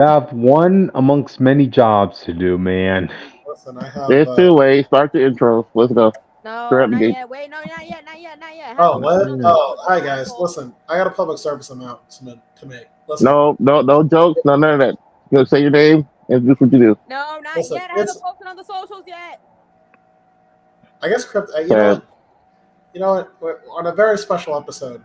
have one amongst many jobs to do, man. Listen, I have. It's too late. Start the intro. Let's go. No, Grab the not gate. yet. Wait, no, not yet, not yet, not yet. Oh, Have what? fun. Oh, hi guys. Listen, I got a public service announcement to make. Listen, No jokes. None of that. You say your name and do what you do. No, not Listen, yet. I haven't posted on the socials yet. I guess crypto. You know what? We're on a very special episode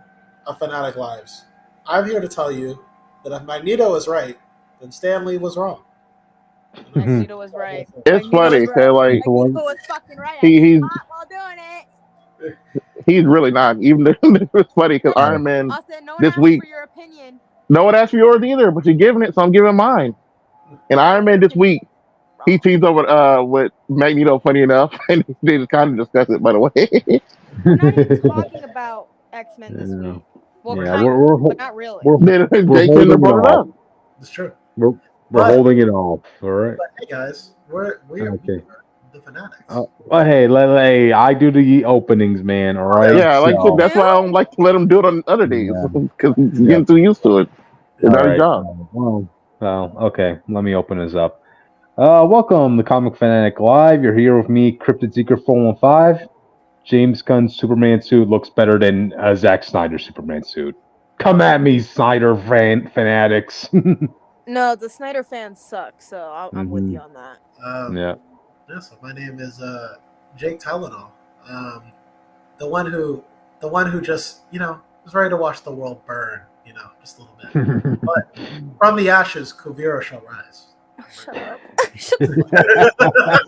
of Phanatic Lives, I'm here to tell you that if Magneto is right, then Stan Lee was wrong. Magneto was right. It's Magneto funny was because like Magneto was fucking right. he's while doing it. he's really not. Even it's funny because Iron Man Austin, no one this asked week. for your opinion. No one asked for yours either, but you're giving it, so I'm giving mine. And Iron Man this week, he teams over with Magneto. Funny enough, and they just kind of discuss it. By the way, we're not even talking about X-Men this week. Well, Yeah, but not really. We're holding it off. It's true. We're holding it off. All right. But hey guys, we're Okay. the Fanatics. Hey, I do the openings, man. All right. yeah, like So- that's why I don't like to let him do it on other days because he's getting too used to it. It's All not his right. job. Well, okay. Let me open this up. Welcome to Comic Fanatic Live. You're here with me, Cryptid Seeker 415. James Gunn's Superman suit looks better than Zack Snyder's Superman suit. Come at me, Snyder fanatics. No, the Snyder fans suck, so I'm with you on that. Yeah. So my name is Jake Tylenol. The one who just is ready to watch the world burn. Just a little bit. But from the ashes, Kuivera shall rise. Oh, shut up.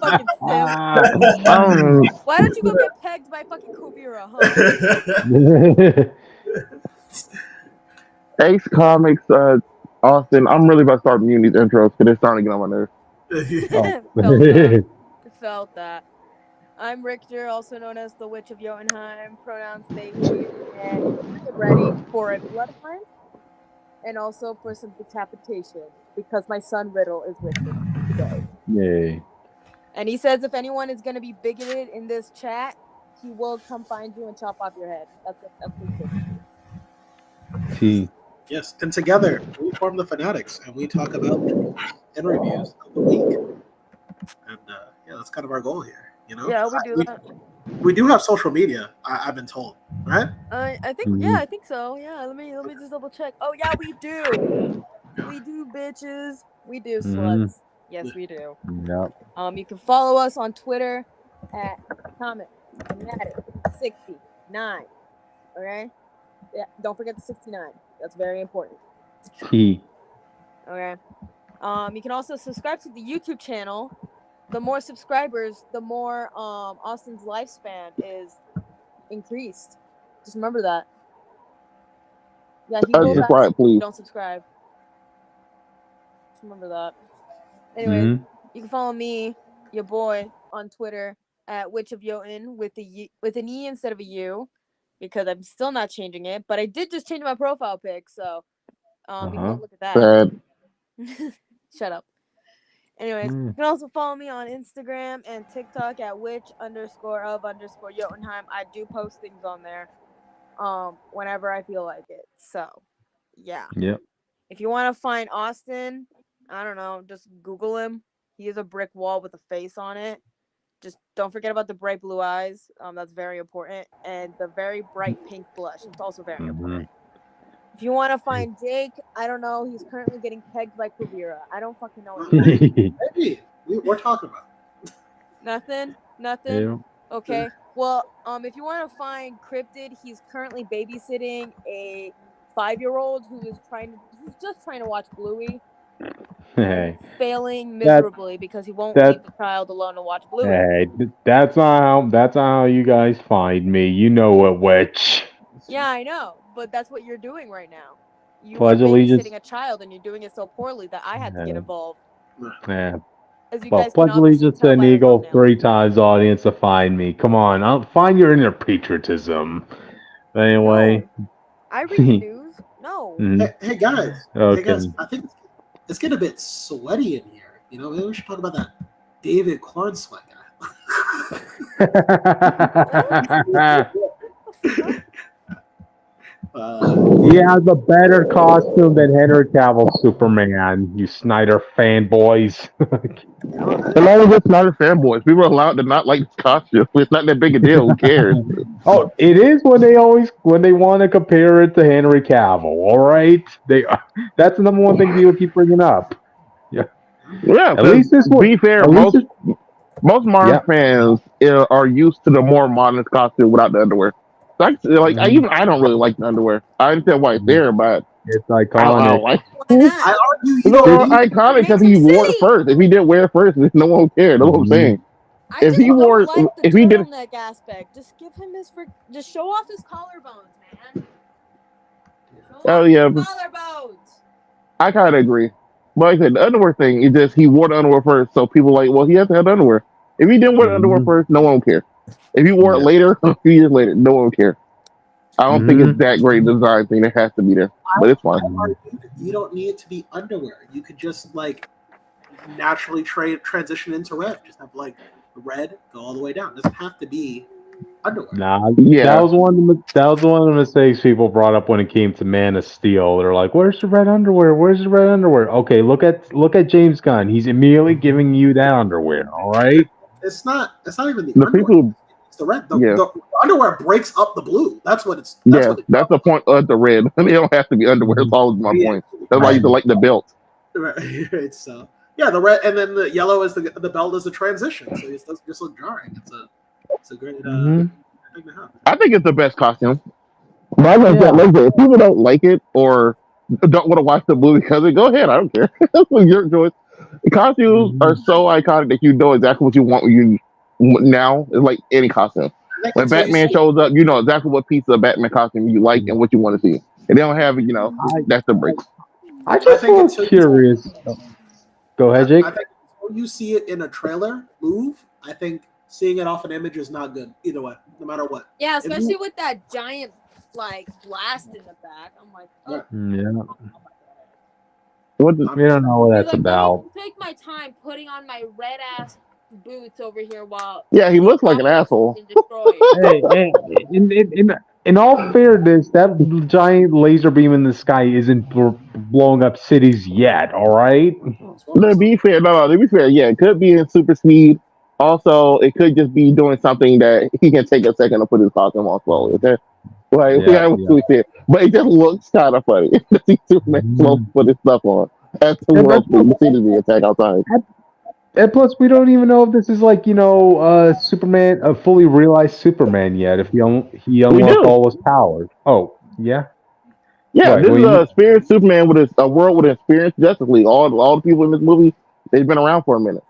Fucking Sim. Why don't you go get pegged by fucking Kuivera, huh? Ace Comics, Austin. I'm really about to start muting these intros because they're starting to get on my nerves. Felt that. I'm Richter, also known as the Witch of Jotunheim. Pronouns they, he, and get ready for a Bloodhunt and also for some decapitation because my son Riddle is with me today. Yay. And he says if anyone is going to be bigoted in this chat, he will come find you and chop off your head. That's what he says. Yes, and together we form the Fanatics, and we talk about and reviews of the week. And that's kind of our goal here. Yeah, we do that. We do have social media. I've been told, right? I think I think so. Yeah, let me just double check. Oh yeah, we do. We do, bitches. We do, sluts. Yes, we do. Yep. You can follow us on Twitter at Fanatic69. Okay. Yeah, don't forget the 69. That's very important. Key. Okay. You can also subscribe to the YouTube channel. The more subscribers, the more Austin's lifespan is increased. Just remember that. Yeah, he will die if you don't subscribe. Just remember that. Anyway, you can follow me, your boy, on Twitter at Witch of Jotun with an E instead of a U, because I'm still not changing it. But I did just change my profile pic, so you can look at that. Shut up. Anyways, you can also follow me on Instagram and TikTok at witch_of_Jotunheim. I do post things on there whenever I feel like it. So, yeah. Yep. If you want to find Austin, I don't know, just Google him. He is a brick wall with a face on it. Just don't forget about the bright blue eyes. That's very important. And the very bright pink blush. It's also very important. If you want to find Jake, I don't know. He's currently getting pegged by Kuivera. I don't fucking know. Maybe we're talking about Nothing. Yeah. Okay. Well, if you want to find Cryptid, he's currently babysitting a 5-year-old who's just trying to watch Bluey. Hey. Failing miserably because he won't leave the child alone to watch Bluey. Hey, that's not how you guys find me. You know what, witch. Yeah, I know, but that's what you're doing right now. You Pledge are allegiance. babysitting a child, and you're doing it so poorly that I had to get involved. Yeah. As you Well, guys pledge can obviously allegiance tell to an by the eagle thumbnail. 3 times, audience, to find me. Come on, I'll find your inner patriotism. Anyway. No. I read the news. No. Hey guys. Okay. Hey guys, I think it's getting a bit sweaty in here. Maybe we should talk about that David Cornswet guy. He has a better costume than Henry Cavill's Superman. You Snyder fanboys. As long as it's not a fanboys, people are allowed to not like this costume. It's not that big a deal. Who cares? Oh, it is when they want to compare it to Henry Cavill. All right, that's the number one thing people keep bringing up. Yeah. At least this one. Be fair, most modern fans are used to the more modern costume without the underwear. I don't really like the underwear. I understand why it's there, but it's iconic. I argue you don't iconic because he wore it first. If he didn't wear it first, no one would care. That's what I'm saying. If he wore, if he did turtleneck aspect, just give him just show off his collarbones, man. Collarbones. I kind of agree. But like I said, the underwear thing is just he wore the underwear first, so people like, well, he has to have the underwear. If he didn't wear the underwear first, no one would care. If he wore it later, a few years later, no one would care. I don't think it's that great design thing that has to be there, but it's fine. You don't need it to be underwear. You could just naturally transition into red. Just have red go all the way down. It doesn't have to be underwear. That was one of the mistakes people brought up when it came to Man of Steel. They're like, "Where's the red underwear? Where's the red underwear?" Okay, look at James Gunn. He's immediately giving you that underwear. All right. It's not even the underwear. People. The red, the underwear breaks up the blue. That's what it's. That's the point of the red. They don't have to be underwear. That's always my point. That's why you like the belt. Right. It's the red, and then the yellow is the belt is a transition, so it doesn't just look jarring. It's a great thing to have. I think it's the best costume. But if people don't like it or don't want to watch the movie because of it, go ahead. I don't care. That's your choice. The costumes are so iconic that you know exactly what you want when you. Now it's like any costume. When Batman shows up, you know exactly what piece of Batman costume you like and what you want to see. And they don't have it, that's the break. I think it's curious. Go ahead, Jake. I think when you see it in a trailer move, I think seeing it off an image is not good either way, no matter what. Yeah, especially with that giant blast in the back. I'm like, We don't know what that's about. Take my time putting on my red ass boots over here while he looks like an asshole. Hey, in all fairness, that giant laser beam in the sky isn't blowing up cities yet. All right. To be fair, it could be in super speed. Also, it could just be doing something that he can take a second to put his costume on slowly. Okay, but it just looks kind of funny to see Superman slow put his stuff on. That's the world you see the attack outside. And plus, we don't even know if this is Superman, a fully realized Superman yet. If he unlocked all his powers. Oh, yeah. Yeah, this is a experienced Superman with a world with an experienced Justice League. All the people in this movie, they've been around for a minute.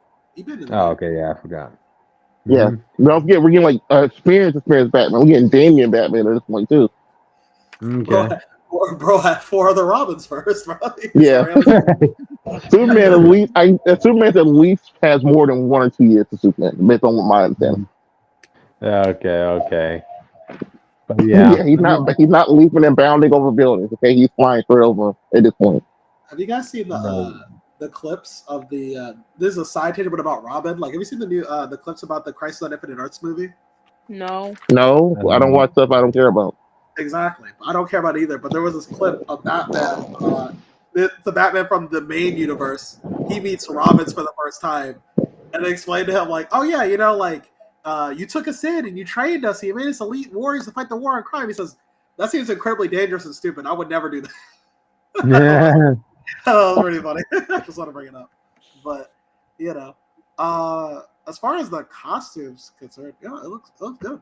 Oh, okay, yeah, I forgot. Yeah, don't forget we're getting experienced Batman. We're getting Damian Batman at this point too. Okay. Bro had 4 other Robins first, bro. Yeah. Superman at least has more than 1 or 2 years to Superman, based on what my understanding. Okay. But yeah, he's not leaping and bounding over buildings. Okay, he's flying straight over at this point. Have you guys seen the clips of the? This is a side tangent, but about Robin. Have you seen the new the clips about the Crisis on Infinite Earths movie? No, I don't watch stuff I don't care about. Exactly. I don't care about it either, but there was this clip of Batman, the Batman from the main universe. He meets Robins for the first time, and they explained to him oh yeah, you took us in and you trained us. You made us elite warriors to fight the war on crime. He says that seems incredibly dangerous and stupid. I would never do that. Yeah. That was pretty funny. I just want to bring it up, but as far as the costumes concerned, it looks good.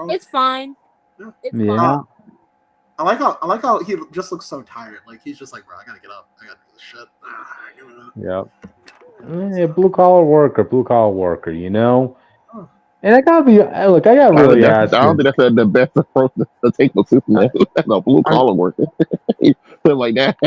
It's fine. Yeah. It's fine. I like how he just looks so tired. He's just bro, I gotta get up. I gotta do this shit. Yep. Yeah, blue collar worker. And I gotta be I gotta really ask. I don't think that's the best approach to take with Superman. That's a blue collar worker. Put like that.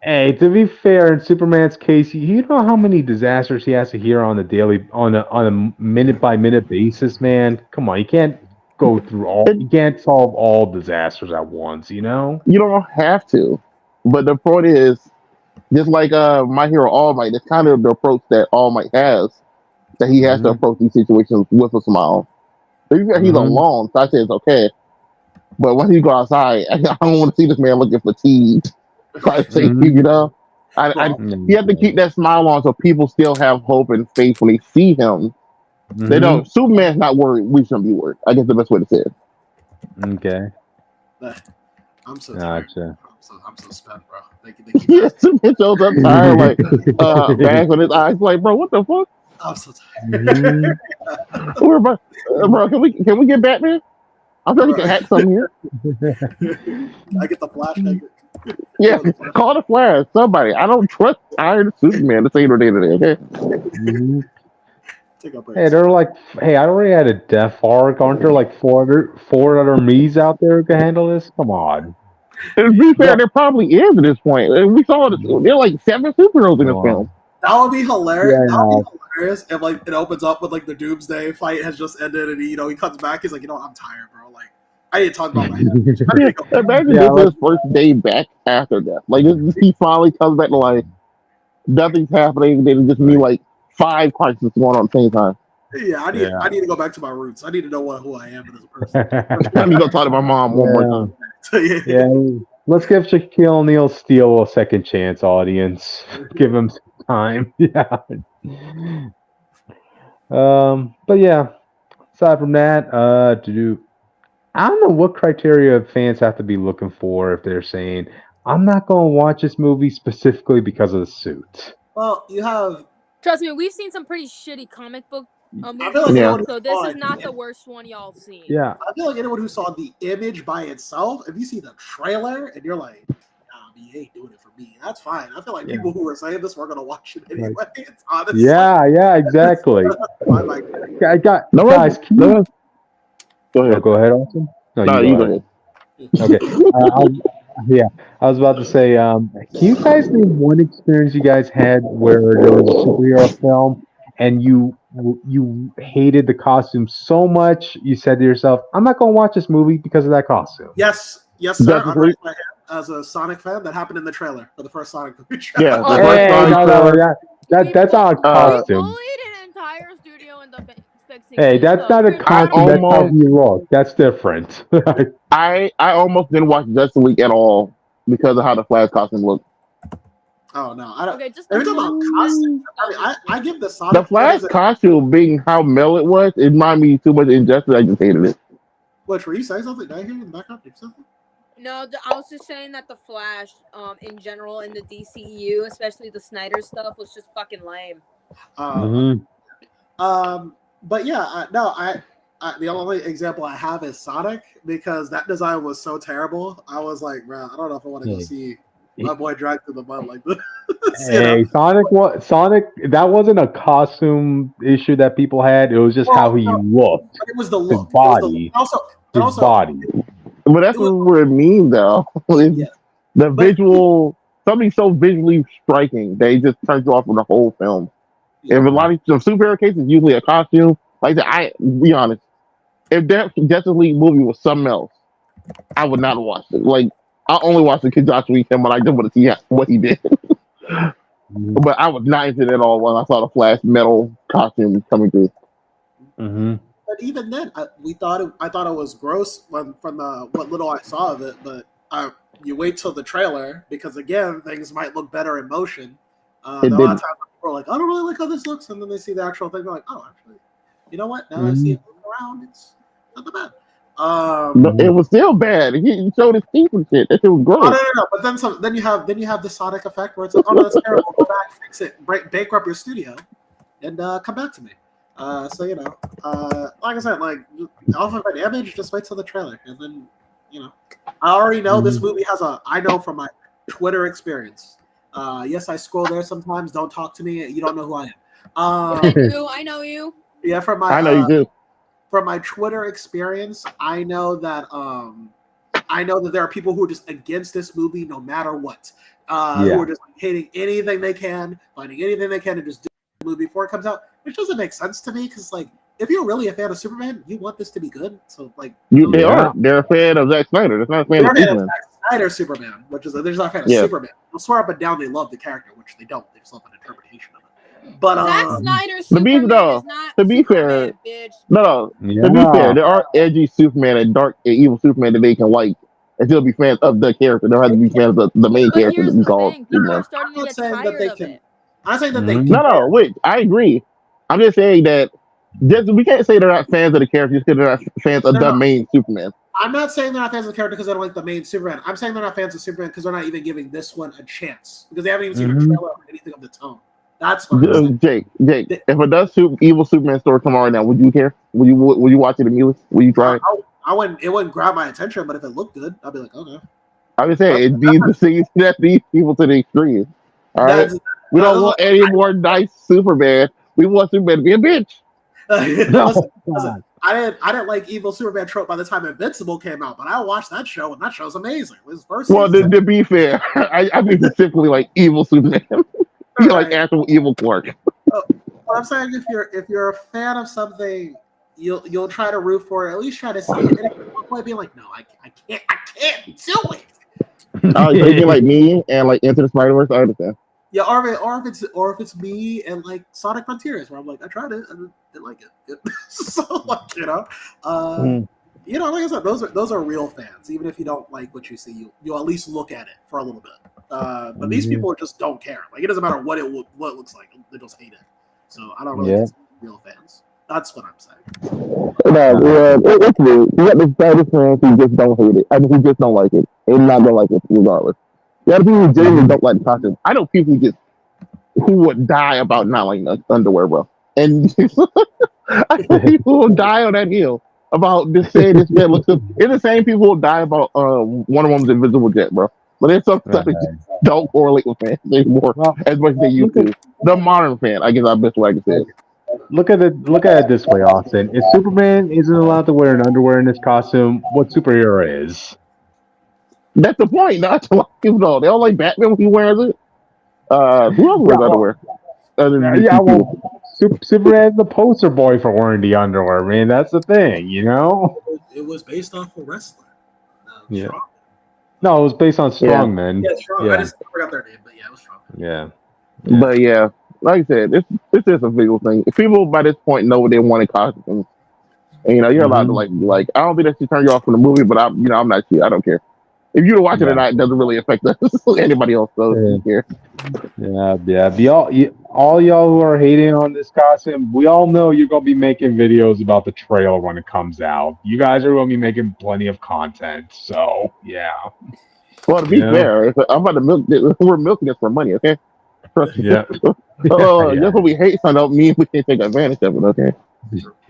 Hey, to be fair, in Superman's case, you know how many disasters he has to hear on a minute by minute basis, man. Come on, you can't go through you can't solve all disasters at once, You don't have to, but the point is, just like My Hero All Might, it's kind of the approach that All Might has, that he has to approach these situations with a smile. So he's alone, so I say it's okay. But once you go outside, I don't want to see this man looking fatigued. Try to say, Mhm. you know, you have to keep that smile on so people still have hope and faith when they see him. They don't. Superman's not worried. We shouldn't be worried. I guess the best way to say it. Okay. I'm so tired. Gotcha. I'm so spent, bro. They keep Yeah, Superman shows up tired, like bags on his eyes, like, bro, what the fuck? I'm so tired. Where am I? Bro, can we get Batman? I'm sure we can hack something here. I get the Flash. Yeah, call the Flash. Somebody. I don't trust tired Superman to say no day today. Okay. Take a break. Hey, they're like, hey, I already had a death arc. Aren't there like four other me's out there who can handle this? Come on. To be fair, there probably is at this point. We saw this. There are like 7 superheroes in this film. That would be hilarious. Yeah, that would be hilarious if like it opens up with like the Doomsday fight has just ended and he comes back. He's like, I'm tired, bro. Like I didn't talk about my head. Imagine this is his first day back after death. Like he finally comes back to life. Nothing's happening. Then just me like 5 crises going on at the same time. Yeah, I need to go back to my roots. I need to know who I am as a person. I need to go talk to my mom one more time. Yeah, let's give Shaquille O'Neal Steel a second chance, audience. Give him some time. Yeah. But yeah, aside from that, I don't know what criteria fans have to be looking for if they're saying, I'm not going to watch this movie specifically because of the suit. Well, you have... Trust me, we've seen some pretty shitty comic book movies, so this is not the worst one y'all have seen. Yeah. I feel like anyone who saw the image by itself, if you see the trailer and you're like, he ain't doing it for me, that's fine. I feel like people who are saying this were going to watch it anyway. It's honestly... Yeah, exactly. I got... guys, go ahead. Go ahead, Austin. No, you go ahead. Okay. I was about to say, can you guys name one experience you guys had where there was a superhero film and you hated the costume so much you said to yourself, I'm not going to watch this movie because of that costume? Yes, sir. I'm right my hand as a Sonic fan. That happened in the trailer for the first Sonic movie. Yeah, that's not a costume. We bullied an entire studio in the Hey, that's not a costume. That's how you look. That's different. I almost didn't watch Justice League at all because of how the Flash costume looked. Oh no, I don't. Okay, just every time about costume, I give the Sonic. The Flash costume being how mel it was, it reminded me too much of Injustice. I just hated it. What were you saying something? Did I hear you in the background? Something? No, I was just saying that the Flash, in general, in the DCEU, especially the Snyder stuff, was just fucking lame. But yeah, the only example I have is Sonic because that design was so terrible. I was like, bro, I don't know if I want to go see my boy drag through the mud like this. Hey, Sonic, that wasn't a costume issue that people had. It was just how he looked. It was the look. His body. His body. But that's what we're mean, though. The visual, something so visually striking, they just turns you off from the whole film. Yeah. If a lot of superhero cases, usually a costume like that. I be honest, if that Justice League movie was something else, I would not watch it. Like I only watched the Kid Joshua film, but I just want to see what he did. But I was not into it at all when I saw the Flash metal costume coming through. But even then, I thought it was gross from what little I saw of it. But you wait till the trailer because again, things might look better in motion. A lot of times people are like, I don't really like how this looks, and then they see the actual thing, they're like, oh, actually, you know what? Now I see it moving around, it's not that bad. No, it was still bad. He showed his teeth and shit. That shit was gross. Oh, no. But then you have the Sonic effect where it's like, oh no, that's terrible. Go back, fix it, bankrupt your studio, and come back to me. So like I said, like off of an image, just wait till the trailer, and then I already know this movie has I know from my Twitter experience. Yes, I scroll there sometimes. Don't talk to me. You don't know who I am. I know you. Yeah, I know you do. From my Twitter experience, I know that there are people who are just against this movie no matter what. Who are just hating anything they can, finding anything they can to just do the movie before it comes out, which doesn't make sense to me because like if you're really a fan of Superman, you want this to be good. So like they are. They're a fan of Zack Snyder. They're not a fan of Superman. Snyder Superman, which is they're not a fan of Yeah. Superman. They'll swear up and down they love the character, which they don't. They just love an interpretation of it. But Zack Snyder's To be- Superman no, is not to be Superman, bitch. No, to be fair, there are edgy Superman and dark and evil Superman that they can like and still be fans of the character. They don't have to be fans of the main But character here's to be the called thing: people Superman. are starting to I'm get saying that tired they of can. it. I'm saying that they Mhm. can. No, wait, I agree. I'm just saying that we can't say they're not fans of the character just because they're not fans of They're the not. main Superman. I'm not saying they're not fans of the character because they don't like the main Superman. I'm saying they're not fans of Superman because they're not even giving this one a chance because they haven't even seen a trailer or anything of the tone. That's what I'm saying. Jake, if a evil Superman story come out right now, would you care? Would you watch it immediately? Would you try it? I wouldn't. It wouldn't grab my attention, but if it looked good, I'd be like, okay. I would say it needs to see that these people to the extreme. All right, we don't want any more nice Superman. We want Superman to be a bitch. Listen, I didn't like evil Superman trope by the time Invincible came out, but I watched that show and that show's amazing. It was first Well, season. to be fair, I mean specifically like evil Superman. You like actual evil Clark. What I'm saying, if you're a fan of something, you'll try to root for it. At least try to see it. And if you walk away being like, no, I can't do it. So you mean like me and like Into the Spider-Verse? I understand. Yeah, or if it's me and like Sonic Frontiers, where I'm like, I tried it, I didn't like it. So like, like I said, those are real fans. Even if you don't like what you see, you'll at least look at it for a little bit. But these people just don't care. Like it doesn't matter what it looks like; they just hate it. So I don't really consider real fans. That's what I'm saying. No, it's weird. You got the Spider fans who just don't hate it. I mean, who just don't like it. They're not gonna like it regardless. The other people who genuinely don't like the costume. I know people who would die about not liking underwear, bro. And I know people who die on that hill about this saying this man looks. It's the same people who die about Wonder Woman's invisible jet, bro. But there's some stuff that just don't correlate with fans anymore as much as they used to. The modern fan, I guess, I best way I can say it. Look at it this way, Austin. If Superman isn't allowed to wear an underwear in his costume, what superhero is? That's the point. Not a lot of people know. They don't like Batman when he wears it. Who else wears underwear? Superman's the poster boy for wearing the underwear, man. That's the thing, you know? It was based off a wrestler. Yeah. No, it was based on Strongman. Yeah, Strong. Yeah. I just forgot their name, but yeah, it was Strong. Yeah. But yeah, like I said, this is a visual thing. If people by this point know what they want in costumes, and you're allowed to like. I don't think that should turn you off from the movie, but I'm not sure. I don't care. If you watch it or not, it doesn't really affect us. Anybody else does care. Yeah. All y'all who are hating on this costume, we all know you're gonna be making videos about the trailer when it comes out. You guys are gonna be making plenty of content, so yeah. Well, to be fair, I'm about to milk. We're milking this for money, okay? Yeah. That's what we hate. Find out mean we can't take advantage of it, okay?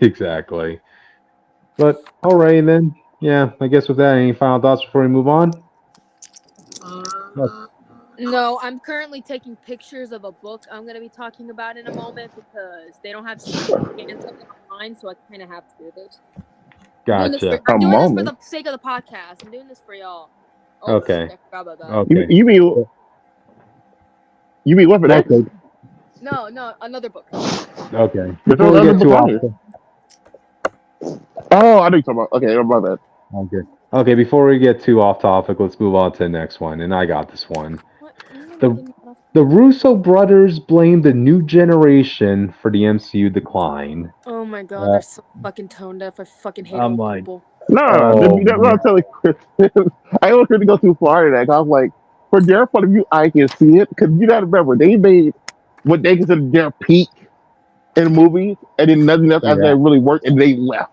Exactly. But all right then. Yeah, I guess with that, any final thoughts before we move on? No, I'm currently taking pictures of a book I'm going to be talking about in a moment because they don't have scans online, so I kind of have to do this. Gotcha. I'm doing this for the sake of the podcast. I'm doing this for y'all. Oh, Okay. shit, I forgot about that. Okay. You mean what for that? No, another book. Okay. Before we get too off. Oh, I know you're talking about. Okay, my bad. Okay, before we get too off topic, let's move on to the next one. And I got this one. The Russo brothers blame the new generation for the MCU decline. Oh my god, they're so fucking tone deaf. I fucking hate old people. I'm telling Chris. I don't want to go too far in that. I was like, for their point of view, I can see it because you got to remember they made what they consider their peak in movies, and then nothing else after that really worked, and they left.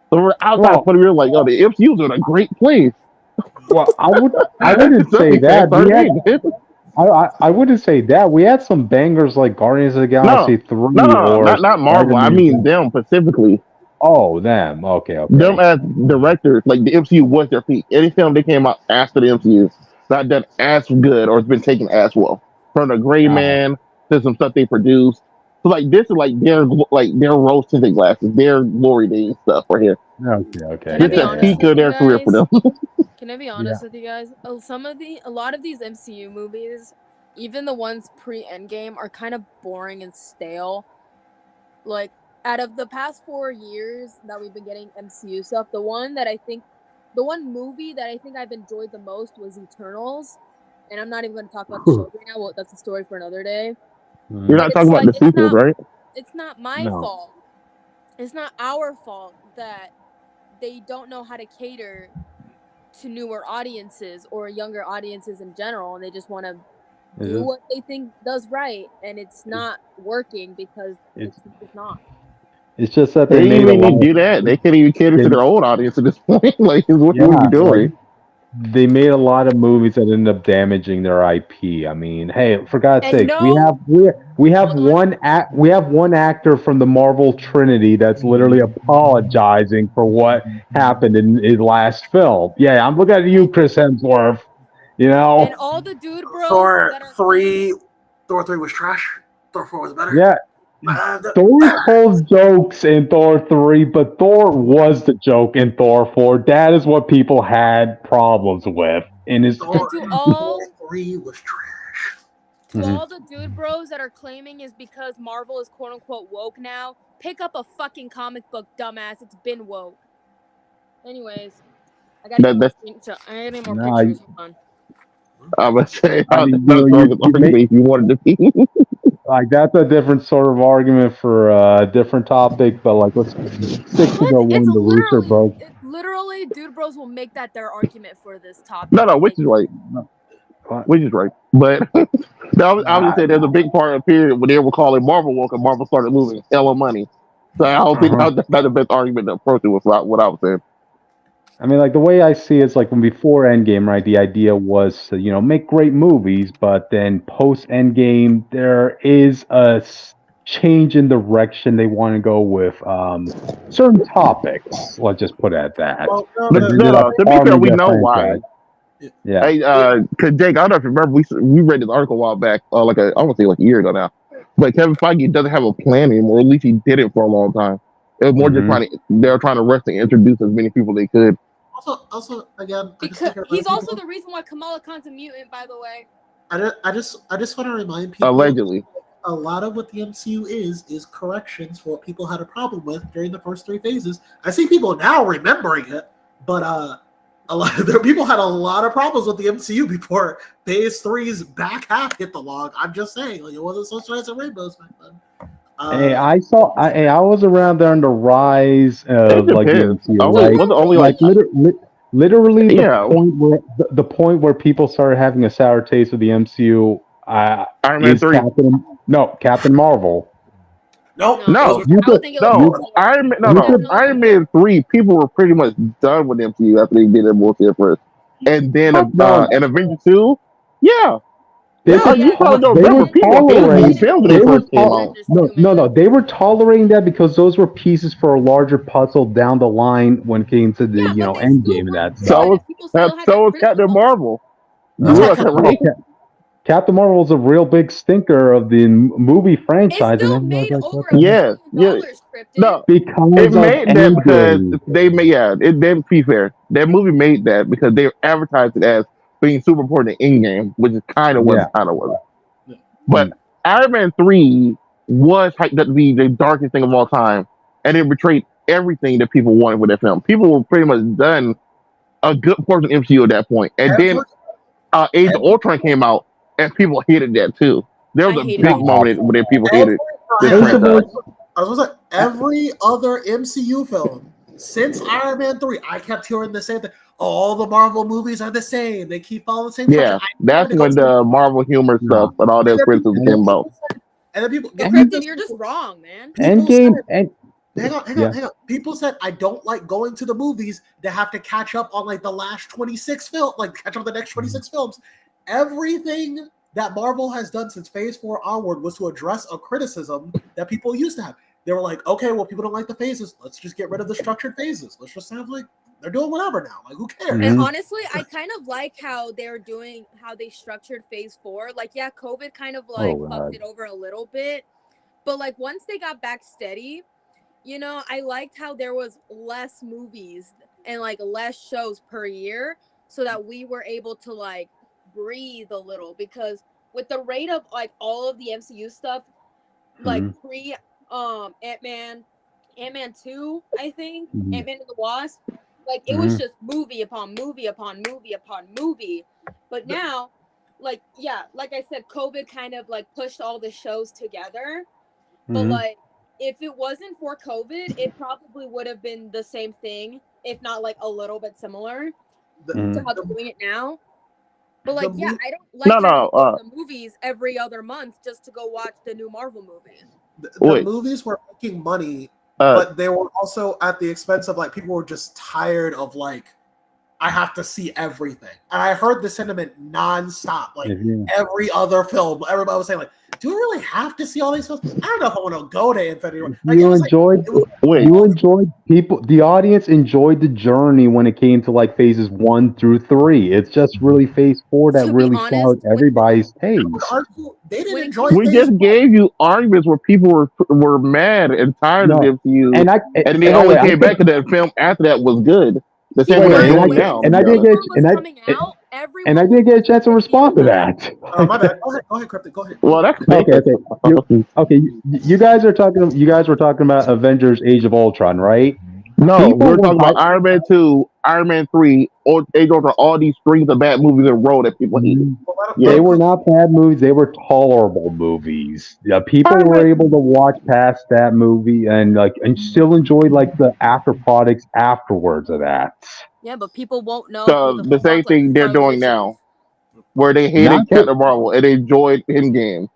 So we're outside point of view, like, oh, the MCU's in a great place. Well, I wouldn't say that. I wouldn't say that. We had some bangers like Guardians of the Galaxy 3. No, not Marvel. I mean them specifically. Oh, them. Okay. Them as directors, like the MCU was their peak. Any film that came out after the MCU not done as good or it's been taken as well. From the Gray Man to some stuff they produced. So like this is like their rose tinted glasses, their glory days stuff right here. Okay. It's a peak of their career for them. Can I be honest with you guys? A lot of these MCU movies, even the ones pre-Endgame, are kind of boring and stale. Like, out of the past 4 years that we've been getting MCU stuff, the one that I think The one movie that I think I've enjoyed the most was Eternals, and I'm not even going to talk about the show right now. Well, that's a story for another day. You're not But talking about the sequels, right? It's not my No. fault. It's not our fault that they don't know how to cater to newer audiences or younger audiences in general, and they just want to do what they think does right, and it's not working because it's not. It's just that They they made a even lot. do that. They can't even cater to their own audience at this point. Like, what are you doing? Like, they made a lot of movies that ended up damaging their IP. I mean, hey, for God's And sake, we have one actor from the Marvel Trinity that's literally apologizing for what happened in his last film. Yeah, I'm looking at you, Chris Hemsworth. You know, And all the dude bros Thor that are 3 was trash. Thor 4 was better. yeah. Thor told jokes in Thor 3, but Thor was the joke in Thor 4. That is what people had problems with. In his Thor, all 3 was trash. to all the dude bros that are claiming is because Marvel is quote unquote woke now, pick up a fucking comic book, dumbass. It's been woke. Anyways, I gotta get more pictures. Hold on. I'm gonna say I mean, that's if you wanted to be. like that's a different sort of argument for a different topic, but like let's stick to the one the Russo bros. Literally, dude bros will make that their argument for this topic. No, which is right. Which is right. But I was just saying there's a big part of the period when they were calling Marvel woke and Marvel started losing hella money. So I don't think that's not the best argument to approach it with what I was saying. I mean, like the way I see it, it's like when before Endgame, right? The idea was to, make great movies, but then post Endgame, there is a change in direction they want to go with certain topics. Let's just put it at that. Well, To be fair, we know why. Yeah. Hey, cause Jake, I don't know if you remember, we read this article a while back, I want to say like a year ago now. But Kevin Feige doesn't have a plan anymore. At least he did it for a long time. It was more just they're trying to rush to introduce as many people they could. Also, again, because he's also the reason why Kamala Khan's a mutant. By the way, I just want to remind people. Allegedly, a lot of what the MCU is corrections for what people had a problem with during the first 3 phases. I see people now remembering it, but a lot of people had a lot of problems with the MCU before Phase 3's back half hit the log. I'm just saying, like, it wasn't sunshine and rainbows back then. Hey, I was around there on the rise of like the MCU. Literally the point where people started having a sour taste of the MCU. Iron Man 3. Captain Marvel. Iron Man 3. People were pretty much done with the MCU after they did their bullshit first, and then and Avengers 2. Yeah. They were tolerating that because those were pieces for a larger puzzle down the line when it came to the end game and that stuff. So was Captain Marvel. Captain Marvel was a real big stinker of the movie franchise. It still made over $1 billion. No, it made that because they made it be fair. That movie made that because they advertised it as being super important in Endgame, which is kind of what it kind of was. But Iron Man 3 was the darkest thing of all time, and it betrayed everything that people wanted with that film. People were pretty much done a good portion of MCU at that point, and then Age of Ultron came out, and people hated that too. There was a big moment where people hated it. I was gonna say, every other MCU film since Iron Man 3, I kept hearing the same thing. All the Marvel movies are the same. They keep following the same. Yeah, that's when the Marvel humor stuff and all that criticism came about. And then people, you're just wrong, man. Endgame. Hang on. People said I don't like going to the movies that have to catch up on like the last 26 films, like catch up on the next 26 films. Everything that Marvel has done since Phase 4 onward was to address a criticism that people used to have. They were like, okay, well, people don't like the phases. Let's just get rid of the structured phases. Let's just have like they're doing whatever now. Like, who cares? And honestly, I kind of like how they structured Phase 4. Like, yeah, COVID kind of fucked it over a little bit, but like once they got back steady, I liked how there was less movies and like less shows per year, so that we were able to like breathe a little, because with the rate of like all of the MCU stuff, like pre Ant-Man 2, I think, Ant-Man and the Wasp, Like it was just movie upon movie upon movie upon movie. But now, like like I said, COVID kind of like pushed all the shows together. But like if it wasn't for COVID, it probably would have been the same thing, if not like a little bit similar to how they're doing it now. But like, I don't like having to go to the movies every other month just to go watch the new Marvel movie. The movies were making money, but they were also at the expense of like people were just tired of like, I have to see everything. And I heard the sentiment nonstop, like every other film. Everybody was saying like, do we really have to see all these films? I don't know if I want to go to Infinity War. Like, you enjoyed people. The audience enjoyed the journey when it came to like phases 1 through 3. It's just really phase 4 that really soured everybody's taste. They didn't enjoy. We just gave you arguments where people were mad and tired of the MCU, and they only came back to that film after that was good. The same way they're doing now. And I did get a chance to respond to that. My bad. Go ahead, Cryptic. Go ahead. Well, that's okay. You guys were talking about Avengers: Age of Ultron, right? No, we're talking about Iron Man 2, Iron Man 3, or they go to all these strings of bad movies in a row that people hate. They were not bad movies; they were tolerable movies. Yeah, people were able to watch past that movie and still enjoy like the after products afterwards of that. Yeah, but people won't know. So the same thing they're doing now, where they hated Captain Marvel and they enjoyed Endgame.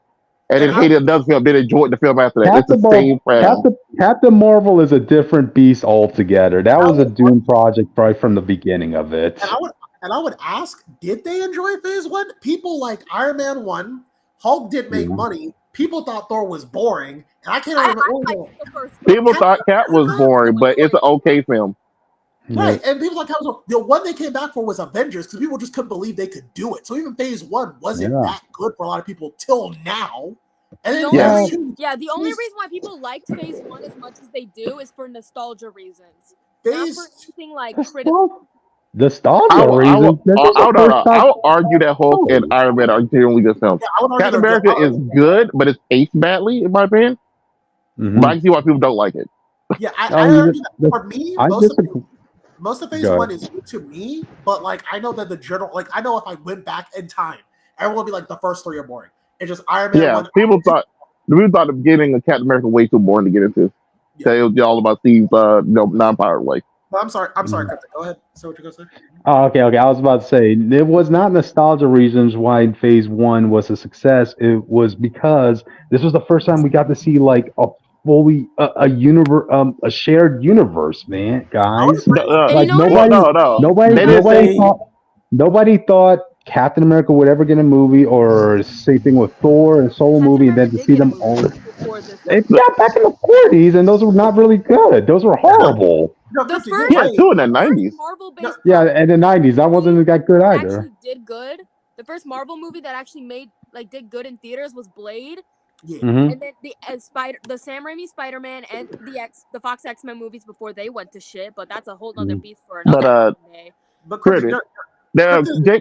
And then hated another film, then enjoyed the film after that. It's the same problem. Captain Marvel is a different beast altogether. That was a Doom project right from the beginning of it. And I would ask, did they enjoy Phase 1? People like Iron Man 1, Hulk did make money. People thought Thor was boring. And I can't remember. People thought Cap was boring, but it's an okay film. Right, and people like the one they came back for was Avengers because people just couldn't believe they could do it. So even Phase 1 wasn't that good for a lot of people till now. And then the only reason why people liked Phase 1 as much as they do is for nostalgia reasons. Not for anything like critical. Nostalgia reasons. I'll argue that Hulk and Iron Man are genuinely good films. Captain America is good, but it's paced badly in my opinion. But I can see why people don't like it. Yeah, I argue that for me, most of Phase 1 is new to me, but like I know that the general, like I know if I went back in time, everyone would be like the first 3 are boring. It's just Iron Man. Yeah, people thought the beginning of Captain America way too boring to get into. Yeah. It was all about Steve's non-powered way. But I'm sorry, Captain. Go ahead. Say what you're gonna say. Oh, okay. I was about to say it was not nostalgia reasons why Phase 1 was a success. It was because this was the first time we got to see like a fully a shared universe, man, guys. Nobody thought Captain America would ever get a movie, or same thing with Thor and Solo movie, and then to see them all. Back in the 40s, and those were not really good. Those were horrible. Two in the 90s. In the 90s, that wasn't that good either. Actually did good. The first Marvel movie that actually did good in theaters was Blade. Yeah. And then the Sam Raimi Spider-Man and the Fox X-Men movies before they went to shit, but that's a whole other beast for another day. But Jake,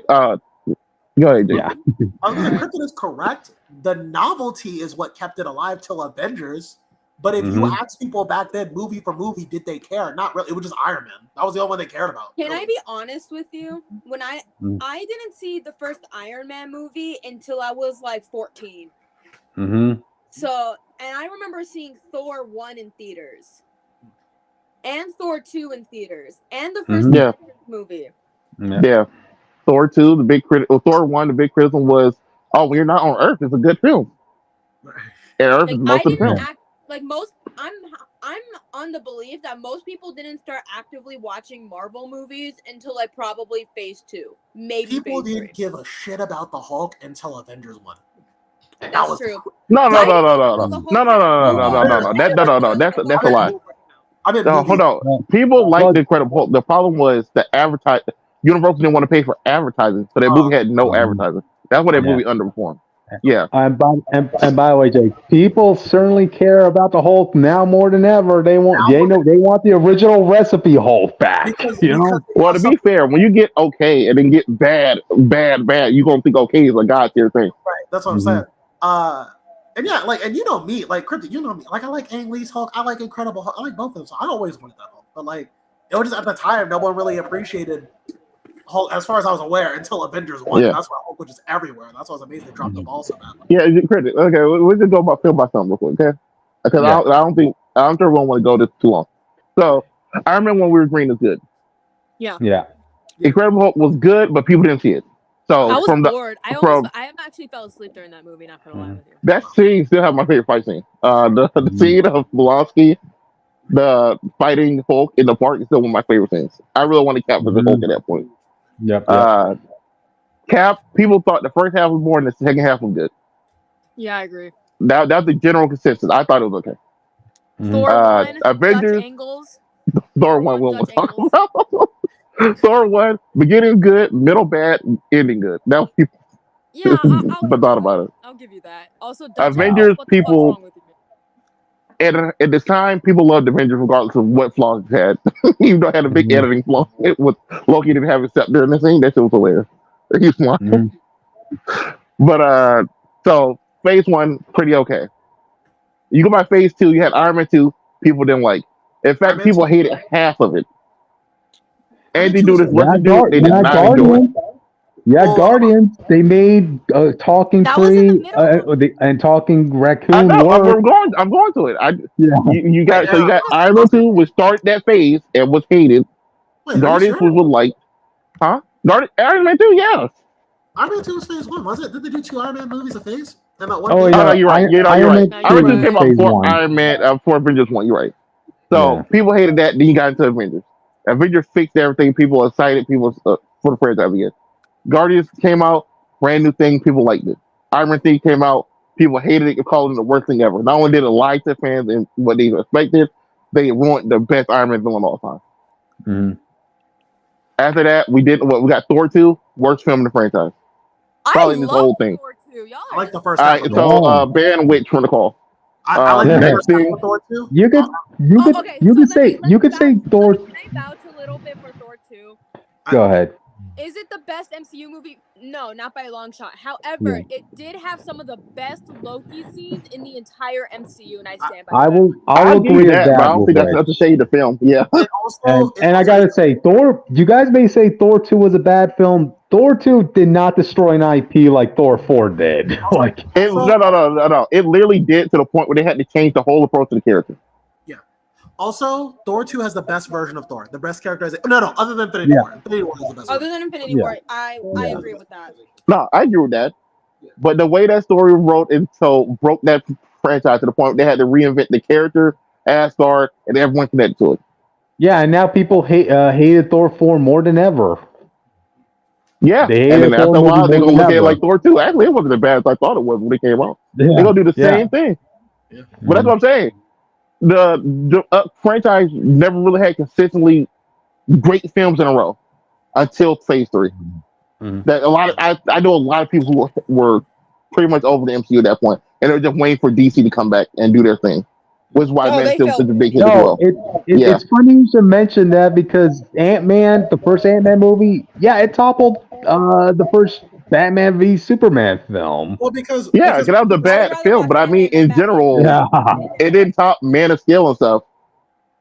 go ahead, Jake. Yeah. Krypton is correct. The novelty is what kept it alive till Avengers. But if you ask people back then, movie for movie, did they care? Not really. It was just Iron Man. That was the only one they cared about. Can I be honest with you? When I didn't see the first Iron Man movie until I was like 14. So, and I remember seeing Thor 1 in theaters, and Thor 2 in theaters, and the first movie. Yeah. Thor 2, Thor 1, the big criticism was, when you're not on Earth, it's a good film. And Earth is most of the film. I'm on the belief that most people didn't start actively watching Marvel movies until like probably Phase 2, maybe. People Phase didn't give a shit about the Hulk until Avengers 1. That's true. No. That's a lie. Hold on. People liked the Incredible Hulk. The problem was the advertising. Universal didn't want to pay for advertising, so that movie had no advertising. That's why that movie underperformed. Yeah. And by the way, Jake, people certainly care about the Hulk now more than ever. They want the original recipe Hulk back. Well, to be fair, when you get okay and then get bad, you gonna think okay is a god tier thing. Right. That's what I'm saying. And you know me, like Cryptic, you know me. Like I like Ang Lee's Hulk. I like Incredible Hulk. I like both of them. So I always wanted that Hulk. But like it was just at the time no one really appreciated Hulk, as far as I was aware, until Avengers 1. Yeah. That's why Hulk was just everywhere. That's why I was amazed they dropped the ball so badly. Yeah, credit. Okay, we're just go about film by film real quick, okay? Because Yeah. I don't think everyone want to go this too long. So Iron Man when we were green is good. Yeah. Incredible Hulk was good, but people didn't see it. So I was from bored. I actually fell asleep during that movie. Not gonna lie with you. that scene, still have my favorite fight scene. The scene of Blonsky, the fighting Hulk in the park is still one of my favorite scenes. I really want to capture the Hulk at that point. Yep. Cap, people thought the first half was boring, the second half was good. Yeah, I agree. That's the general consensus. I thought it was okay. Thor 1, Avengers, Dutch angles. Thor 1, we'll Dutch talk angles. about. Thor 1, beginning good, middle bad, ending good. That was people Yeah, I'll thought about it. I'll give you that. Also, Dutch Avengers, angles. What the fuck's people, wrong with you? at this time, people loved Avengers regardless of what flaws it had. Even though it had a big editing flaw, it was Loki didn't have it set during the scene. That shit was hilarious. He's smart. But so phase 1, pretty okay. You go by phase 2, you had Iron Man 2, people didn't like. In fact, people hated half of it. Andy do this, what to do, they did not enjoy it. Yeah, Guardians. They made talking That was in the tree and talking raccoon. I know. work. I'm going to it. Yeah. You got Iron Man 2 was start that phase and was hated. Wait, Guardians was liked. Huh? Iron Man 2, yeah. Iron Man 2 was phase 1, was it? Did they do 2 Iron Man movies a phase? And that one Oh, phase? yeah. No, you're right. You're right. Iron Man Iron Man 2 2 came out phase before 1. Iron Man, before Avengers 1. You're right. So Yeah. people hated that. Then you got into Avengers. Avengers fixed everything. People were excited. People for the franchise again. Guardians came out, brand new thing. People liked it. Iron Man 3 came out. People hated it. Called it the worst thing ever. Not only did it lie to fans and what they expected, they ruined the best Iron Man villain of all time. After that, we got Thor 2, worst film in the franchise. Probably in this whole thing. Thor 2. Y'all I like the first All half right, of so Thor. ban Witch from the call. I like yeah. the first half of Thor 2. You could say Thor. Can I vouch a little bit for Thor 2? Go ahead. Is it the best MCU movie? No, not by a long shot. However, it did have some of the best Loki scenes in the entire MCU, and I stand by that. I'll agree with that. But I don't think that's enough to say the film. Yeah. And I gotta say, Thor. You guys may say Thor 2 was a bad film. Thor 2 did not destroy an IP like Thor 4 did. Like No. It literally did to the point where they had to change the whole approach to the character. Also, Thor 2 has the best version of Thor. The best characterization. No, other than Infinity War. Infinity War is the best. Other than Infinity War, I agree with that. No, I agree with that. But the way that story wrote and so broke that franchise to the point they had to reinvent the character, Asgard, and everyone connected to it. Yeah, and now people hated Thor 4 more than ever. Yeah, and then after a while they're gonna look at it like Thor 2. Actually, it wasn't as bad as I thought it was when it came out. Yeah. They're gonna do the same thing. Yeah. But that's what I'm saying. The franchise never really had consistently great films in a row until phase 3. That I know a lot of people who were pretty much over the MCU at that point, and they're just waiting for DC to come back and do their thing. Which is why Man still such a big hit as well. It's funny you should mention that because Ant-Man, the first Ant-Man movie, it toppled the first Batman v Superman film. Well, because that was a bad film, but I mean in general, it didn't top Man of Steel and stuff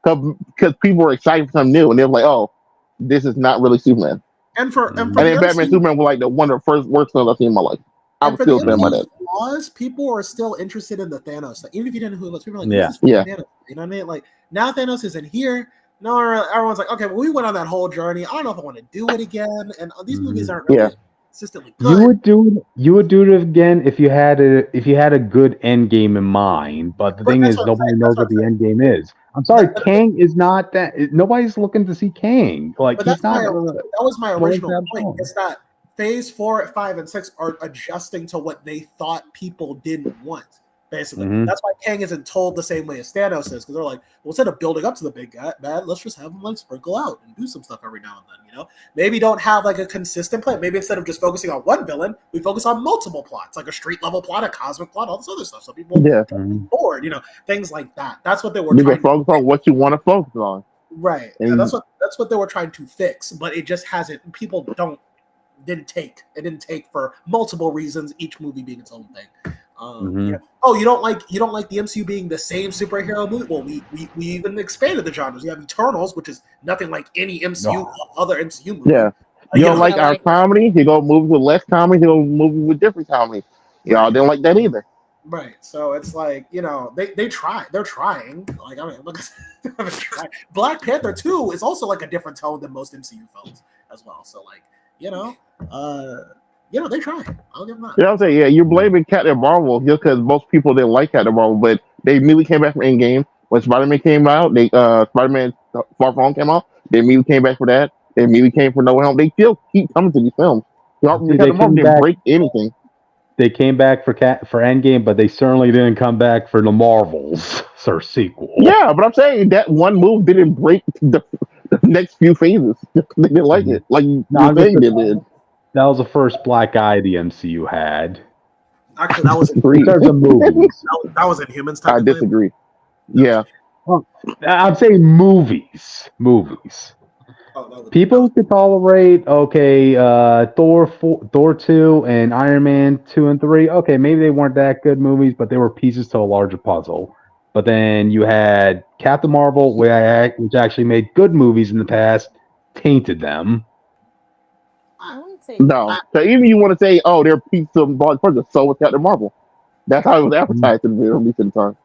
because people were excited for something new, and they were like, "Oh, this is not really Superman." And then Batman Superman was like one of the first worst films I've seen in my life. I was still saying by that. People were still interested in the Thanos. Like, even if you didn't know who it was, people were like, Thanos. You know what I mean? Like, now Thanos isn't here. Now everyone's like, okay, well, we went on that whole journey. I don't know if I want to do it again. And these movies aren't really consistently good. You would do it again if you had a good end game in mind. But the thing is, nobody knows what the end game is. I'm sorry, Kang is not that. Nobody's looking to see Kang. Like, he's not. That was my original point. Is that phase 4, 5, and 6 are adjusting to what they thought people didn't want. Basically, that's why Kang isn't told the same way as Thanos is, because they're like, well, instead of building up to the big guy, bad, let's just have him like sprinkle out and do some stuff every now and then. You know, maybe don't have like a consistent plan. Maybe instead of just focusing on one villain, we focus on multiple plots, like a street level plot, a cosmic plot, all this other stuff. So people get bored. You know, things like that. That's what they were. You can focus on what you want to focus on. Right. And that's what they were trying to fix, but it just hasn't. People didn't take for multiple reasons, each movie being its own thing. Yeah. Oh, you don't like the MCU being the same superhero movie? Well, we even expanded the genres. You have Eternals, which is nothing like any other MCU movie. Yeah. You don't like our comedy? You go movie with less comedy. You go movie with different comedy. Y'all didn't like that either. Right. So it's like, they try. They're trying. Like, I mean, look, Black Panther 2 is also like a different tone than most MCU films as well. So like, they try. I'll give them that. Yeah, I'm saying, you're blaming Captain Marvel just because most people didn't like Captain Marvel, but they immediately came back from Endgame. When Spider-Man came out, Spider-Man Far From Home came out, they immediately came back for that. They immediately came for No Way Home. They still keep coming to these films. Captain Marvel didn't break anything. They came back for Endgame, but they certainly didn't come back for the Marvels or sequel. Yeah, but I'm saying that one move didn't break the next few phases. They didn't like it. Like they did. That was the first black eye the MCU had. Actually, that was in terms of movies. That was Inhumans. I disagree. Yeah. I'm saying movies. People could tolerate, Thor 2 and Iron Man 2 and 3. Okay, maybe they weren't that good movies, but they were pieces to a larger puzzle. But then you had Captain Marvel, which actually made good movies in the past, tainted them. No. So even you want to say, they're pieces of body person, so was Captain Marvel. That's how it was advertised at least in the time.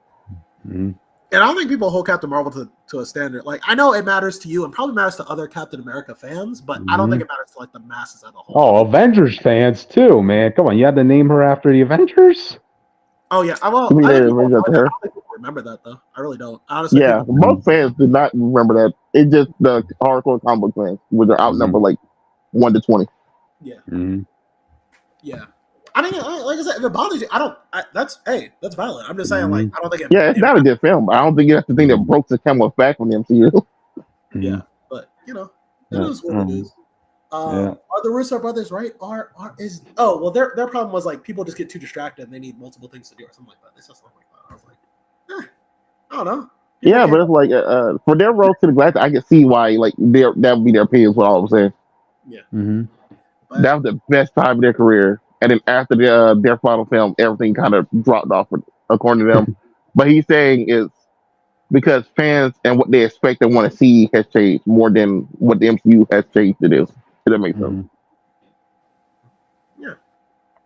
And I don't think people hold Captain Marvel to a standard. Like, I know it matters to you and probably matters to other Captain America fans, but I don't think it matters to like the masses as a whole. Oh, Avengers fans too, man. Come on, you had to name her after the Avengers? Oh yeah, I don't think people remember that though. I really don't. Honestly, most fans did not remember that. It's just the hardcore comic book fans, which are outnumbered like 1 to 20. Yeah. Yeah. I mean, like I said, if it bothers you, that's valid. I'm just saying, like, I don't think it's not a good film. I don't think that's the thing that broke the camel's back from the MCU. Yeah, but it is what it is. Are the Russo brothers right? Their problem was like people just get too distracted and they need multiple things to do or something like that. They said something like that. I was like, I don't know. But it's like for their role to the Galactic, I can see why like that would be their opinion. What all I'm saying. Yeah. That was the best time of their career. And then after their final film, everything kind of dropped off, according to them. But he's saying it's because fans and what they expect and want to see has changed more than what the MCU has changed it is. If that makes sense.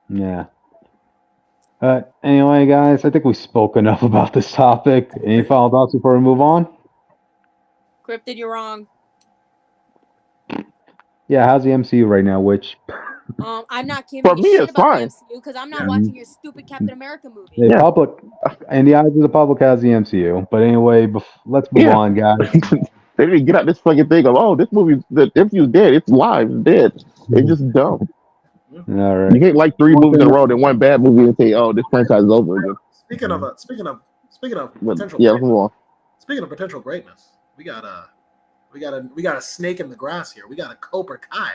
Yeah. Anyway, guys, I think we spoke enough about this topic. Any final thoughts before we move on? Cryptid, you're wrong. Yeah, how's the MCU right now? I'm not giving a shit about the MCU because I'm not watching your stupid Captain America movie. The public, and the eyes of the public has the MCU. But anyway, let's move on, guys. They didn't get out this fucking thing of, this movie, the MCU's dead. It's live. It's dead. It's just dumb. All right. You can't like 3 movies in a row and one bad movie and say, this franchise is over again. Speaking of potential. Speaking of potential greatness, we got a snake in the grass here. We got a Cobra Kai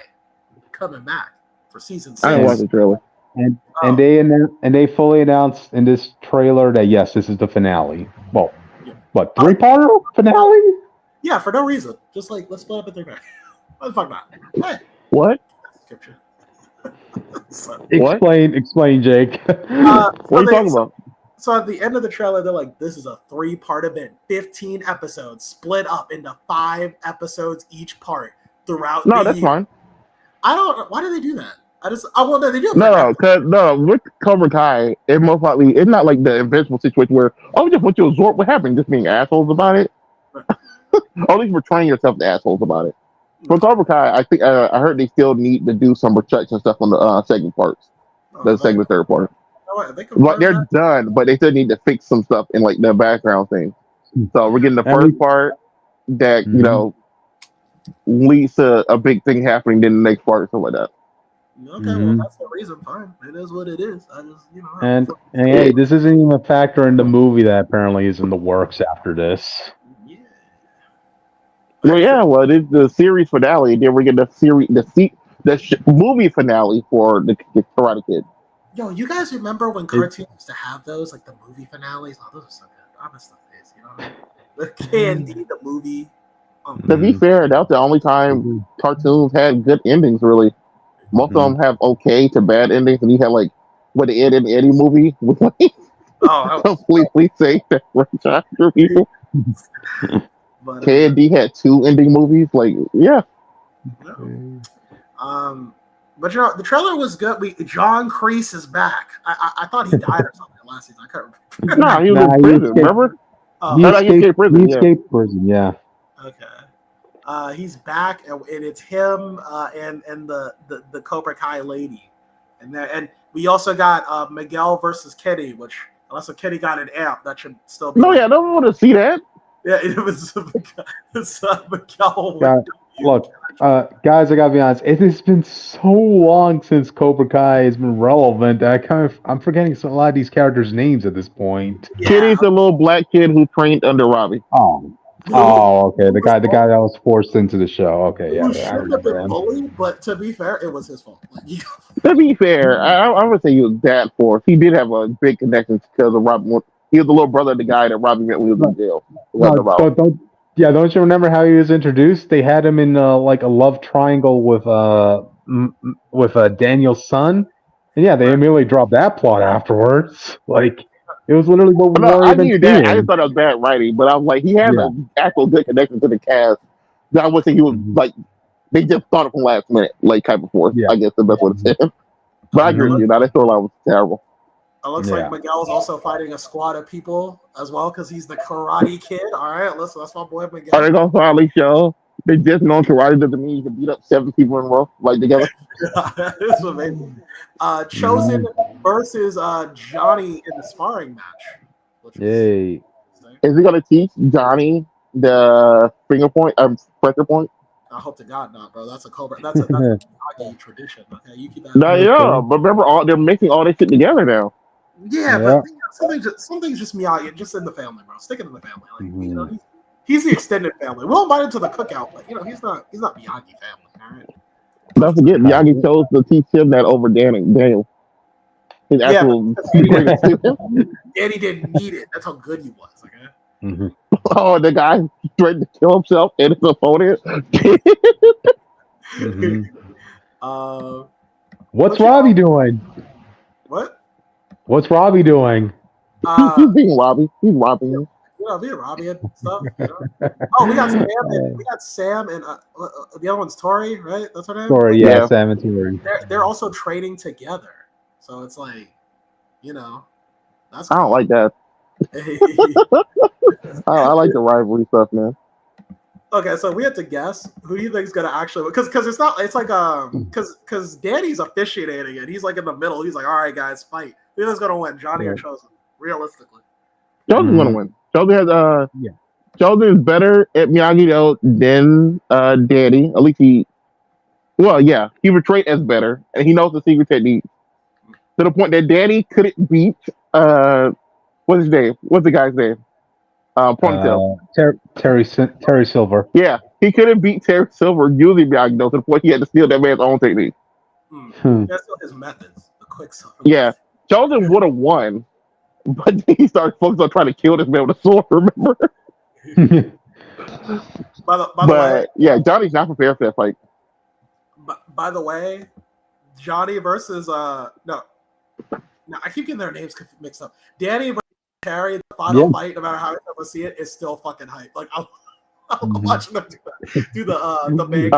coming back for season 6. I didn't watch the trailer. And they fully announced in this trailer that yes, this is the finale. Well, what 3-parter finale? Yeah, for no reason. Just like let's split up in 3 parts. What the fuck not? Hey. What? Explain, Jake. What are you talking about? So at the end of the trailer, they're like, "This is a 3-part event, 15 episodes, split up into 5 episodes each part throughout." No, that's fine. I don't. Why do they do that? They do. No, with Cobra Kai, it's most likely it's not like the Invincible situation where just want you to absorb what happened, just being assholes about it. Or at least portraying yourself to assholes about it. For Cobra Kai, I think I heard they still need to do some protection stuff on the second parts, the second, third part. Like they're done, but they still need to fix some stuff in like the background thing. So we're getting the first part that leads to a big thing happening, then the next part or something like that. Okay, well that's the reason. Fine, it is what it is. I just and hey, this isn't even a factor in the movie that apparently is in the works after this. Well, it's the series finale. Then we're getting the movie finale for the Karate Kid. Yo, you guys remember when cartoons used to have those, like the movie finales? Oh, those are so good. I miss those days, The candy, the movie. To be fair, that was the only time cartoons had good endings, really. Most of them have okay to bad endings, and you had like with the Ed and Eddie movie was like Oh, completely saved that franchise for people. but KD had 2 ending movies. Like, yeah. But you know, the trailer was good. John Kreese is back. I thought he died or something last season. I can't remember. Nah, he was in prison. Remember? He escaped prison. Yeah. Prison. Yeah. Okay. He's back, and it's him and the Cobra Kai lady, and we also got Miguel versus Kenny, which unless Kenny got an amp, that should still be. No, yeah, I don't want to see that. Yeah, it was Miguel. God, look, guys, I gotta be honest. It has been so long since Cobra Kai has been relevant. I'm forgetting a lot of these characters' names at this point. Yeah. Kenny's the little black kid who trained under Robbie. Oh, okay. The guy that was forced into the show. Okay, yeah. He shouldn't have been bullied, but to be fair, it was his fault. To be fair, I would say he was that forced. He did have a big connection because of Robbie. He was the little brother of the guy that Robbie met when he was in jail. Don't you remember how he was introduced? They had him in like a love triangle with Daniel's son, and yeah, they immediately dropped that plot afterwards. Like it was literally what we I knew that. I just thought it was bad writing, but I was like, he has an actual good connection to the cast. I would say he was like they just thought it from last minute, like type of force. I guess the best way to say it. But I agree with you. Now that storyline was terrible. It looks like Miguel's also fighting a squad of people as well because he's the Karate Kid. All right, listen, that's my boy Miguel. Are they gonna finally show they just know karate doesn't mean you can beat up 7 people in a row like together? This is amazing. Chosen versus Johnny in the sparring match. Yay! Is he gonna teach Johnny the pressure point? I hope to God not, bro. That's a Cobra. That's a Miyagi tradition. Okay, you keep that. No, yeah, but remember, they're mixing all this shit together now. Yeah, but something's just Miyagi, just in the family, bro. Stick it in the family. Like, you know, he's the extended family. We'll invite him to the cookout, but you know, he's not Miyagi family. All right. Don't forget, Miyagi chose to teach him that over Daniel. His actual Danny didn't need it. That's how good he was. Okay. Oh, the guy threatened to kill himself and his opponent. What's Robbie doing? What? What's Robbie doing? He's being Robbie. He's robbing him. You know, being Robbie and stuff. You know? Oh, we got Sam and the other one's Tori, right? That's her name. Tori, yeah, Sam and Tori. They're also training together, so it's like, you know, that's. I don't like that. I like the rivalry stuff, man. Okay, so we have to guess who do you think is gonna actually because it's not it's like because Danny's officiating it. He's like in the middle. He's like, all right, guys, fight. Who's gonna win, Johnny or Chosen? Realistically, Chosen's gonna win. Chosen has Chosen is better at Miyagi than Danny. At least he portrayed as better, and he knows the secret technique to the point that Danny couldn't beat what's his name? What's the guy's name? Ponytail. Terry Silver. Yeah, he couldn't beat Terry Silver using Miyagi to the point he had to steal that man's own technique. That's still his methods. The quick stuff. Yeah, Chosen would have won, but then he started focusing on trying to kill this man with a sword. Remember? by the way, yeah, Johnny's not prepared for that fight. By the way, Johnny versus no, I keep getting their names mixed up. Danny versus Terry, the final fight, no matter how you ever see it, is still fucking hype. Like I'm watching them do the man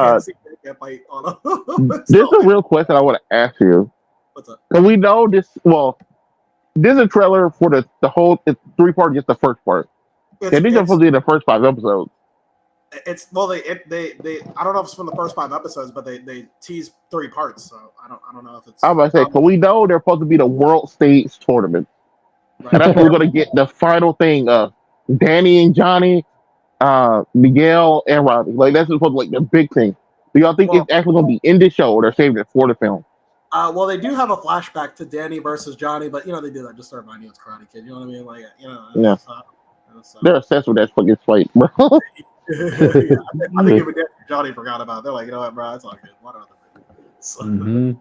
can't fight on them. This is a real question I want to ask you. What's up? Because we know this. Well, this is a trailer for the whole 3-part, just the first part. These are supposed to be the first 5 episodes. It's they I don't know if it's from the first 5 episodes, but they tease 3 parts, so I don't know if it's. I was about to say, because we know they're supposed to be the world stage tournament. Right. And that's where we're going to get the final thing of Danny and Johnny, Miguel and Robbie. Like, that's supposed to be like the big thing. Do y'all think it's actually going to be in the show or they're saving it for the film? Well, they do have a flashback to Danny versus Johnny, but, you know, they do that just to remind you it's Karate Kid. You know what I mean? Like, you know. Yeah. They're obsessed with that fucking fight, bro. I think even Johnny forgot about it. They're like, you know what, bro? It's all good. What other thing?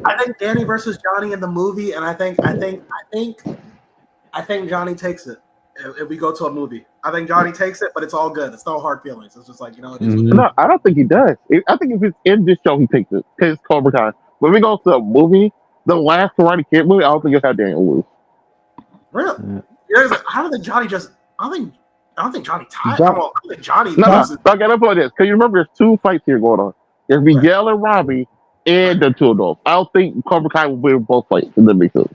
I think Danny versus Johnny in the movie, and I think Johnny takes it if we go to a movie. I think Johnny takes it, but it's all good. It's no hard feelings. It's just like, you know, it is. No, I don't think he does. I think if it's in this show, he takes it because it's Cobra Kai. When we go to a movie, the last Karate Kid movie, I don't think it's had Daniel lose. Really? Yeah. I don't think Johnny just. I don't think Johnny tied. John- I don't think Johnny No, loses. okay, let's play this. Because you remember, there's two fights here going on. There's Miguel and Robbie, and the two adults. I don't think Cobra Kai will win both fights. If that makes sense.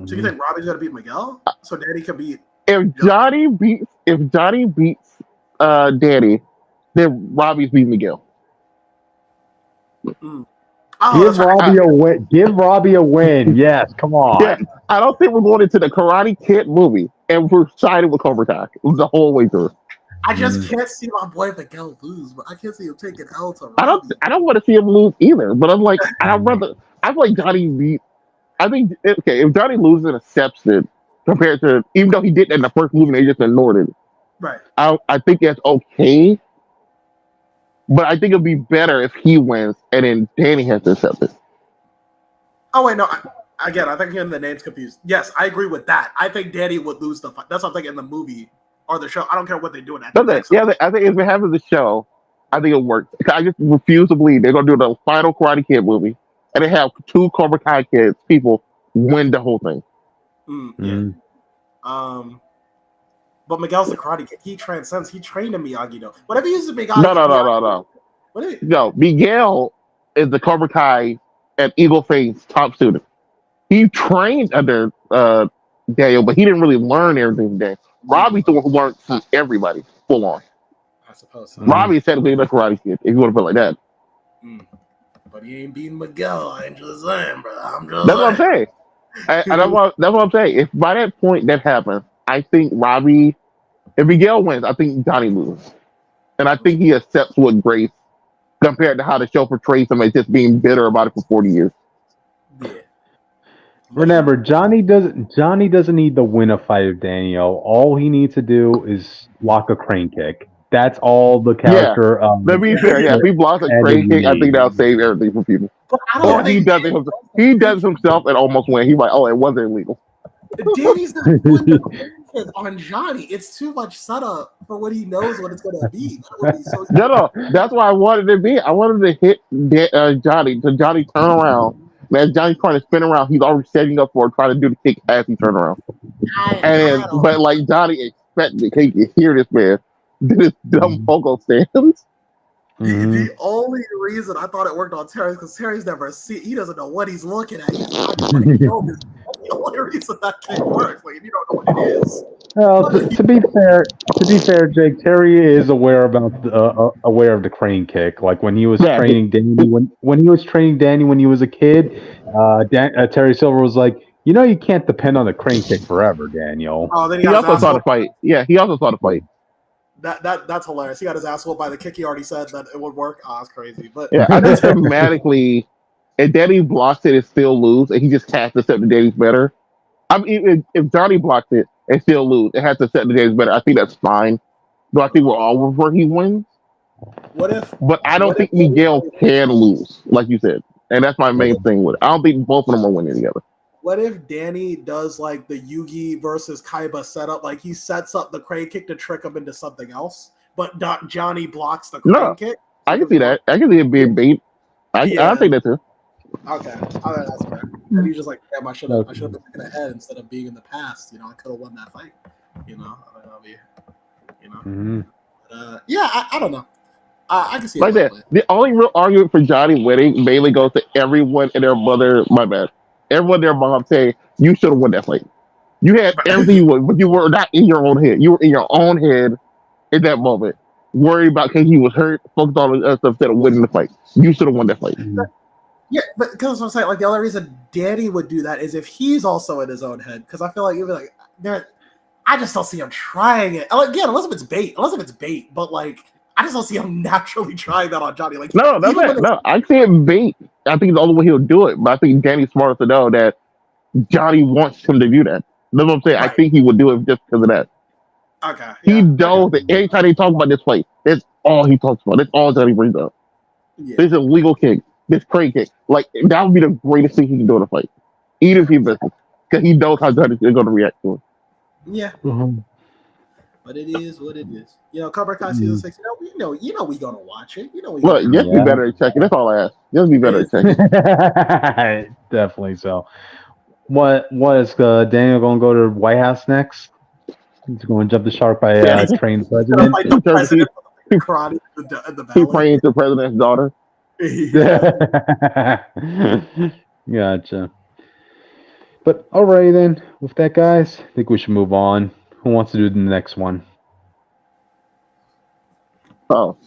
So you think Robbie's gonna beat Miguel? So Danny can beat. If Johnny beats Danny, then Robbie's beat Miguel. Oh, Give that's right. Robbie a win. Give Robbie a win. Yes, come on. Yeah, I don't think we're going into the Karate Kid movie and we're siding with Cobra Kai the whole way through. I just can't see my boy Miguel lose, but I can't see him taking L to Robbie. I don't want to see him lose either. But I'm like, I like Johnny beat. I think if Johnny loses and accepts it, compared to even though he did that in the first movie, they just ignored it. Right. I think that's okay. But I think it'd be better if he wins and then Danny has to accept it. Oh wait, no. I think I'm getting the names confused. Yes, I agree with that. I think Danny would lose the fight. That's what I'm thinking in the movie or the show. I don't care what they do in that. I think if it happens the show, I think it works. I just refuse to believe they're gonna do the final Karate Kid movie and they have two Cobra Kai kids people win the whole thing. Yeah. But Miguel's the Karate Kid. He transcends. He trained in Miyagi though. Whatever he uses Miyagi. No. No, Miguel is the Cobra Kai at Eagle Face top student. He trained under Daniel, but he didn't really learn everything today. Robbie's the one who learned from everybody full on. I suppose so. Robbie's technically the Karate Kid, if you want to put it like that. But he ain't beating Miguel. I ain't just saying, bro. That's what I'm saying. That's what I'm saying. If by that point that happens, I think Robbie, if Miguel wins, I think Johnny loses. And I think he accepts with grace compared to how the show portrays him as just being bitter about it for 40 years. Yeah. Remember, Johnny doesn't need to win a fight with Daniel. All he needs to do is block a crane kick. That's all the character. To be fair, if he blocks a crane kick, I think that'll save everything for people. Or he does it himself. He does himself and almost win. He's like, oh, it wasn't illegal. Danny's not doing the on Johnny. It's too much setup for what he knows what it's going to be. No, that's why I wanted to be. I wanted to hit Johnny. To Johnny turn around. Man, Johnny's trying to spin around. He's already setting up for it, trying to do the kick as he turn around. But like Johnny expected, he could hear this man do this dumb pogo stands. The only reason I thought it worked on Terry is because Terry's never seen. He doesn't know what he's looking at. He's not the only reason that kick works. Like, you don't know what it is. Well, to be fair, Jake, Terry is aware of the crane kick. Like when he was training Danny, when he was training Danny when he was a kid, Terry Silver was like, you know, you can't depend on the crane kick forever, Daniel. Oh, then he also saw the fight. Yeah, he also saw the fight. That's hilarious. He got his ass whooped by the kick. He already said that it would work. Oh, that's crazy. But yeah, I think dramatically, if Danny blocks it and still lose, and he just has to accept that Danny's better. I mean, if Johnny blocks it and still lose, it has to accept that Danny's better. I think that's fine. But I think we're all where he wins. What if? But I don't think Miguel can lose, like you said, and that's my main thing with it. I don't think both of them are winning together. What if Danny does like the Yugi versus Kaiba setup? Like he sets up the crane kick to trick him into something else, but Johnny blocks the crane kick? I can see that. I can see it being bait. I think that too. Okay. All right, that's fair. And he's just like, damn, I should have been looking ahead instead of being in the past. You know, I could have won that fight. You know, I don't know. I can see it. Like that. The only real argument for Johnny winning mainly goes to everyone and their mother. My bad. Everyone and their mom saying you should have won that fight. You had everything you would, but you were not in your own head. You were in your own head in that moment, worried about because he was hurt, focused on other stuff instead of winning the fight. You should have won that fight. Yeah, but because I'm saying, like, the only reason Danny would do that is if he's also in his own head. Because I feel like even like I just don't see him trying it. Again, unless if it's bait. But like, I just don't see him naturally trying that on Johnny. Like, no, that's it. No, I see it bait. I think it's the only way he'll do it. But I think Danny's smart enough to know that Johnny wants him to do that. That's what I'm saying. Right. I think he would do it just because of that. Okay. He knows that anytime they talk about this fight, that's all he talks about. That's all Johnny brings up. Yeah. This is a legal kick. This crane kick. Like, that would be the greatest thing he can do in a fight. Even if he misses. Because he knows how Johnny's going to react to it. Yeah. But it is what it is. Cobra Kai season 6. You know we gonna watch it. You know we Look, gonna. just be better at checking. That's all I ask. Just be better at checking. Definitely so. What is Daniel going to go to White House next? He's going to jump the shark by train Gonna president. fight the president of karate in the He ballet. praying to the president's daughter. Gotcha. But alright then, with that, guys, I think we should move on. Who wants to do the next one? Oh,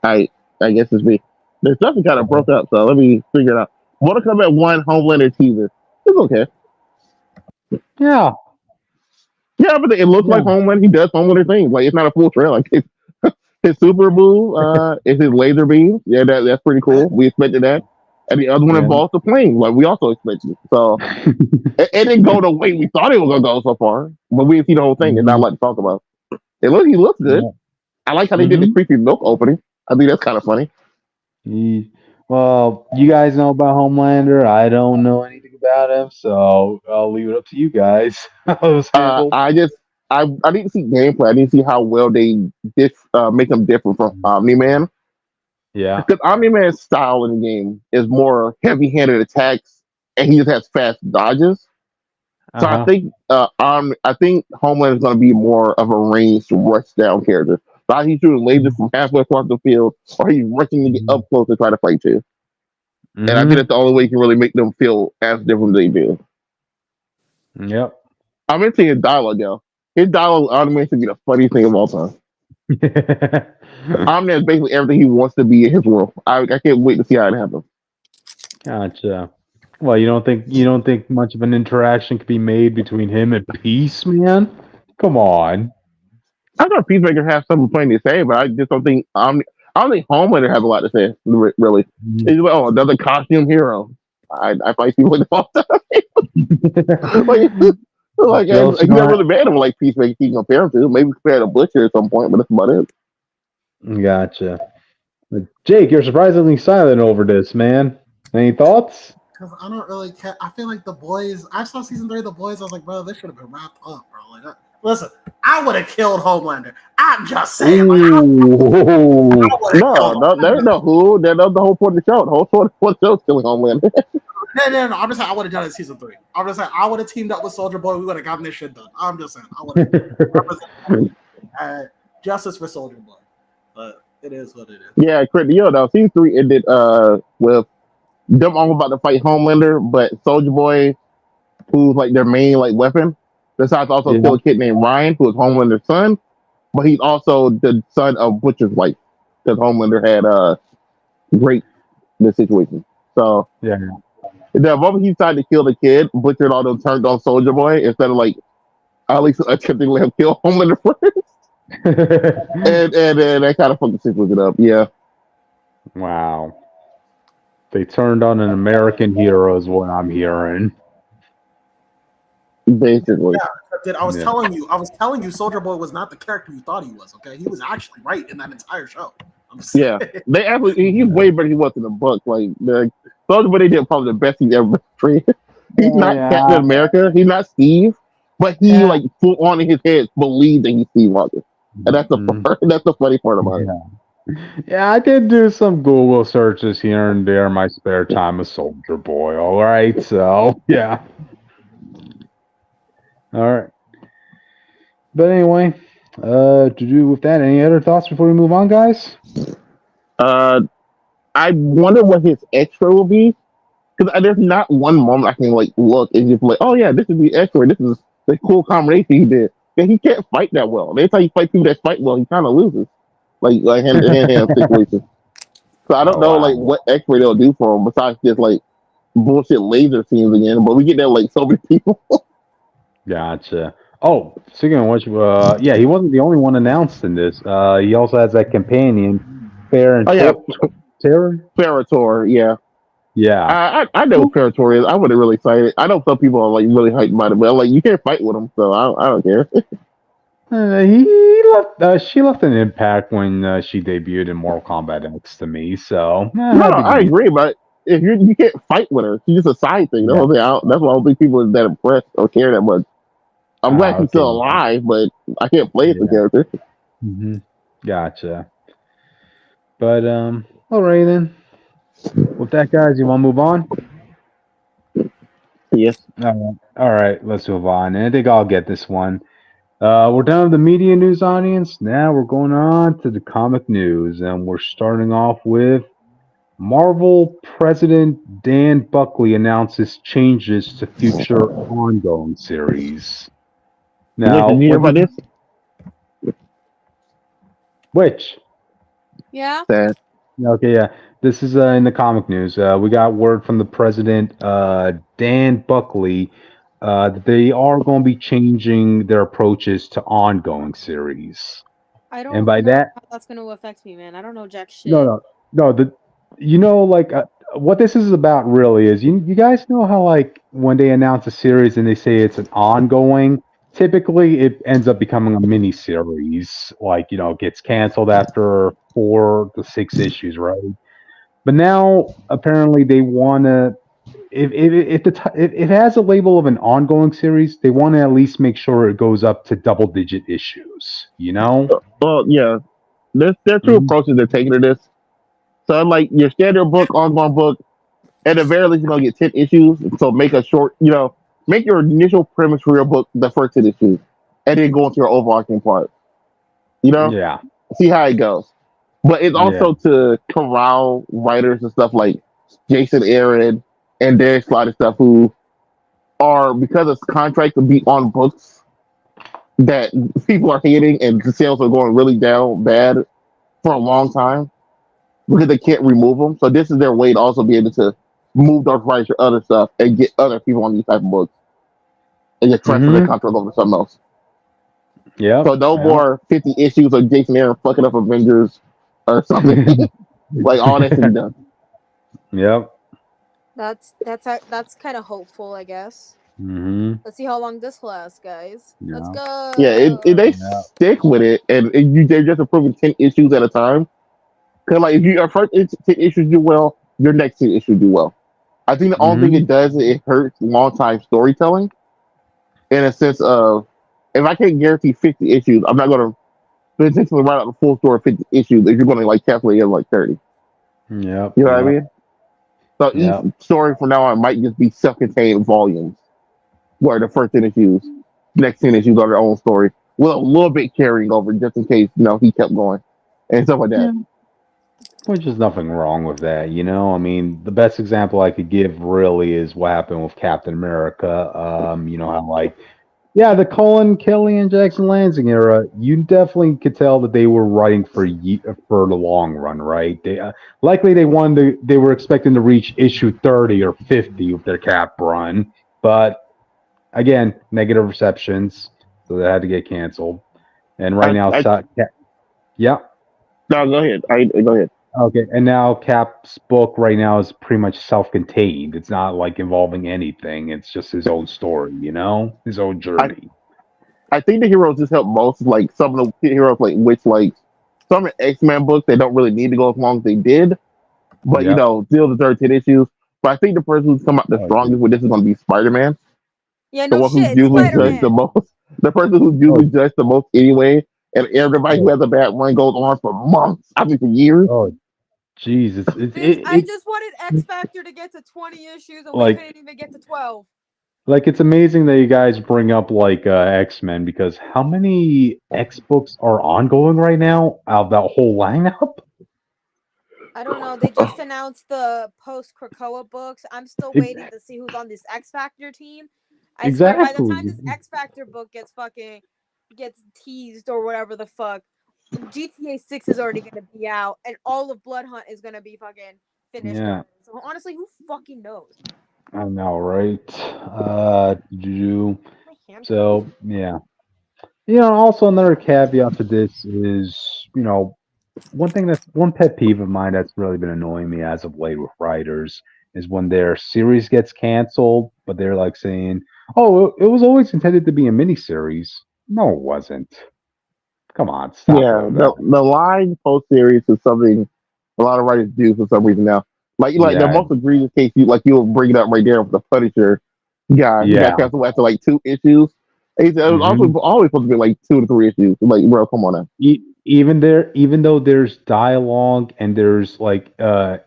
I guess it's me. There's something kind of broke up, so let me figure it out. Mortal Kombat 1 Homelander teaser. It's okay. Yeah. Yeah, but it looks like Homelander. He does Homelander things. Like, it's not a full trailer. Like, it's his super move is his laser beam. Yeah, that's pretty cool. We expected that. And the other one involves the plane. Like, we also expected it. So, it didn't go the way we thought it was going to go so far. But we didn't see the whole thing. It's not a lot to talk about. He looks good. Yeah. I like how they did the creepy milk opening. I think that's kind of funny. Well, you guys know about Homelander. I don't know anything about him, so I'll leave it up to you guys. I didn't see gameplay. I didn't see how well they make him different from Omni-Man. Yeah, because Omni-Man's style in the game is more heavy-handed attacks, and he just has fast dodges. So I think Homelander is going to be more of a ranged, rush down character. So he's shooting lasers from halfway across the field, or he's rushing to get up close to try to fight you. And I think that's the only way you can really make them feel as different as they do. Yep. I'm into his dialogue, though. His dialogue automatically be the funniest thing of all time. Omni is basically everything he wants to be in his world. I can't wait to see how it happens. Gotcha. Well, you don't think much of an interaction could be made between him and Peace, man? Come on. I thought Peacemaker has something plenty to say, but I just don't think I don't think Homelander has a lot to say. Really, he's like, another costume hero. I fight people with all the time. like you never really made him like Peacemaker. You can compare him to maybe compare to Butcher at some point, but that's about it. Gotcha. Jake, you're surprisingly silent over this, man. Any thoughts? Because I don't really care. I feel like The Boys. I saw season 3 of The Boys. I was like, bro, this should have been wrapped up, bro. Like, listen, I would have killed Homelander. I'm just saying. Like, no, there ain't no who. That's the whole point of the show. The whole point of the show is killing Homelander. No. I'm just saying I would have done it in season 3. I'm just saying I would have teamed up with Soldier Boy. We would have gotten this shit done. I'm just saying I would have. Justice for Soldier Boy. But it is what it is. Yeah, though, season 3 ended with them all about to fight Homelander, but Soldier Boy, who's like their main like weapon, decides to also kill a kid named Ryan, who is Homelander's son, but he's also the son of Butcher's wife, because Homelander had raped the situation. So the moment he decided to kill the kid, Butcher and all them turned on Soldier Boy instead of like at least attempting to let him kill Homelander first. and that kind of fucked the situation up. Yeah. Wow. They turned on an American hero is what I'm hearing. Basically. Yeah, I was telling you Soldier Boy was not the character you thought he was, okay? He was actually right in that entire show. They actually he's way better than he was in the book. Like the Soldier Boy, they did probably the best he's ever portrayed. He's not Captain America, he's not Steve, but he like full on in his head believed that he's Steve Rogers. And that's the funny part about it. Yeah, I did do some Google searches here and there in my spare time. A Soldier Boy, all right. So yeah, all right. But anyway, to do with that, any other thoughts before we move on, guys? I wonder what his extra will be, because there's not one moment I can like look and just like, oh yeah, this is the extra. This is the cool combination he did. And he can't fight that well. Every time you fight people that fight well, he kind of loses. Like hand-to-hand situation. So I don't know like what extra they'll do for him besides just like bullshit laser scenes again. But we get that like so many people. Gotcha. Oh, speaking of which, he wasn't the only one announced in this. He also has that companion, Ferrator, yeah. Yeah. I know what Ferrator is. I wasn't really excited. I know some people are like really hyped about it, but like you can't fight with him, so I don't care. She left an impact when she debuted in Mortal Kombat X to me. So I agree, but if you can't fight with her, she's just a side thing. That's why I don't think people are that impressed or care that much. I'm glad he's Okay. still alive, but I can't play as the Yeah. character. hmm Gotcha. But all right then. With that, guys, you want to move on? Yes. All right, let's move on. And I think I'll get this one. We're done with the media news audience. Now we're going on to the comic news, and we're starting off with Marvel President Dan Buckley announces changes to future ongoing series. Nick, Now, did you hear about this? which? Yeah. Sad. Okay, yeah. This is in the comic news. We got word from the president, Dan Buckley, that they are going to be changing their approaches to ongoing series. I And don't by know that, how that's gonna affect me, man. I don't know jack shit. no. Like what this is about really is you guys know how like when they announce a series and they say it's an ongoing, typically it ends up becoming a mini series. Like it gets canceled after 4 to 6 issues, right? But now apparently they want to. If it has a label of an ongoing series, they want to at least make sure it goes up to double-digit issues. Well, yeah. There's two Mhm. approaches they're taking to this. So, like your standard book, ongoing book, at the very least, you're gonna get 10 issues. So make a short, make your initial premise for your book the first 10 issues, and then go into your overarching part. Yeah, See how it goes. But it's yeah. also to corral writers and stuff like Jason Aaron and Derek Slott and stuff who are, because of contracts to be on books that people are hating and the sales are going really down bad for a long time because they can't remove them. So this is their way to also be able to move those rights to other stuff and get other people on these type of books and just transfer the Mm-hmm. contract over to something else. Yep. So no Yep. more 50 issues of Jason Aaron fucking up Avengers or something. Like all that should be done. Yep. That's kind of hopeful, I guess. Mm-hmm. Let's see how long this lasts, guys. Let's Yeah. go. Yeah, they Yeah. stick with it, and they're just approving 10 issues at a time. Because like if your first 10 issues do well, your next 10 issues do well. I think the only thing Mm-hmm. it does is it hurts long time storytelling in a sense of if I can't guarantee 50 issues, I'm not going to potentially write out the full story of 50 issues if you're going to like calculate it like 30. Yep. You know what I mean? So Yep. each story from now on might just be self-contained volumes, where the first 10 issues, next 10 issues are their own story, with a little bit carrying over just in case he kept going and stuff like that. Yeah. Which is nothing wrong with that, I mean, the best example I could give really is what happened with Captain America. How like, yeah, the Colin Kelly and Jackson Lansing era, you definitely could tell that they were writing for the long run, right? They likely they were expecting to reach issue 30 or 50 with their Cap run, but again, negative receptions, so they had to get canceled. And right now, yeah. No, go ahead. Go ahead. Okay, and now Cap's book right now is pretty much self-contained. It's not like involving anything. It's just his own story, his own journey. I think the heroes just help most. Like some of the heroes, like some of the X-Men books, they don't really need to go as long as they did. But Yep. still deserve 10 issues. But I think the person who's come out the strongest with this is going to be Spider-Man. Yeah, The no one who's shit. usually Spider-Man. judged the most. The person who's usually judged the most anyway. And everybody who has a bad run goes on for months. I mean, for years. Oh, Jesus! I just wanted X Factor to get to 20 issues, and we couldn't even get to 12. Like, it's amazing that you guys bring up like X-Men, because how many X books are ongoing right now out of that whole lineup? I don't know. They just announced the post Krakoa books. I'm still waiting to see who's on this X Factor team. I swear, by the time this X Factor book gets teased or whatever the fuck, GTA 6 is already gonna be out, and all of Bloodhunt is gonna be fucking finished. Yeah. So honestly, who fucking knows? I know, right? So yeah. Also another caveat to this is, one pet peeve of mine that's really been annoying me as of late with writers is when their series gets canceled, but they're like saying, "Oh, it was always intended to be a miniseries." No, it wasn't. Come on, stop doing that. The line post series is something a lot of writers do for some reason now. Like the most egregious case, you'll bring it up right there with the Punisher guy. He got canceled after like 2 issues, It was always supposed to be like 2 to 3 issues. Like, bro, come on now. Even though there's dialogue and there's like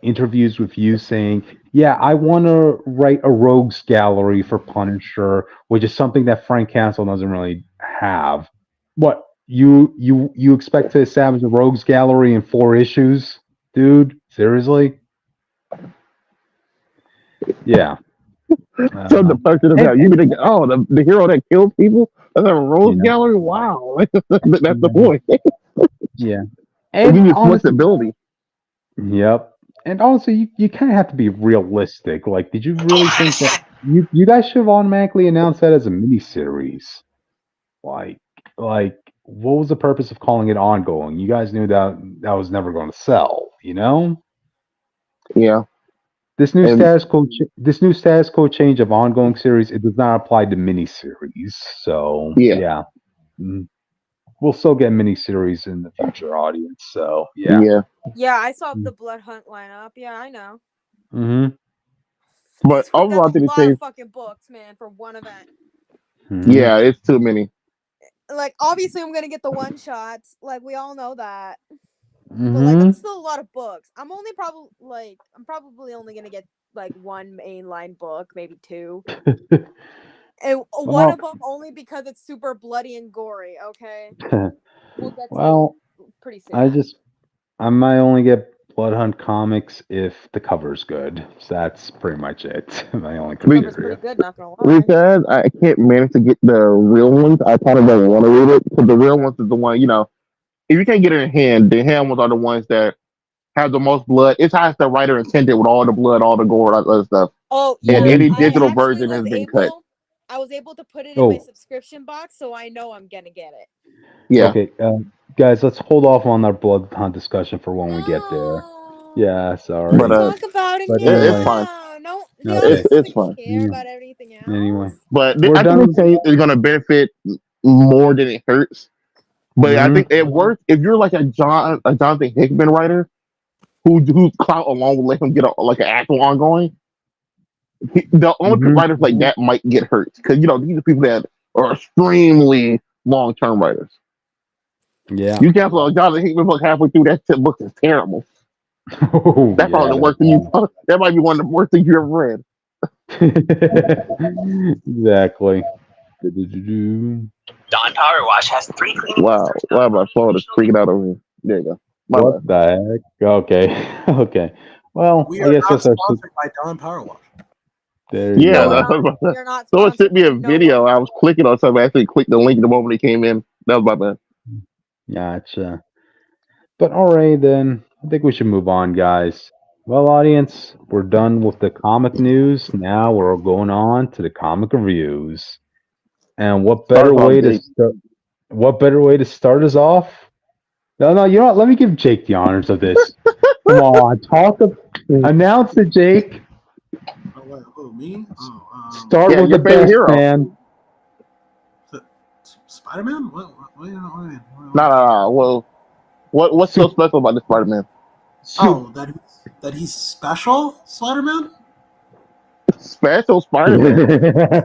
interviews with you saying, "Yeah, I want to write a rogues gallery for Punisher," which is something that Frank Castle doesn't really have. What you expect to establish a rogues gallery in 4 issues, dude? Seriously? Yeah. So the person is that you mean the hero that kills people? That's a rose gallery? Wow. That's the point. Yeah. And you need honestly, flexibility. Yep. And also, you kind of have to be realistic. Like, did you really think that you guys should have automatically announced that as a miniseries? Like, what was the purpose of calling it ongoing? You guys knew that was never going to sell. Yeah. This new status quo change of ongoing series, it does not apply to miniseries. So yeah. We'll still get miniseries in the future, audience. So yeah. Yeah, I saw the Bloodhunt lineup. Yeah, I know. But overall, I think a lot of fucking books, man, for one event. Yeah, it's too many. Like, obviously, I'm gonna get the one shots. Like, we all know that. But like, that's still a lot of books. I'm probably only gonna get like one mainline book, maybe 2. And one of them only because it's super bloody and gory. Okay. We'll get to pretty soon. I might only get Bloodhunt comics if the cover's good. So that's pretty much it. My only cover's pretty good, not gonna lie. Because I can't manage to get the real ones, I kind of don't want to read it. Because the real ones is the one, if you can't get it in hand, the hand ones are the ones that have the most blood. It's how the writer intended with all the blood, all the gore, all that other stuff. Oh, yeah. And any digital version has been cut. I was able to put it in my subscription box, so I know I'm gonna get it. Yeah. Okay, guys, let's hold off on our Bloodhunt discussion for when we get there. Yeah, sorry. But talk about it anyway. It's fine. No, it's fine. Care about everything else. Anyway, but I think it's going to benefit more than it hurts. But I think it works if you're like a Jonathan Hickman writer whose clout alone will let him get an actual ongoing. The only writers like that might get hurt because these are people that are extremely long-term writers. Yeah, you cancel a Jonathan Hickman book halfway through, that book is terrible. That's probably the worst thing that might be one of the worst things you ever read. Exactly. Dawn Power Wash has 3 cleaning. Wow, my phone is freaking out over here. There you go. What the heck? Okay. Well, we are not sponsored by Dawn Power Wash. Someone sent me a video. I was clicking on something. I actually clicked the link the moment it came in. That was my bad. Gotcha. But all right, then. I think we should move on, guys. Well, audience, we're done with the comic news. Now we're going on to the comic reviews. And what better way to start us off? No, you know what? Let me give Jake the honors of this. Come on, announce it, Jake. Who, me? Start with the best hero. Man. Spider-Man? No. Well, what's so special about this Spider-Man? Oh, that he's special, Spider-Man? Special Spider-Man.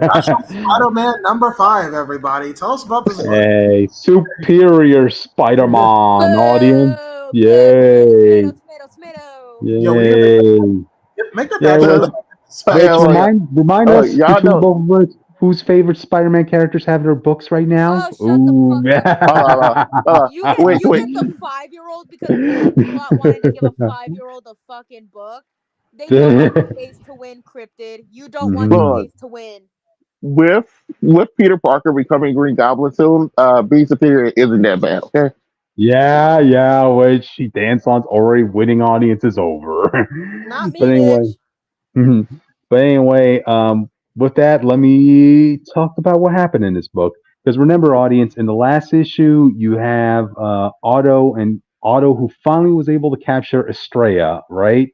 Special Spider-Man number 5, everybody. Tell us about this. Hey, superior Spider-Man, audience. Yay. Tomato. Yay. Make that remind us whose favorite Spider-Man characters have their books right now. You get the 5-year-old because Scott wanted to give a 5-year-old a fucking book. They don't want Face to win, Cryptid. You don't want Face to win. With Peter Parker becoming Green Goblin soon, being superior isn't that bad, okay? Yeah, which Dan Sloan's already winning audiences over. Not me, But anyway, with that, let me talk about what happened in this book. Because remember, audience, in the last issue, you have Otto who finally was able to capture Estrella, right?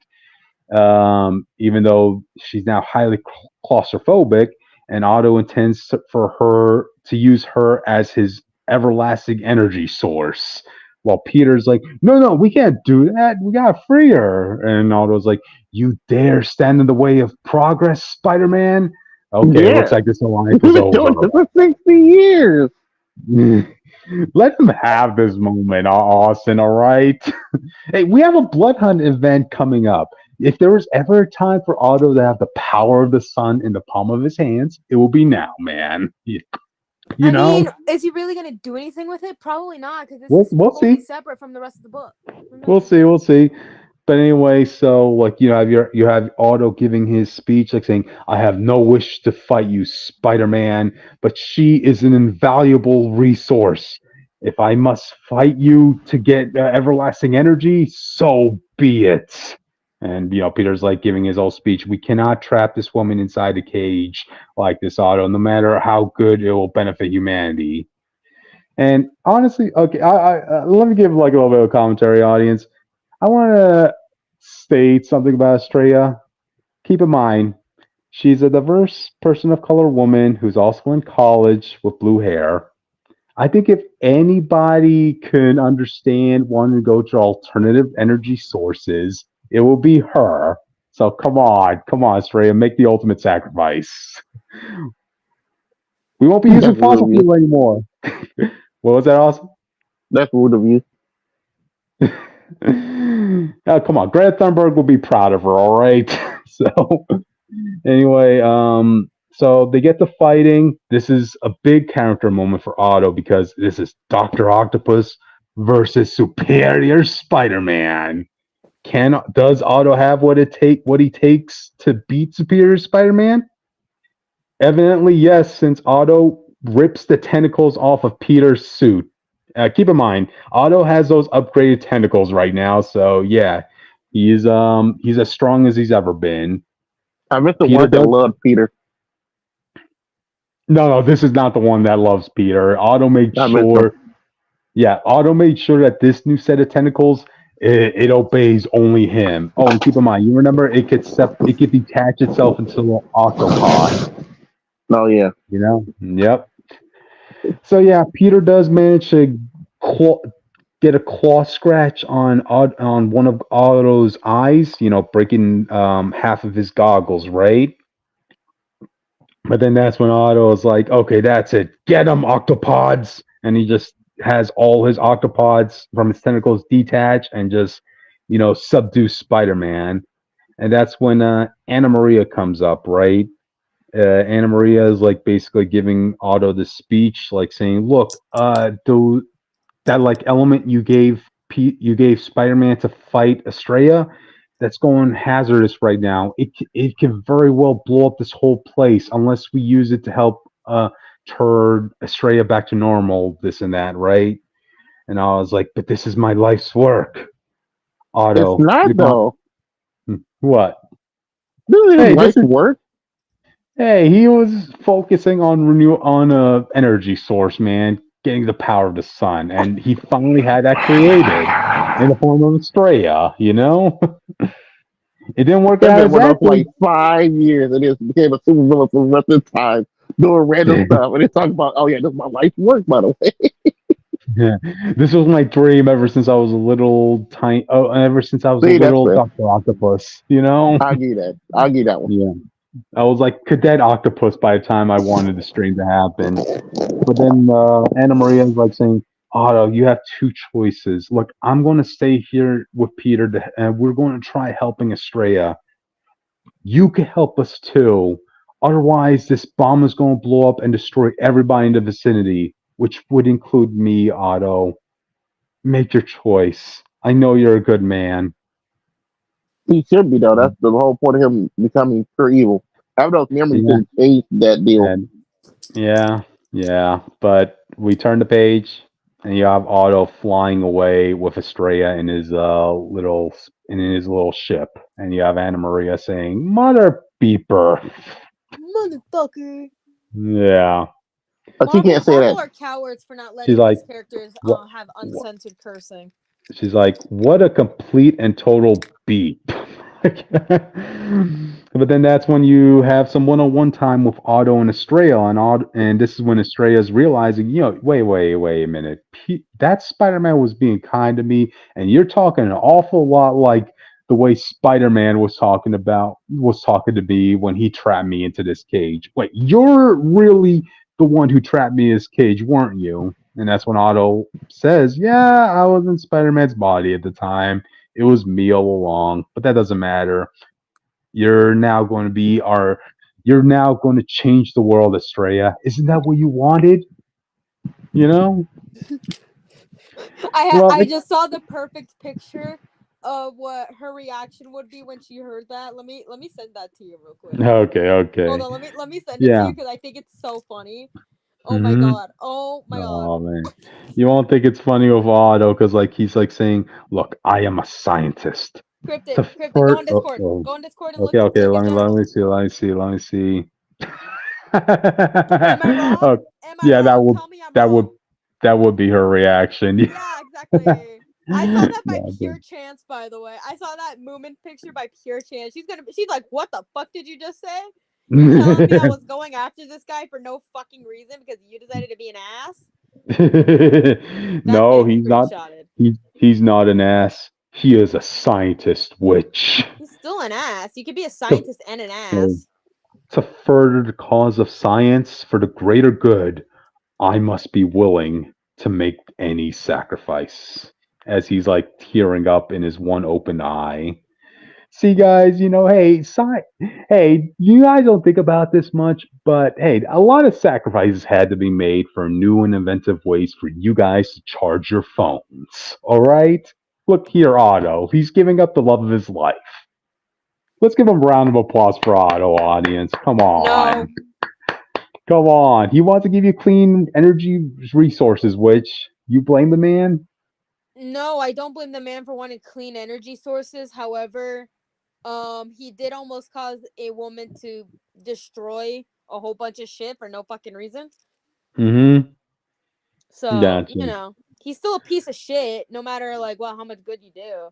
Even though she's now highly claustrophobic, and Otto intends for her to use her as his everlasting energy source. While Peter's like, no, we can't do that. We gotta free her. And Otto's like, you dare stand in the way of progress, Spider-Man? Okay, it Yeah. looks like this alliance We've is been doing over. this for 60 years. Let them have this moment, Austin, all right? Hey, we have a Bloodhunt event coming up. If there was ever a time for Otto to have the power of the sun in the palm of his hands, it will be now, man. You I know? mean, is he really gonna do anything with it? Probably not, because this We'll, is we'll totally see. separate from the rest of the book. We'll see. We'll see. But anyway, so like you have Otto giving his speech, like saying, "I have no wish to fight you, Spider-Man, but she is an invaluable resource. If I must fight you to get everlasting energy, so be it." And Peter's like giving his whole speech. We cannot trap this woman inside a cage like this, Otto. No matter how good it will benefit humanity. And honestly, okay, let me give like a little bit of commentary, audience. I want to state something about Estrella. Keep in mind, she's a diverse person of color woman who's also in college with blue hair. I think if anybody can understand wanting to go to alternative energy sources, it will be her. So come on, Estrella, make the ultimate sacrifice. We won't be using That's rude fossil of you. fuel anymore. What was that, Awesome? That's rude of you. Oh, come on, Greta Thunberg will be proud of her. All right. So anyway, so they get to fighting. This is a big character moment for Otto because this is Doctor Octopus versus Superior Spider-Man. Does Otto have what he takes to beat Superior Spider-Man? Evidently, yes, since Otto rips the tentacles off of Peter's suit. Keep in mind, Otto has those upgraded tentacles right now, so yeah, he's as strong as he's ever been. I miss the Peter one that does. loved Peter. No, this is not the one that loves Peter. Otto made I miss him. sure. Yeah, Otto made sure that this new set of tentacles it obeys only him. Oh, and keep in mind, you remember it could detach itself into an octopod. Oh, yeah. Yep. So yeah, Peter does manage to get a claw scratch on one of Otto's eyes. Breaking half of his goggles, right? But then that's when Otto is like, "Okay, that's it. Get him, octopods!" And he just has all his octopods from his tentacles detach and just subdue Spider-Man. And that's when Anna Maria comes up, right? Anna Maria is like basically giving Otto the speech, like saying, "Look, that like element you gave Spider-Man to fight Estrella, that's going hazardous right now. It can very well blow up this whole place unless we use it to help turn Estrella back to normal. This and that, right?" And I was like, "But this is my life's work, It's Otto. not, though. What? This is his Hey, life's work. Hey, he was focusing on a energy source, man, getting the power of the sun, and he finally had that created in the form of Estrella. It didn't work That out man went on for exactly. like 5 years and just became a supervillain for the rest of the time, doing random stuff. And they talk about, oh, yeah, this is my life's work, by the way. Yeah. This was my dream ever since I was a little tiny. Oh, ever since I was a See, that's little fair. Doctor Octopus. I'll give you that. I'll give you that one. Yeah. I was like Cadet Octopus by the time I wanted the stream to happen. But then Anna Maria is like saying, "Otto, you have two choices. Look, I'm going to stay here with Peter, and we're going to try helping Estrella. You can help us too. Otherwise, this bomb is going to blow up and destroy everybody in the vicinity, which would include me, Otto. Make your choice. I know you're a good man." He should be, though. That's the whole point of him becoming pure evil. I don't know if memory Yeah. can change that deal. And yeah. But we turn the page, and you have Otto flying away with Estrella in his little ship, and you have Anna Maria saying, "Mother beeper." Motherfucker. Yeah, But she can't say Marvel that. are cowards for not letting she's like, these characters "What?" have uncensored cursing. She's like, "What a complete and total beep." But then that's when you have some one-on-one time with Otto and Estrella, and this is when Estrella's realizing, wait a minute, that Spider-Man was being kind to me, and you're talking an awful lot like the way Spider-Man was talking to me when he trapped me into this cage. Wait, you're really the one who trapped me in this cage, weren't you? And that's when Otto says, "Yeah, I was in Spider-Man's body at the time. It was me all along, but that doesn't matter. You're now going to be our. You're now going to change the world, Estrella. Isn't that what you wanted? You know." Well, I just saw the perfect picture of what her reaction would be when she heard that. Let me send that to you real quick. okay. Hold on, let me send it to Yeah. you because I think it's so funny. Oh my god. Oh my god. Oh man, you won't think it's funny with Otto because like he's like saying, "Look, I am a scientist." Cryptic, To go on Discord. Go on Discord and Okay, look okay. at Let Johnny. me see. Am I wrong? Oh, Am I yeah, wrong? Tell me I'm wrong. that would be her reaction. Yeah, exactly. I saw that by Yeah, pure chance, by the way. I saw that movement picture by pure chance. She's like, what the fuck did you just say? You're telling me I was going after this guy for no fucking reason because you decided to be an ass? No, he's not. Screenshotted. He's not an ass. He is a scientist, which He's still an ass. You could be a scientist and an ass. to further the cause of science for the greater good, I must be willing to make any sacrifice. As he's like tearing up in his one open eye. See, guys, hey, you guys don't think about this much, but hey, a lot of sacrifices had to be made for new and inventive ways for you guys to charge your phones. All right? Look here, Otto. He's giving up the love of his life. Let's give him a round of applause for Otto, audience. Come on. No. Come on. He wants to give you clean energy resources, which you blame the man? No, I don't blame the man for wanting clean energy sources. However, he did almost cause a woman to destroy a whole bunch of shit for no fucking reason. Mm-hmm. So, Gotcha. you know, he's still a piece of shit, no matter like how much good you do.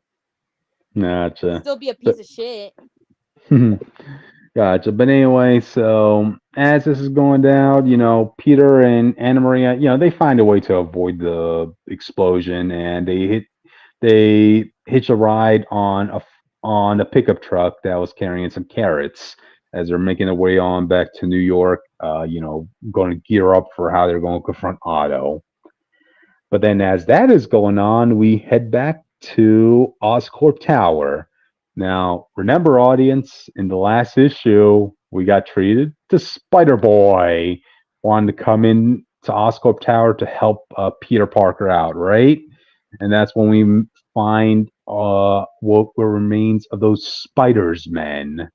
Gotcha. Still be a piece of shit. Gotcha. But anyway, so as this is going down, Peter and Anna Maria, they find a way to avoid the explosion, and they hitch a ride on a pickup truck that was carrying some carrots as they're making their way on back to New York. Going to gear up for how they're going to confront Otto. But then, as that is going on, we head back to Oscorp Tower. Now, remember, audience, in the last issue, we got treated to Spider Boy wanted to come in to Oscorp Tower to help Peter Parker out, right? And that's when we find what remains of those Spiders men.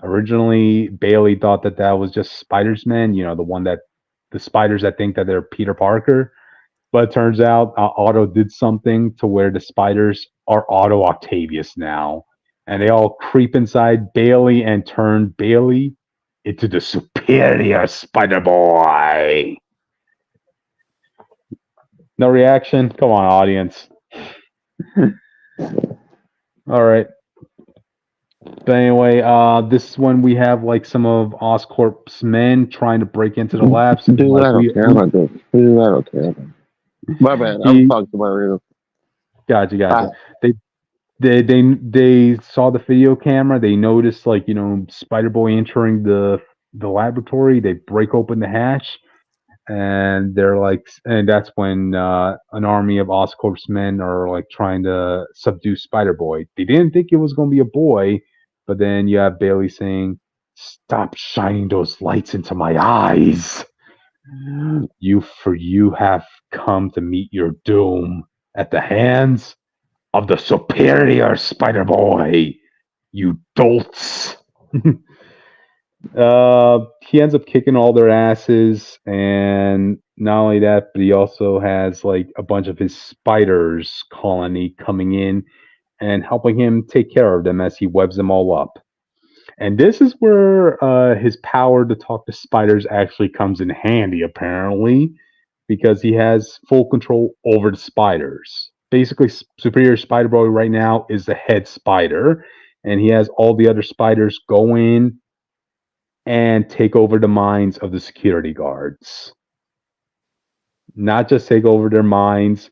Originally, Bailey thought that was just Spiders men, the spiders that think that they're Peter Parker. But it turns out Otto did something to where the spiders are Otto Octavius now. And they all creep inside Bailey and turn Bailey into the superior Spider Boy. No reaction? Come on, audience. All right. But anyway, this is when we have like some of Oscorp's men trying to break into the labs. Dude, I don't care about this. Dude, I don't care. My bad. I'm talking to my radio. Gotcha. They saw the video camera. They noticed Spider Boy entering the laboratory. They break open the hatch, and that's when an army of Oscorp's men are like trying to subdue Spider Boy. They didn't think it was going to be a boy, but then you have Bailey saying, "Stop shining those lights into my eyes. You have come to meet your doom at the hands of the superior Spider Boy, you dolts." He ends up kicking all their asses, and not only that, but he also has like a bunch of his spiders colony coming in and helping him take care of them as he webs them all up. And this is where his power to talk to spiders actually comes in handy, apparently, because he has full control over the spiders. Basically, Superior Spider Boy right now is the head spider, and he has all the other spiders go in and take over the minds of the security guards. Not just take over their minds,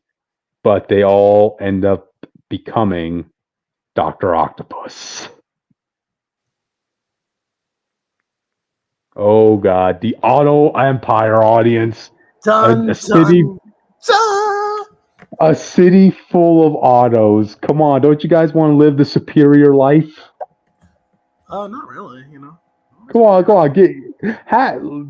but they all end up becoming Dr. Octopus. Oh god, the Auto Empire audience. Dun, A city, dun, dun. a city full of autos. Come on, don't you guys want to live the superior life? Not really, you know. Come on,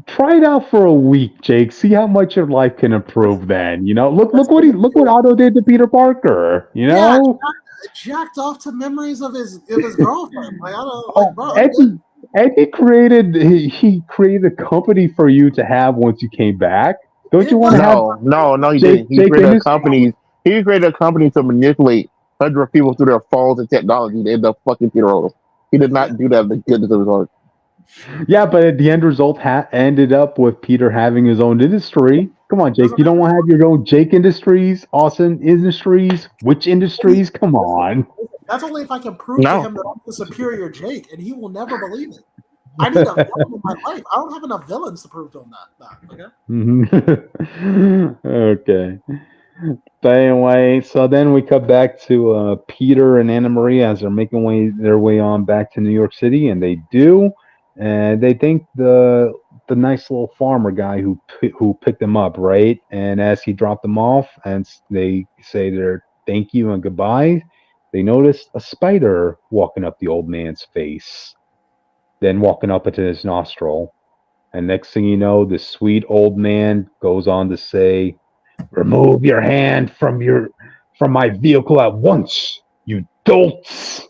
try it out for a week, Jake. See how much your life can improve. Then look what Otto did to Peter Parker. Yeah, jacked off to memories of his girlfriend. Like I don't like, bro. And he created a company for you to have once you came back. Don't you want to have? No, he Jake, didn't. He created a company. He created a company to manipulate hundreds of people through their phones and technology to end up fucking Peter over. He did not do that in the goodness of his heart. Yeah, but the end result ended up with Peter having his own industry. Come on, Jake. You don't want to have your own Jake Industries, Austin Industries, Witch Industries? Come on. That's only if I can prove to him that I'm the superior Jake, and he will never believe it. I need a villain in my life. I don't have enough villains to prove to him that. Okay? Okay. But anyway, so then we cut back to Peter and Anna Maria as they're making their way on back to New York City, and they do. And they thank the nice little farmer guy who picked them up, right? And as he dropped them off, and they say their thank you and goodbye, they noticed a spider walking up the old man's face, then walking up into his nostril. And next thing you know, this sweet old man goes on to say, "Remove your hand from my vehicle at once, you dolts!"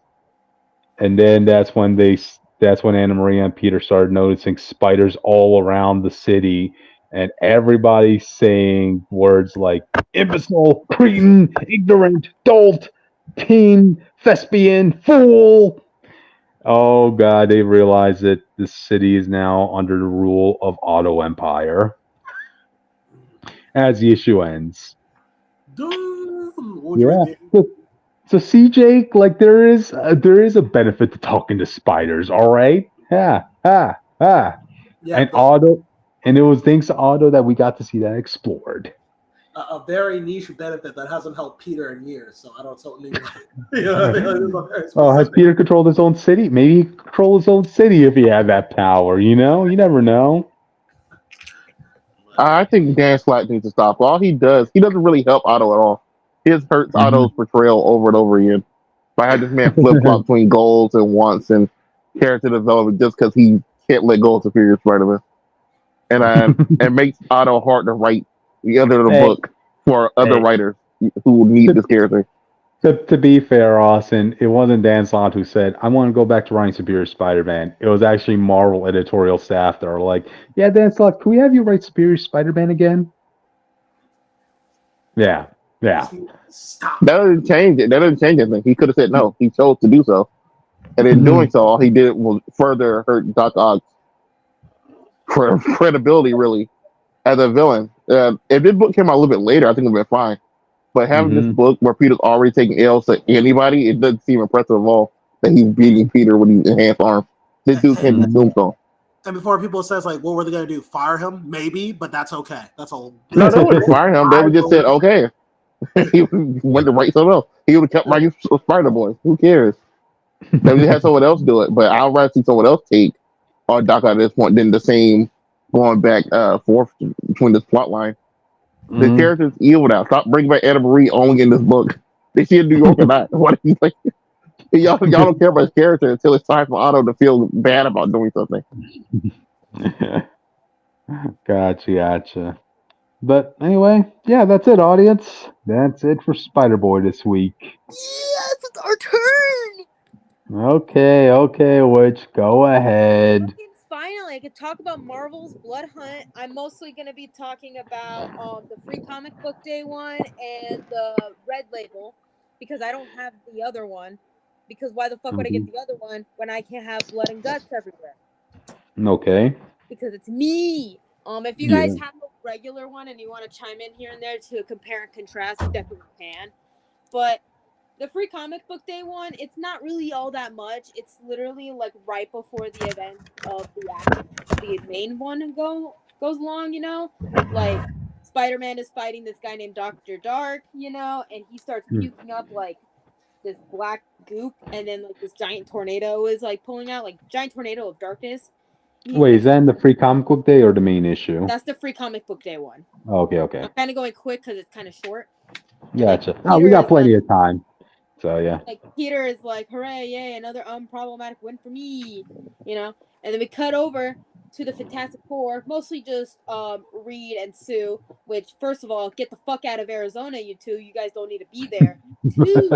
And then that's when Anna Maria and Peter started noticing spiders all around the city, and everybody saying words like imbecile, cretin, ignorant, dolt, teen, thespian, fool. Oh god, they realize that the city is now under the rule of Auto Empire. As the issue ends. Yeah. So see, Jake, like there is a benefit to talking to spiders, all right? Yeah. Yeah, and it was thanks to Otto that we got to see that explored. A very niche benefit that hasn't helped Peter in years, so I don't totally. Has Peter controlled his own city? Maybe he could control his own city if he had that power. You never know. I think Dan Slott needs to stop. All he doesn't really help Otto at all. He just hurts Otto's portrayal over and over again. I had this man flip flop between goals and wants and character development just because he can't let go of Superior Spider-Man, and it makes Otto hard to write the other of the book for other writers who need this character. To be fair, Austin, it wasn't Dan Slott who said, "I want to go back to writing Superior Spider-Man." It was actually Marvel editorial staff that are like, "Yeah, Dan Slott, can we have you write Superior Spider-Man again?" Yeah. Stop. That doesn't change it. That doesn't change anything. He could have said no. He chose to do so. And in doing so, all he did was further hurt Doc Ock's credibility, really, as a villain. If this book came out a little bit later, I think it would have been fine. But having this book where Peter's already taking L's to anybody, it doesn't seem impressive at all that he's beating Peter with his enhanced arm. This dude can't be Tombstone. And before people says like, what were they going to do? Fire him? Maybe, but that's okay. That's all. No, they wouldn't fire him. They would just said, okay. He went to write something else. He would have kept writing Spider-Boy. Who cares? They would have someone else do it. But I'd rather see someone else take on Doc at this point than the same going back forth between this plot line. The character's evil now. Stop bringing back Anna Marie only in this book. They see in New York or not. What are you like? Y'all don't care about his character until it's time for Otto to feel bad about doing something. Gotcha. But anyway, yeah, that's it, audience. That's it for Spider-Boy this week. Yes, it's our turn. Okay, Witch, go ahead. Finally, I could talk about Marvel's Bloodhunt. I'm mostly going to be talking about the Free Comic Book Day one and the Red Label because I don't have the other one. Because why the fuck would I get the other one when I can't have blood and guts everywhere? Okay. Because it's me. If you guys have a regular one and you want to chime in here and there to compare and contrast, you definitely can. But the Free Comic Book Day one, it's not really all that much. It's literally like right before the event of the main one goes along, Like Spider-Man is fighting this guy named Dr. Dark, and he starts puking up like this black goop, and then like this giant tornado is like pulling out, like giant tornado of darkness. Wait, is that in the free comic book day or the main issue? That's the free comic book day one. Okay, okay. I'm kind of going quick because it's kind of short. Gotcha. Oh, we got plenty of time. So yeah. Like Peter is like, hooray, yay, another unproblematic win for me, you know. And then we cut over to the Fantastic Four, mostly just Reed and Sue. Which, first of all, get the fuck out of Arizona, you two. You guys don't need to be there. Two,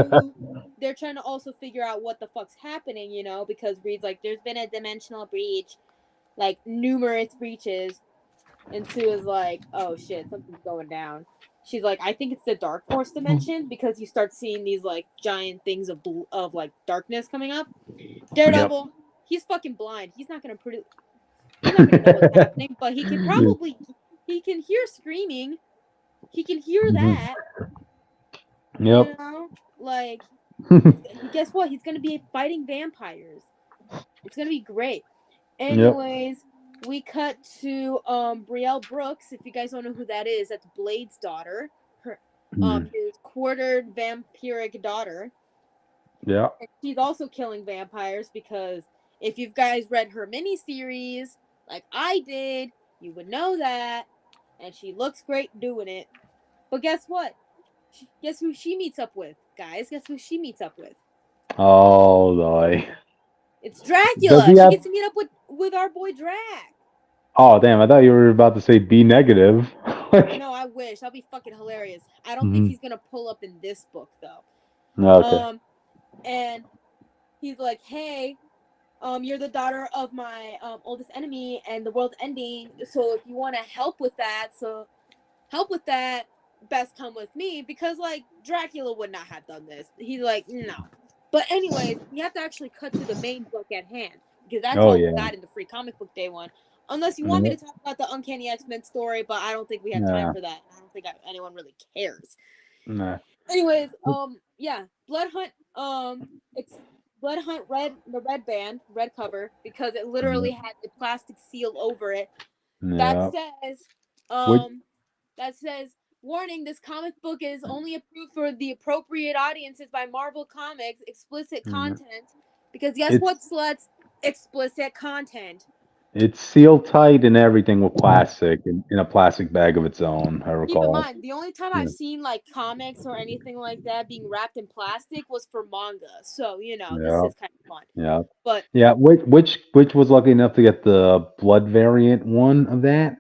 they're trying to also figure out what the fuck's happening, you know, because Reed's like, there's been a dimensional breach, like numerous breaches, and Sue is like, oh shit, something's going down. She's like, I think it's the Dark Force dimension because you start seeing these like giant things of like darkness coming up. Daredevil, he's fucking blind. He's not gonna know what's happening, but he can hear screaming. He can hear that. Yep. You know, like, guess what? He's gonna be fighting vampires. It's gonna be great. Anyways. We cut to Brielle Brooks. If you guys don't know who that is, that's Blade's daughter. Her his quartered vampiric daughter. Yeah. And she's also killing vampires because if you guys read her miniseries, like I did, you would know that. And she looks great doing it. But guess what? Guess who she meets up with, guys? Guess who she meets up with? Oh, boy. It's Dracula. She gets to meet up with our boy Drac. Oh, damn. I thought you were about to say B negative. No, I wish. That'd be fucking hilarious. I don't think he's going to pull up in this book, though. Okay. And he's like, hey, you're the daughter of my oldest enemy, and the world's ending. So if you want to help with that, best come with me. Because, like, Dracula would not have done this. He's like, no. But anyways, we have to actually cut to the main book at hand because that's all we got in the free comic book day one. Unless you want me to talk about the Uncanny X-Men story, but I don't think we have time for that. I don't think anyone really cares. Nah. Anyways, Bloodhunt. It's Bloodhunt the red band, red cover because it literally had the plastic seal over it that says. Warning, this comic book is only approved for the appropriate audiences by Marvel Comics. Explicit content. Because guess what, sluts? Explicit content. It's sealed tight and everything with plastic in a plastic bag of its own, I recall. Keep in mind, the only time I've seen like comics or anything like that being wrapped in plastic was for manga. So, you know, this is kind of fun. Yeah. But which was lucky enough to get the blood variant one of that.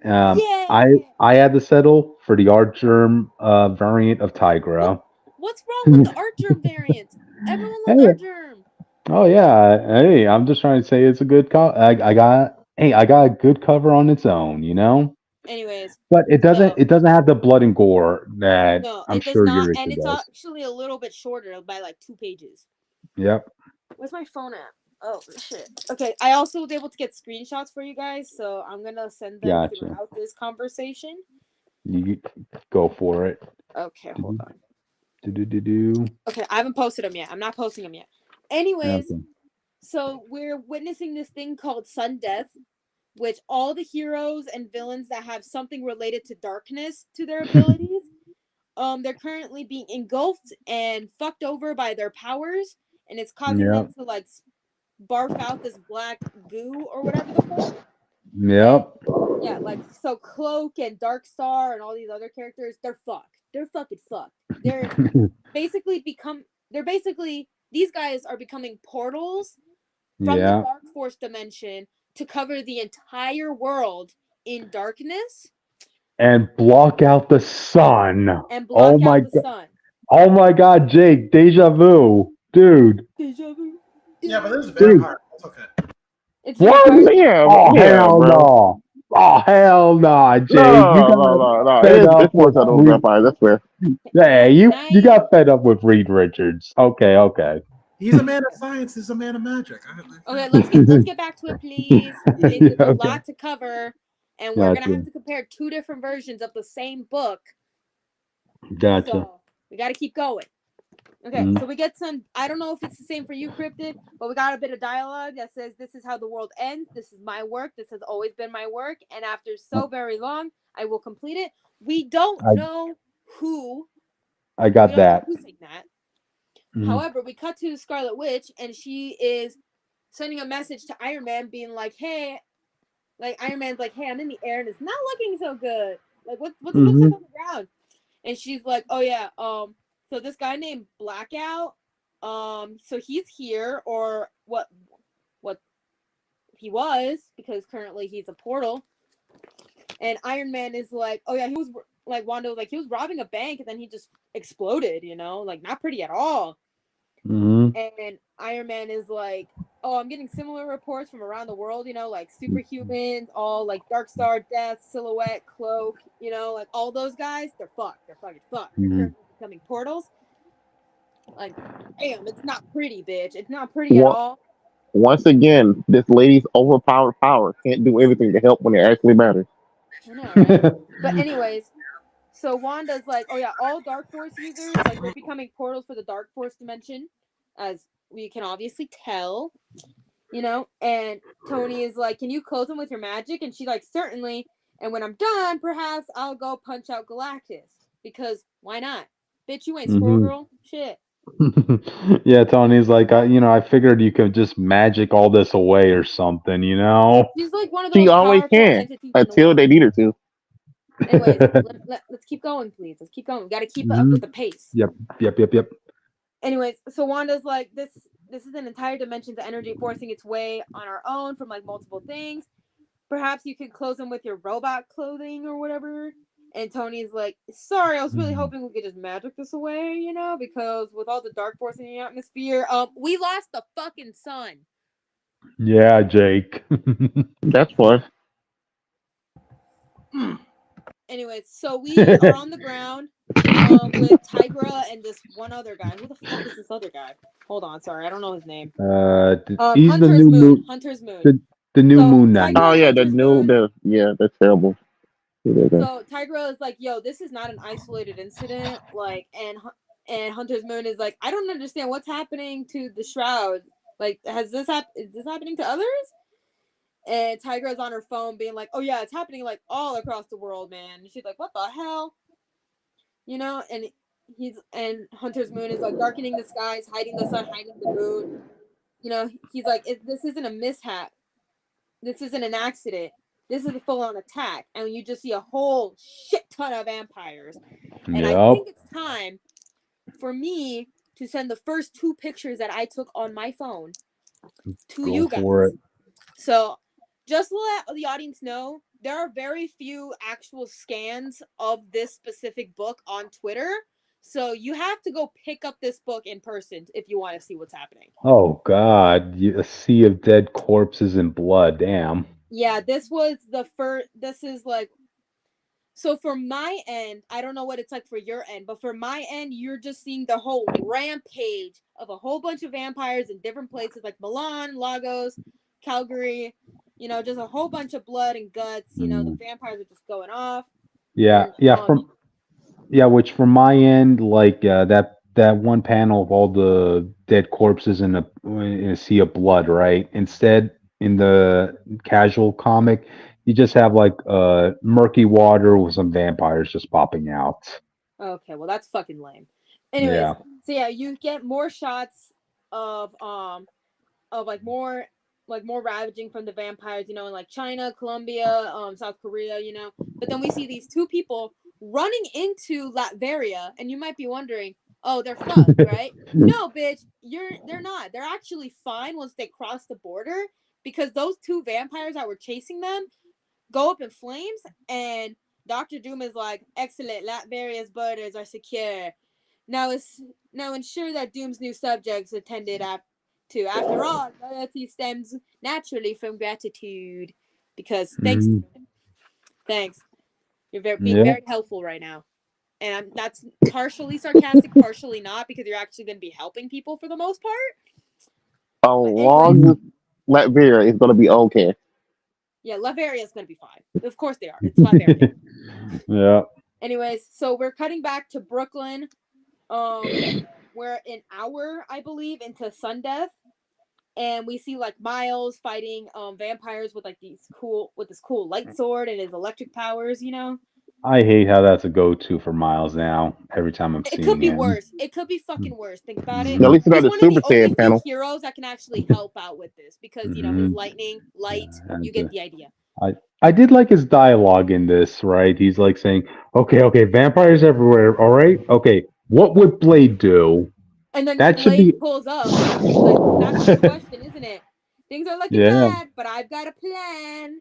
I had to settle for the art germ variant of Tigra. What's wrong with the art germ variant? Everyone loves art germ. Oh yeah. Hey, I'm just trying to say it's a good I got a good cover on its own, you know? Anyways. But it doesn't have the blood and gore that I'm sure you're and it's actually a little bit shorter by like 2 pages. Yep. Where's my phone at? Oh shit. Okay, I also was able to get screenshots for you guys, so I'm gonna send them throughout this conversation. You go for it. Okay, hold on. Okay, I haven't posted them yet. I'm not posting them yet. Anyways, so we're witnessing this thing called Sun Death, which all the heroes and villains that have something related to darkness to their abilities, they're currently being engulfed and fucked over by their powers, and it's causing them to like barf out this black goo or whatever the fuck. Yep. And, yeah, like so Cloak and Darkstar and all these other characters, they're fucked. They're fucking fucked. They're basically these guys are becoming portals from the Dark Force dimension to cover the entire world in darkness and block out the sun. Oh my god, Jake, deja vu, dude. Deja vu. Yeah, but there's vampire. That's okay. It's what? Yeah, hell no. Oh hell no, Jake. No. It's more than vampire. That's fair. Hey, you got fed up with Reed Richards. Okay. He's a man of science. He's a man of magic. Okay, let's get back to it, please. There's a lot to cover, and we're gonna have to compare 2 different versions of the same book. Gotcha. So we got to keep going. Okay, so we get some. I don't know if it's the same for you, Cryptid, but we got a bit of dialogue that says, "This is how the world ends. This is my work. This has always been my work, and after so very long, I will complete it." We don't know who. I got that. Who's saying that? However, we cut to Scarlet Witch, and she is sending a message to Iron Man, being like, "Hey," like Iron Man's like, "Hey, I'm in the air, and it's not looking so good. Like, what's it looks like on the ground?" And she's like, "Oh yeah, so this guy named Blackout, so he's here, or what he was, because currently he's a portal." And Iron Man is like, "Oh yeah, he was like," Wanda was like, "He was robbing a bank, and then he just exploded, like not pretty at all." And Iron Man is like, "Oh, I'm getting similar reports from around the world, like superhumans, all like Darkstar, Death, Silhouette, Cloak, like all those guys, they're fucked. They're fucking fucked. They're currently becoming portals. Like, damn, it's not pretty, bitch. It's not pretty at all." Once again, this lady's overpowered power can't do everything to help when it actually matters. I know, right? But anyways, so Wanda's like, "Oh yeah, all Dark Force users, like they're becoming portals for the Dark Force dimension, as we can obviously tell, And Tony is like, "Can you close them with your magic?" And she's like, "Certainly. And when I'm done, perhaps I'll go punch out Galactus, because why not? Bitch, you ain't Squirrel Girl. Shit." Yeah, Tony's like, I figured you could just magic all this away or something, She's like one of the She most always powerful can entities in the until world. they need her to. Anyways, let's keep going, please. Let's keep going. We got to keep up with the pace. Yep. Anyways, so Wanda's like, this is an entire dimension's energy forcing its way on our own from like multiple things. Perhaps you can close them with your robot clothing or whatever. And Tony's like, "Sorry, I was really hoping we could just magic this away, because with all the dark force in the atmosphere, we lost the fucking sun." Yeah, Jake. That's fun. Anyways, so we are on the ground with Tigra and this one other guy. Who the fuck is this other guy? Hold on, sorry, I don't know his name. He's Hunter's the new Moon. Hunter's Moon. the new So, Moon Knight. Oh yeah, Moon. that's terrible. So Tigra is like, "Yo, this is not an isolated incident." Like, and Hunter's Moon is like, "I don't understand what's happening to the Shroud. Like, is this happening to others?" And Tigra's on her phone being like, "Oh yeah, it's happening like all across the world, man." And she's like, "What the hell?" And Hunter's Moon is like, "Darkening the skies, hiding the sun, hiding the moon." He's like, "This isn't a mishap. This isn't an accident. This is a full-on attack." And you just see a whole shit ton of vampires. And I think it's time for me to send the first 2 pictures that I took on my phone to you guys. For it. So just to let the audience know, there are very few actual scans of this specific book on Twitter. So you have to go pick up this book in person if you want to see what's happening. Oh God, a sea of dead corpses and blood. Damn. Yeah, this was the first. This is like, so for my end, I don't know what it's like for your end, but for my end, you're just seeing the whole rampage of a whole bunch of vampires in different places like Milan, Lagos, Calgary. Just a whole bunch of blood and guts. The vampires are just going off. Yeah, and, which from my end, like that one panel of all the dead corpses in a sea of blood, right? Instead, in the casual comic, you just have like murky water with some vampires just popping out. Okay, well that's fucking lame. Anyways, so yeah, you get more shots of more ravaging from the vampires, in like China, Colombia, South Korea, But then we see these 2 people running into Latveria, and you might be wondering, oh, they're fucked, right? No, bitch, they're not. They're actually fine once they cross the border, because those 2 vampires that were chasing them go up in flames, and Dr. Doom is like, "Excellent, Latveria's borders are secure. Now ensure that Doom's new subjects attended to. After all, loyalty stems naturally from gratitude." Because thanks. You're being very helpful right now. And that's partially sarcastic, partially not, because you're actually going to be helping people for the most part. Long as Latveria is going to be okay. Yeah, Latveria is going to be fine. Of course they are. It's Latveria. Yeah. Anyways, so we're cutting back to Brooklyn. We're an hour, I believe, into Sundeath. And we see like Miles fighting vampires with like this cool light sword and his electric powers, I hate how that's a go-to for Miles now. Every time I'm It seeing could be him. worse. It could be fucking worse. Think about it. At least it's He's not a one of the Super only Saiyan few panel. heroes that can actually help out with this because you know his Mhm. lightning, light. And, You get the idea. I did like his dialogue in this, right? He's like saying, okay, vampires everywhere, all right? Okay, what would Blade do? And then That should Blade be pulls up. He's like, "That's the question, isn't it? Things are looking Yeah. bad, but I've got a plan,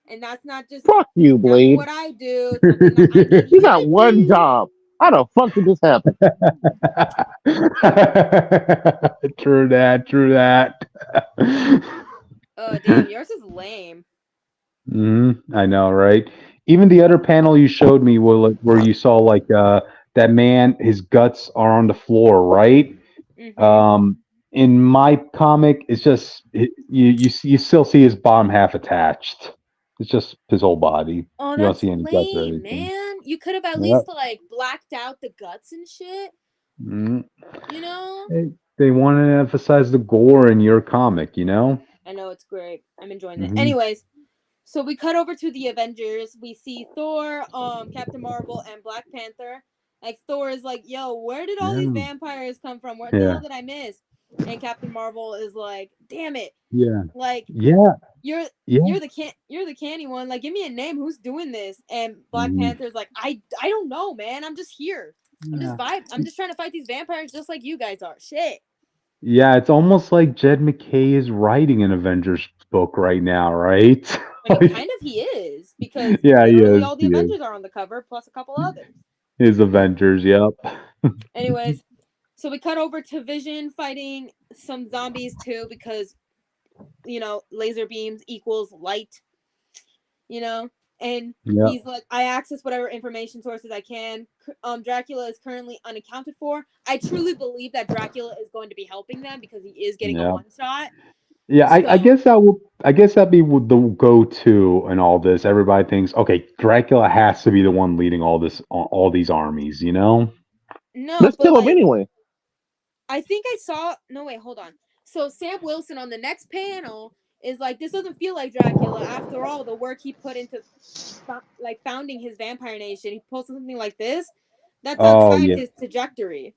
and that's not just Fuck you, that's Blade. what I do. It's something that I need You you got to one do." job. How the fuck did this happen? True that, true that. Oh damn, yours is lame. I know, right? Even the other panel you showed me where you saw like that man, his guts are on the floor, right? Mm-hmm. In my comic, it's just you still see his bottom half attached. It's just his whole body. Oh, You don't that's see any guts or lame, anything. man. You could have at Yep. least like blacked out the guts and shit. Mhm. You know? They want to emphasize the gore in your comic, you know? I know it's great. I'm enjoying it. Hmm. Anyways, so we cut over to the Avengers. We see Thor, Captain Marvel, and Black Panther. Like Thor is like, "Yo, where did all these Yeah. vampires come from? What the Yeah. hell did I miss?" And Captain Marvel is like, "Damn it! Yeah. Like Yeah. you're Yeah. you're the canny one. Like, give me a name. Who's doing this?" And Black Mhm. Panther's like, "I don't know, man. I'm just here. I'm just Yeah. vibe. I'm just trying to fight these vampires just like you guys are. Shit." Yeah, it's almost like Jed McKay is writing an Avengers book right now, right? I mean, Like, kind of he is because yeah, he literally is. all the He is. Avengers are on the cover plus a couple others. His Avengers, yep. Anyways, so we cut over to Vision fighting some zombies too because you know laser beams equals light, you know, and Yep. he's like, I access whatever information sources I can. Dracula is currently unaccounted for. I truly believe that Dracula is going to be helping them because he is getting a Yep. one shot. Yeah, I So guess that would I guess that'd be the go-to in all this. Everybody thinks, okay, Dracula has to be the one leading all these armies, you know? no, Let's but kill him like anyway. I think I saw. No, wait, hold on. So Sam Wilson on the next panel is like, this doesn't feel like Dracula. After all, the work he put into like founding his vampire nation, he posted something like this. That's Oh outside yeah. his trajectory.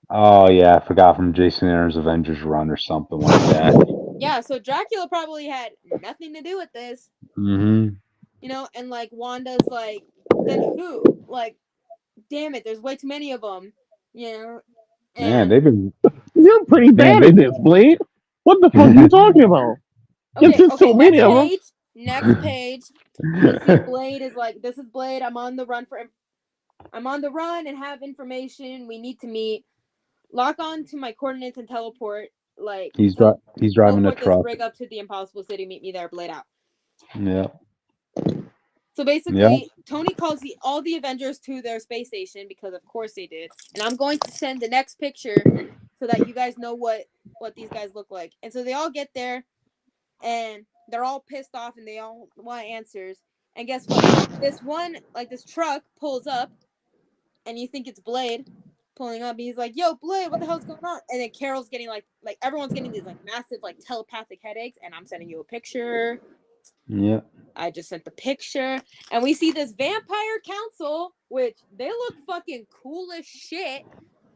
Oh yeah, I forgot from Jason Aaron's Avengers run or something like that. Yeah, so Dracula probably had nothing to do with this, Hmm. you know. And like Wanda's like, then who? Like, damn it, there's way too many of them, you know. Man, And they've been You're pretty man, bad at this, Blade. What the fuck are you talking about? It's okay, just okay, so many next of them. page. Next page. We see Blade is like, this is Blade. I'm on the run and have information. We need to meet. Lock on to my coordinates and teleport. Like he's driving a teleport this truck. rig up to the impossible city. Meet me there. Blade out. Yeah. So Yeah. basically, Tony calls all the Avengers to their space station because of course they did. And I'm going to send the next picture so that you guys know what these guys look like. And so they all get there, and they're all pissed off, and they all want answers. And guess what? This truck pulls up, and you think it's Blade pulling up. And he's like, "Yo, Blade, what the hell's going on?" And then Carol's getting like everyone's getting these like massive like telepathic headaches. And I'm sending you a picture. Yeah. I just sent the picture, and we see this vampire council, which they look fucking cool as shit.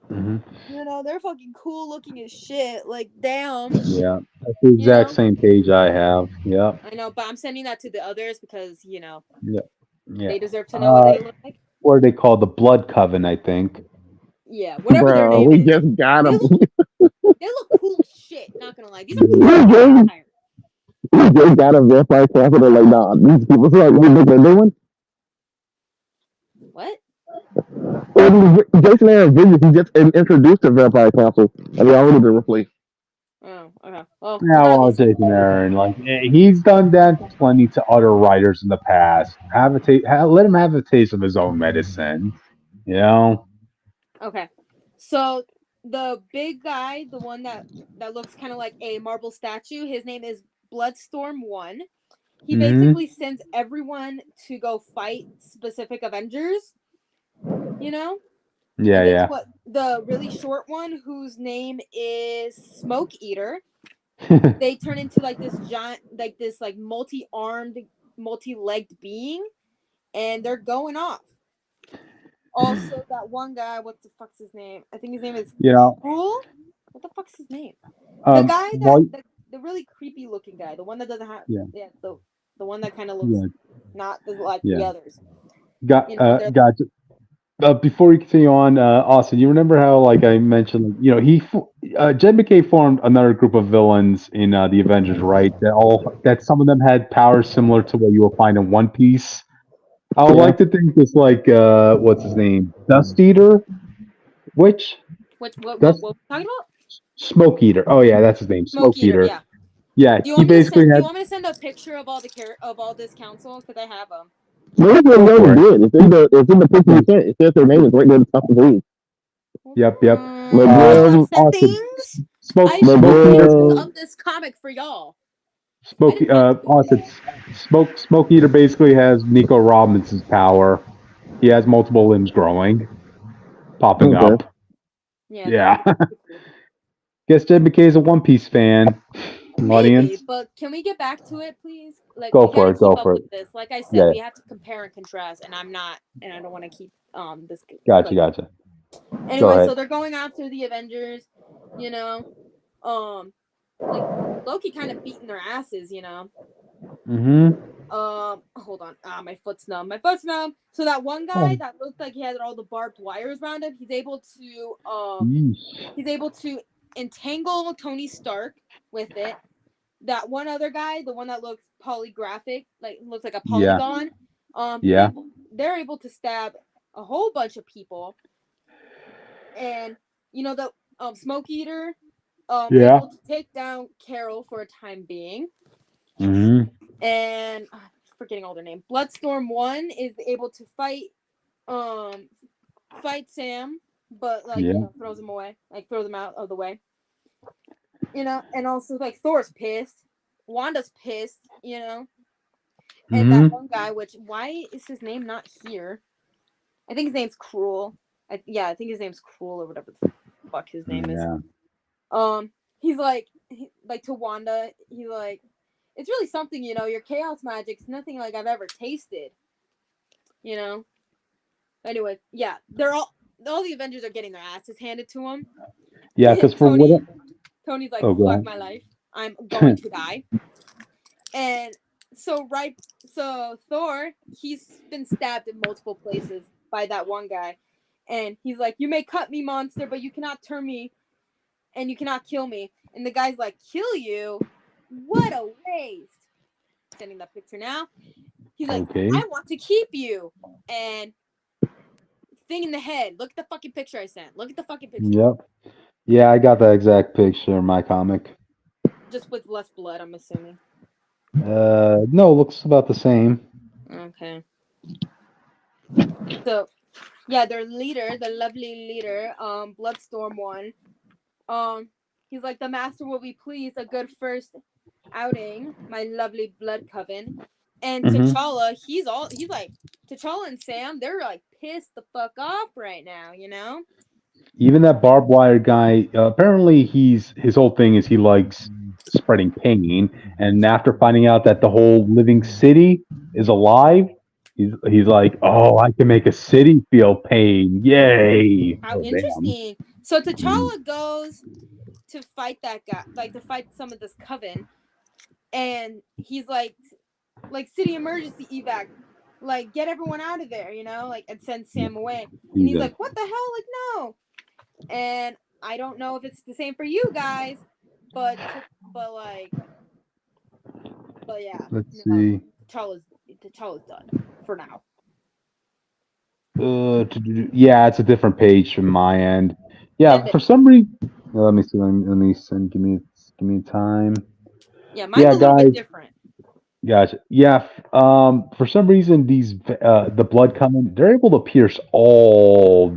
Hmm. You know, they're fucking cool looking as shit. Like, damn. Yeah. That's the You exact know, same page I have. Yeah. I know, but I'm sending that to the others because you know Yeah. Yeah. they deserve to know what they look like. What are they called? The Blood Coven, I think. Yeah, whatever their Bro, name we is, just got they him. look cool as shit. Not gonna lie, these are cool We looking just, vampires. we just got a vampire capital. Like, nah, these people feel like we think they're doing. What? Jason Aaron Vigils, he just introduced the Vampire Council, and they already been replaced. Oh, okay. Well, Yeah, well, regardless. Jason Aaron, like he's done that plenty to other writers in the past. Let him have a taste of his own medicine. You know. Okay. So the big guy, the one that looks kind of like a marble statue, his name is Bloodstorm 1. He Hmm. basically sends everyone to go fight specific Avengers, you know? Yeah, And guess yeah. what? The really short one, whose name is Smoke Eater, they turn into like this giant, like this like multi-armed, multi-legged being, and they're going off. Also, that one guy, what the fuck's his name? I think his name is You know, Cruel. What the fuck's his name? The guy while- the really creepy looking guy, the one that doesn't have Yeah. the one that kind of looks yeah, not like Yeah. the others. got they're- gotcha. Before we continue on, Austin, you remember how, like I mentioned, Jed McKay formed another group of villains in the Avengers, right? That some of them had powers similar to what you will find in One Piece. I would Yeah. like to think this, like, what's his name, Dust Eater, what we That's- talking about? Smoke Eater. Oh yeah, that's his name, Smoke Eater. Yeah. Yeah, Do you he want me to basically send? Do had. you want me to send a picture of all this council? Because I have them. Maybe they Go for never did. It's in the picture you sent. It says their name is right there at the top of the page. Yep. McGill, Send Austin. things. Smoke I Eater. McGill. of this comic for y'all. Austin. Smoke Eater basically has Nico Robinson's power. He has multiple limbs growing, popping Okay. up. Yeah. Guess Jed McKay is a One Piece fan. Maybe, Audience. but can we get back to it, please? Like, Go we for gotta it, go keep up for with this. Like I said, Yeah. we have to compare and contrast, and I'm not, and I don't want to keep this. Gotcha. Anyway, ahead. so they're going after the Avengers, you know, like Loki kind of beating their asses, you know. Mm-hmm. Hold on. My foot's numb. So that one guy that looked like he had all the barbed wires around him, he's able to entangle Tony Stark with it. That one other guy, the one that looks polygraphic, like looks like a polygon, Yeah. they're able to stab a whole bunch of people. And the Smoke Eater able to take down Carol for a time being. Mm-hmm. And forgetting all their name. Bloodstorm 1 is able to fight Sam, but throws him away, like throws him out of the way. And also like Thor's pissed, Wanda's pissed, and that one guy, why is his name not here? I think his name's Cruel. I think his name's Cruel or whatever the fuck his name is. He's like to Wanda, he's like, it's really something, your chaos magic's nothing like I've ever tasted. Anyway, yeah, they're all the Avengers are getting their asses handed to them. Yeah, because for Tony's like, go fuck ahead. my life, I'm going to die. And so Thor, he's been stabbed in multiple places by that one guy, and he's like, you may cut me, monster, but you cannot turn me, and you cannot kill me. And the guy's like, kill you? What a waste. Sending that picture now. He's like, Okay. I want to keep you. And thing in the head. Look at the fucking picture I sent. Look at the fucking picture. Yep. Yeah, I got that exact picture in my comic. Just with less blood, I'm assuming. No, looks about the same. Okay. So, yeah, their leader, the lovely leader, Bloodstorm 1, he's like, the master will be pleased, a good first outing, my lovely blood coven. And T'Challa, he's like, T'Challa and Sam, they're like pissed the fuck off right now, Even that barbed wire guy, apparently his whole thing is he likes spreading pain, and after finding out that the whole living city is alive, he's like, oh, I can make a city feel pain. Yay. How interesting. Damn. So T'Challa goes to fight that guy, like to fight some of this coven, and he's like city emergency evac, like get everyone out of there, and send Sam away. And he's like, what the hell? Like, no. And I don't know if it's the same for you guys, but yeah. Let's see. T'Challa's done for now. Yeah, it's a different page from my end. Yeah, for some reason. Let me see. Let me send. Give me time. Yeah, mine's a little bit different. Gotcha. Yeah. For some reason, these the blood coming, they're able to pierce all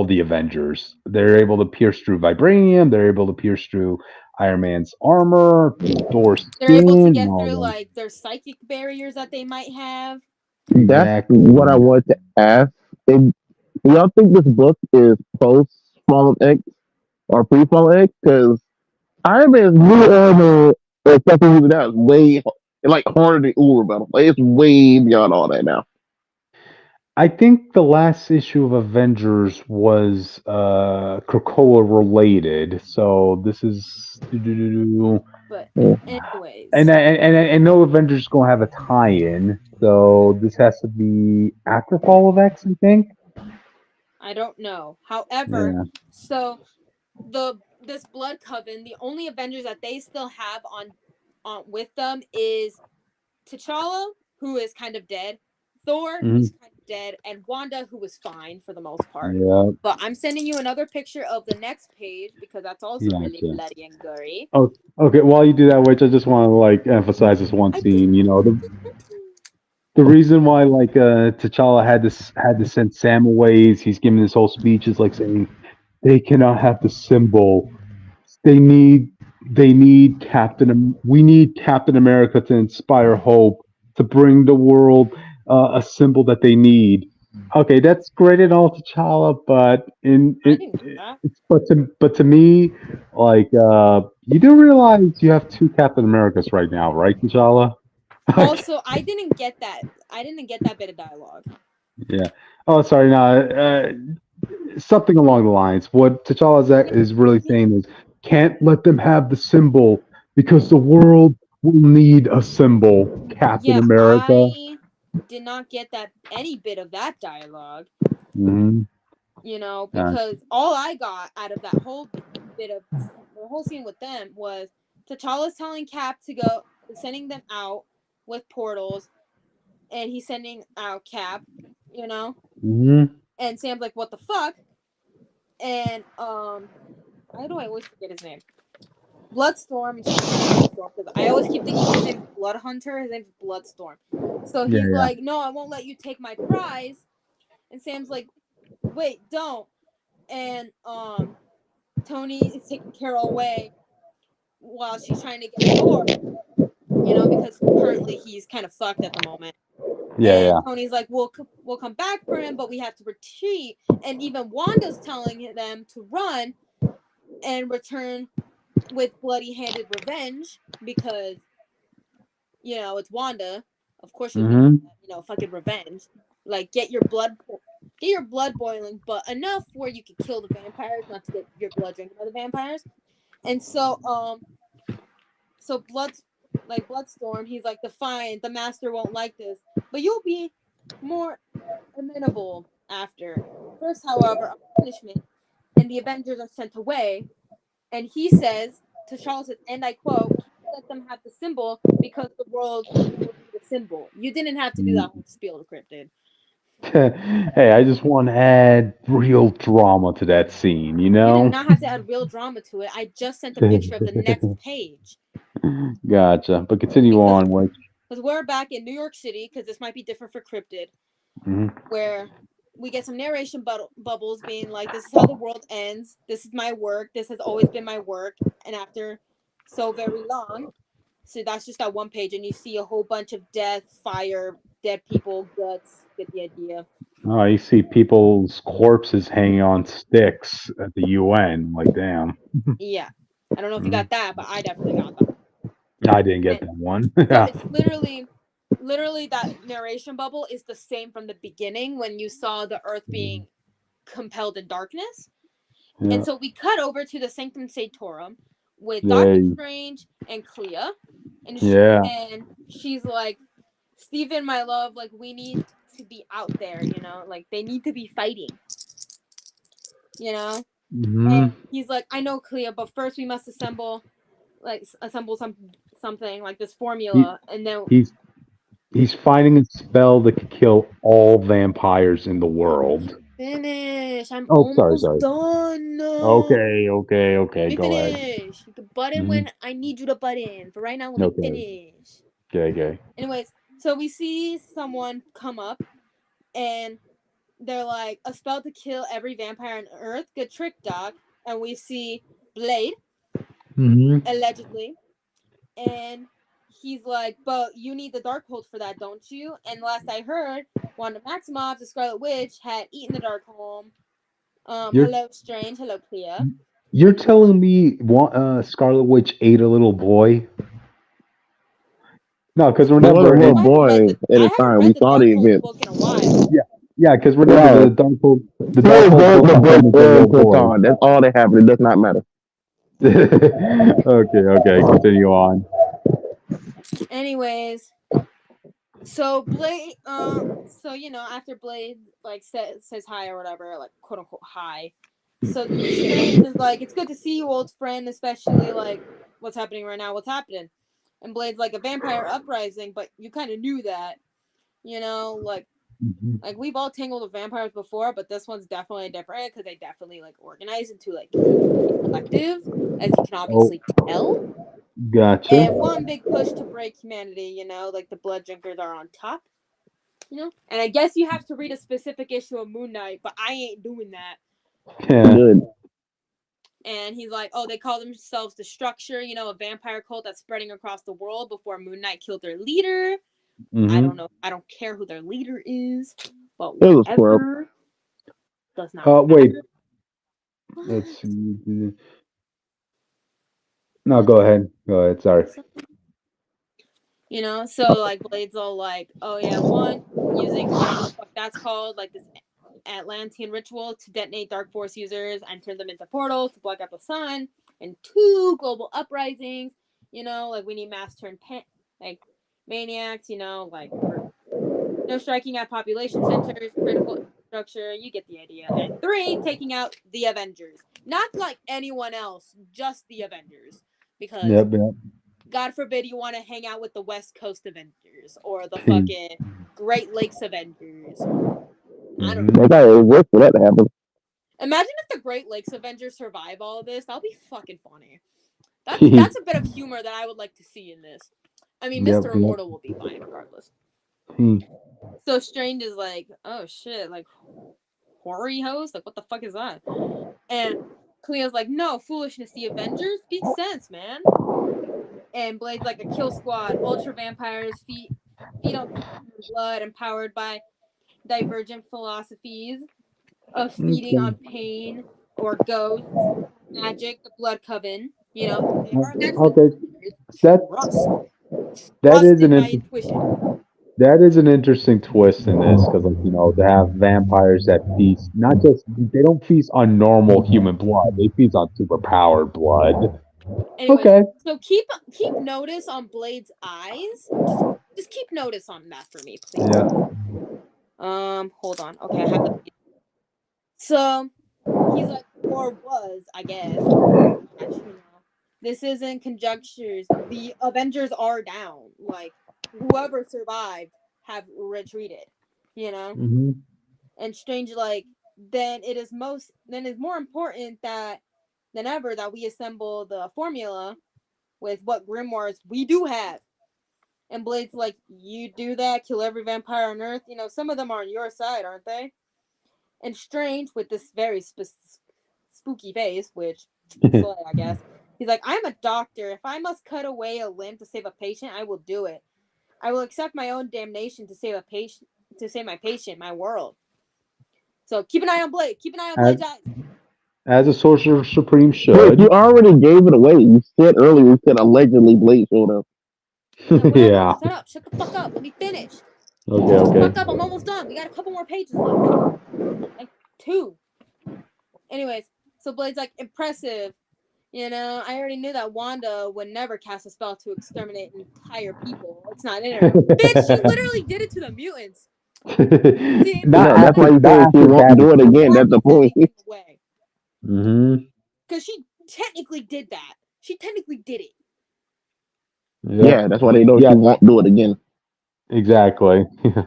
the Avengers. They're able to pierce through vibranium. They're able to pierce through Iron Man's armor, Thor's skin. They're able to get through like their psychic barriers that they might have. That's what I wanted to ask. Do y'all think this book is post Fallen X or pre Fallen X? Because Iron Man's new armor or something like that is way like harder than Uber Battle. Like, it's way beyond all that now. I think the last issue of Avengers was Krakoa related, so this is But Yeah. anyways, and I know Avengers is gonna have a tie-in, so this has to be after Fall of X, I think. I don't know. However, Yeah. so this blood coven, the only Avengers that they still have on with them is T'Challa, who is kind of dead, Thor, Hmm. who's kind of dead, and Wanda, who was fine for the most part. Yeah. But I'm sending you another picture of the next page because that's also really Gotcha. bloody and gory. Oh, okay. While you do that, which I just want to like emphasize this one I just scene. You know, the reason why like T'Challa had to send Sam away is he's giving this whole speech is like saying they cannot have the symbol. They need we need Captain America to inspire hope to bring the world a symbol that they need. Okay, that's great and all, T'Challa, but I didn't get that. but to me, like you do realize you have two Captain Americas right now, right, T'Challa? Also, I didn't get that. I didn't get that bit of dialogue. Yeah. Oh, sorry. No, something along the lines. What T'Challa is really saying is, can't let them have the symbol because the world will need a symbol. Captain Yeah, America. I did not get that any bit of that dialogue. Hmm. You know, Gotcha. because all I got out of that whole bit of the whole scene with them was T'Challa's telling Cap to go, sending them out with portals, and he's sending out Cap, you know, Hmm. and Sam's like, "What the fuck?" And why do I always forget his name? Bloodstorm. Because I always keep thinking his name's Bloodhunter. His name's Bloodstorm. So Yeah, he's yeah. like, "No, I won't let you take my prize." And Sam's like, "Wait, don't." And Tony is taking Carol away while she's trying to get Thor, you know, because currently he's kind of fucked at the moment. Yeah, And yeah. Tony's like, we'll come back for him, but we have to retreat. And even Wanda's telling them to run and return with bloody-handed revenge because, you know, it's Wanda. Of course she'll be, Hmm. you know, fucking revenge. Like, get your blood boiling, but enough where you could kill the vampires, not to get your blood drinking by the vampires. And so Bloodstorm, he's like, defiant, the master won't like this, but you'll be more amenable after. First, however, a punishment, and the Avengers are sent away. And he says to Charles, and I quote, "Let them have the symbol because the world will need a symbol." You didn't have to do that whole spiel to Cryptid. Hey, I just want to add real drama to that scene, you You did know? not have to add real drama to it. I just sent a picture of the next page. Gotcha. But continue Because on, which. we're back in New York City, because this might be different for Cryptid, Mhm. where we get some narration bubbles being like, this is how the world ends. This is my work. This has always been my work. And after so very long, so that's just that one page, and you see a whole bunch of death, fire, dead people, guts. Get the idea. Oh, you see people's corpses hanging on sticks at the UN. Like, damn. Yeah. I don't know if you Mhm. got that, but I definitely got that. I didn't get And that one. so Yeah. it's literally that narration bubble is the same from the beginning when you saw the earth being compelled in darkness. Yeah. And so we cut over to the Sanctum Sanctorum with Doctor Yay. Strange and Clea. And Yeah. and she's like, "Steven, my love, like, we need to be out there, you know? Like, they need to be fighting, you know?" Hmm. And he's like, "I know, Clea, but first we must assemble something like this formula." And then He's finding a spell that could kill all vampires in the world. finish. I'm Oh, sorry, almost sorry. done. Okay, okay, Let okay. me Go ahead. finish. You can butt in Hmm. when I need you to butt in. For right now, let me Okay, finish. okay, okay. Anyways, so we see someone come up, and they're like, "A spell to kill every vampire on Earth. Good trick, Doc." And we see Blade, Hmm. allegedly, and he's like, "But you need the Darkhold for that, don't you?" And last I heard, Wanda Maximoff, the Scarlet Witch, had eaten the Darkhold. You're Hello, Strange. Hello, Clea. you're telling me Scarlet Witch ate a little boy? No, because He was a remember little in boy at I a haven't time. read We the saw the Darkhold event. book in a while. Yeah, because remember Right. the Darkhold, the Here's Darkhold the built break him as a little boy. on. That's all that happened. It does not matter. Okay, continue on. Anyways, so Blade, so after Blade like says hi or whatever, like quote unquote hi. So Strange is like, it's good to see you, old friend, especially like what's happening right now. What's happening? And Blade's like, a vampire uprising, but you kind of knew that, like we've all tangled with vampires before, but this one's definitely different because they definitely like organize into like a collective, as you can obviously tell. Gotcha. And one big push to break humanity, like the blood drinkers are on top, And I guess you have to read a specific issue of Moon Knight, but I ain't doing that. Yeah. Good. And he's like, oh, they call themselves the Structure, a vampire cult that's spreading across the world before Moon Knight killed their leader. I don't know. I don't care who their leader is, but whatever. Does not wait. matter. Let's see. No, go ahead. Sorry. So like Blade's all like, oh yeah, one, using whatever the fuck that's called, like this Atlantean ritual to detonate Dark Force users and turn them into portals to block out the sun, and 2, global uprisings, like we need mass turn like maniacs, like no striking at population centers, critical infrastructure, you get the idea. And 3, taking out the Avengers. Not like anyone else, just the Avengers. Because Yep. God forbid you want to hang out with the West Coast Avengers or the fucking Great Lakes Avengers. I don't know. I gotta wait for that to happen. Imagine if the Great Lakes Avengers survive all of this. That'll be fucking funny. That's a bit of humor that I would like to see in this. I mean, Mr. Immortal will be fine regardless. So Strange is like, oh shit, like hoary host? Like what the fuck is that? And Cleo's like, no, foolishness, the Avengers? Speak sense, man. And Blade's like, a kill squad, ultra vampires, feed on blood, empowered by divergent philosophies of feeding on pain or ghosts, magic, the blood coven. They are Okay. That is an interesting twist in this because, to have vampires that feast they don't feast on normal human blood; they feast on superpowered blood. Anyways, okay. So keep notice on Blade's eyes. Just keep notice on that for me, please. Yeah. Hold on. Okay, I have the. So he's like, or was, I guess. This isn't conjectures. The Avengers are down. Like, whoever survived have retreated. Mm-hmm. And Strange, like, then it's more important than ever that we assemble the formula with what grimoires we do have. And Blade's like, you do that, kill every vampire on Earth. Some of them are on your side, aren't they? And Strange, with this very spooky face, which I guess, he's like, I'm a doctor. If I must cut away a limb to save a patient, I will do it. I will accept my own damnation to save my patient, my world. So keep an eye on Blade. Keep an eye on Blade's eyes. As a Sorcerer Supreme should. Wait, you already gave it away. You said earlier, you said allegedly Blade showed up. Yeah. Shut up. Shut the fuck up. Let me finish. Okay. Shut the fuck up. I'm almost done. We got a couple more pages left. Like 2. Anyways, so Blade's like, impressive. I already knew that Wanda would never cast a spell to exterminate entire people. It's not in her. Bitch, she literally did it to the mutants. See, that's why you said she won't do it again. That's the point. Because she technically did that. She technically did it. Yeah, that's why they know she won't do it again. Exactly.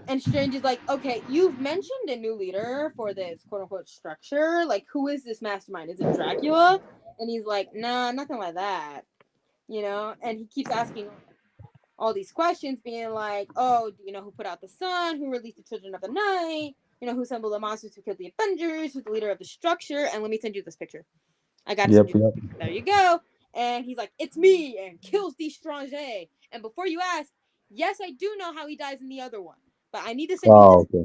And Strange is like, okay, you've mentioned a new leader for this quote-unquote structure. Like, who is this mastermind? Is it Dracula? And he's like, nah, nothing like that. And he keeps asking all these questions, being like, oh, do you know who put out the sun? Who released the children of the night? Who assembled the monsters who killed the Avengers? Who's the leader of the structure? And let me send you this picture. I got to send you this picture. There you go. And he's like, it's me, and kills the Strange. And before you ask, yes, I do know how he dies in the other one, but I need to send you this.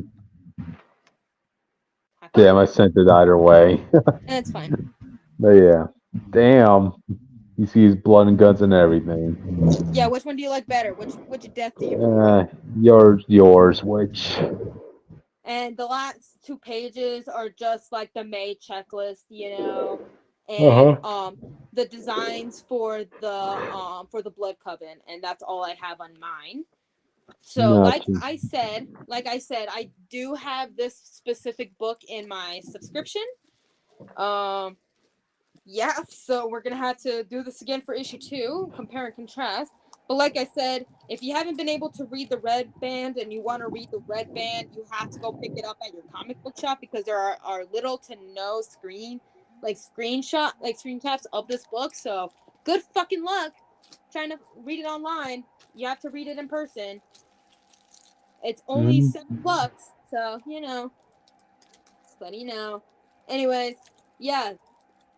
Okay. Damn, I sent it either way. It's fine. But yeah. Damn. You see his blood and guns and everything. Yeah, which one do you like better? Which death do you prefer? Yours, which... And the last 2 pages are just like the May checklist, and the designs for the Blood Coven, and that's all I have on mine. So like I said, I do have this specific book in my subscription. Yeah, so we're gonna have to do this again for issue 2, compare and contrast. But like I said, if you haven't been able to read the Red Band and you want to read the Red Band, you have to go pick it up at your comic book shop, because there are little to no screen caps of this book. So good fucking luck trying to read it online. You have to read it in person. It's only $7, so just letting you know. Anyways, yeah,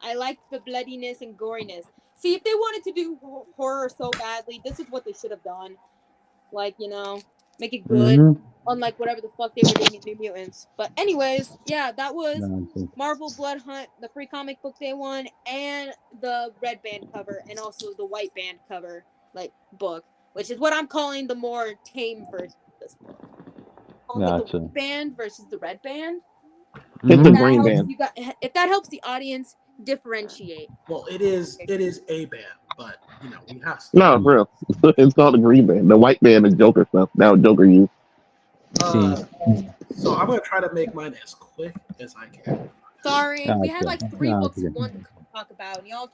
I like the bloodiness and goriness. See, if they wanted to do horror so badly, this is what they should have done. Like, make it good, unlike whatever the fuck they were doing in New Mutants. But anyways, yeah, that was Marvel Bloodhunt, the Free Comic Book Day one, and the Red Band cover, and also the White Band cover, book, which is what I'm calling the more tame version of this book. The White Band versus the Red Band. It's the green band. If that helps the audience differentiate. Well, it is a band, but we have to. No, for real. It's called the green band. The white band is Joker stuff. Now Joker used. So I'm gonna try to make mine as quick as I can. Sorry, we had 3 books we wanted to talk about, and y'all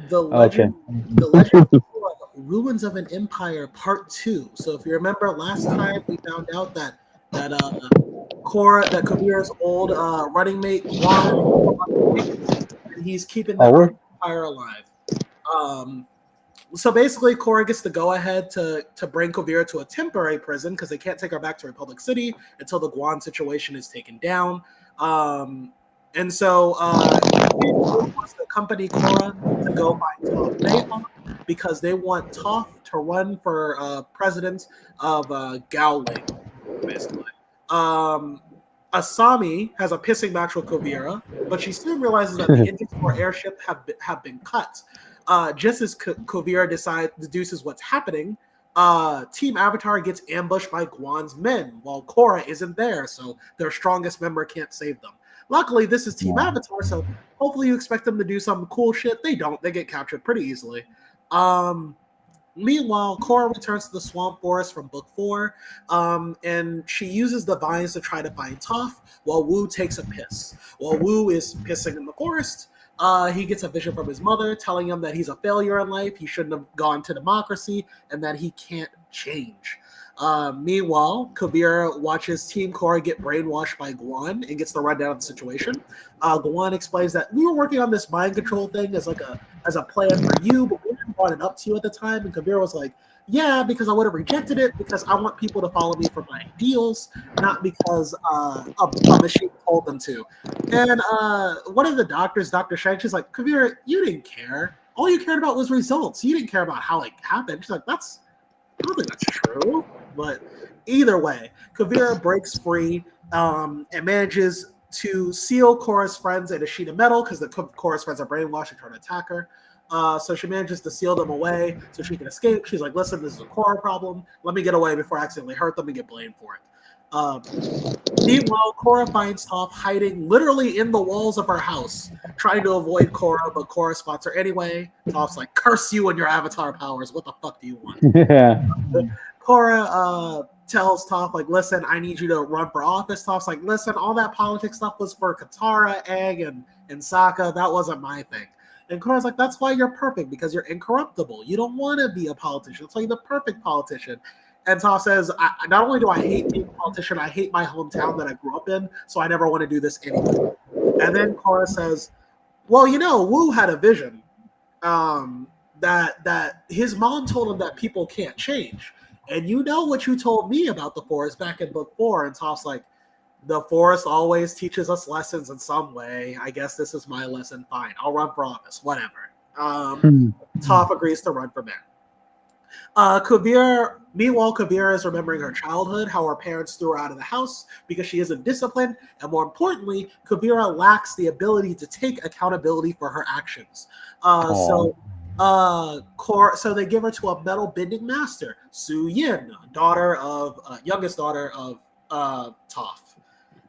The Legend of Ruins of an Empire Part 2. So if you remember last time, we found out that Korra, that Kuivera's old running mate, and he's keeping the empire alive. So basically, Korra gets the go-ahead to bring Kuivera to a temporary prison, because they can't take her back to Republic City until the Guan situation is taken down. And so he wants to accompany Korra to go find Toph Mayhem, because they want Toph to run for president of Gowling, basically. Asami has a pissing match with Kuivera, but she soon realizes that the engines for airship have been cut. Just as Kuivera deduces what's happening, Team Avatar gets ambushed by Guan's men while Korra isn't there, so their strongest member can't save them. Luckily, this is Team Avatar, so hopefully you expect them to do some cool shit. They don't. They get captured pretty easily. Meanwhile, Korra returns to the Swamp Forest from Book 4, and she uses the vines to try to find Toph, while Wu takes a piss. While Wu is pissing in the forest, he gets a vision from his mother telling him that he's a failure in life, he shouldn't have gone to democracy, and that he can't change. Meanwhile, Kuivera watches Team Korra get brainwashed by Guan and gets the rundown of the situation. Guan explains that we were working on this mind control thing as a plan for you, but we didn't brought it up to you at the time. And Kuivera was like, yeah, because I would have rejected it, because I want people to follow me for my ideals, not because a machine told them to. And one of the doctors, Dr. Shank, she's like, Kuivera, you didn't care. All you cared about was results. You didn't care about how it happened. She's like, I don't think that's true. But either way, Kuivera breaks free and manages to seal Korra's friends in a sheet of metal, because the Korra's friends are brainwashed and trying to attack her. So she manages to seal them away so she can escape. She's like, listen, this is a Korra problem. Let me get away before I accidentally hurt them and get blamed for it. Meanwhile, Korra finds Toph hiding literally in the walls of her house, trying to avoid Korra, but Korra spots her anyway. Toph's like, curse you and your avatar powers. What the fuck do you want? Korra tells Toph, like, listen, I need you to run for office. Toph's like, listen, all that politics stuff was for Katara, Egg, and Sokka. That wasn't my thing. And Korra's like, that's why you're perfect, because you're incorruptible. You don't want to be a politician. That's why you're the perfect politician. And Toph says, not only do I hate being a politician, I hate my hometown that I grew up in, so I never want to do this anymore. And then Korra says, well, Wu had a vision that his mom told him that people can't change. And you know what you told me about the Forest back in Book 4. And Toph's like, the Forest always teaches us lessons in some way. I guess this is my lesson. Fine, I'll run for office, whatever. Toph agrees to run for mayor. Meanwhile, Kuivera is remembering her childhood, how her parents threw her out of the house because she isn't disciplined, and more importantly, Kuivera lacks the ability to take accountability for her actions. So they give her to a metal bending master, Su Yin, youngest daughter of Toph.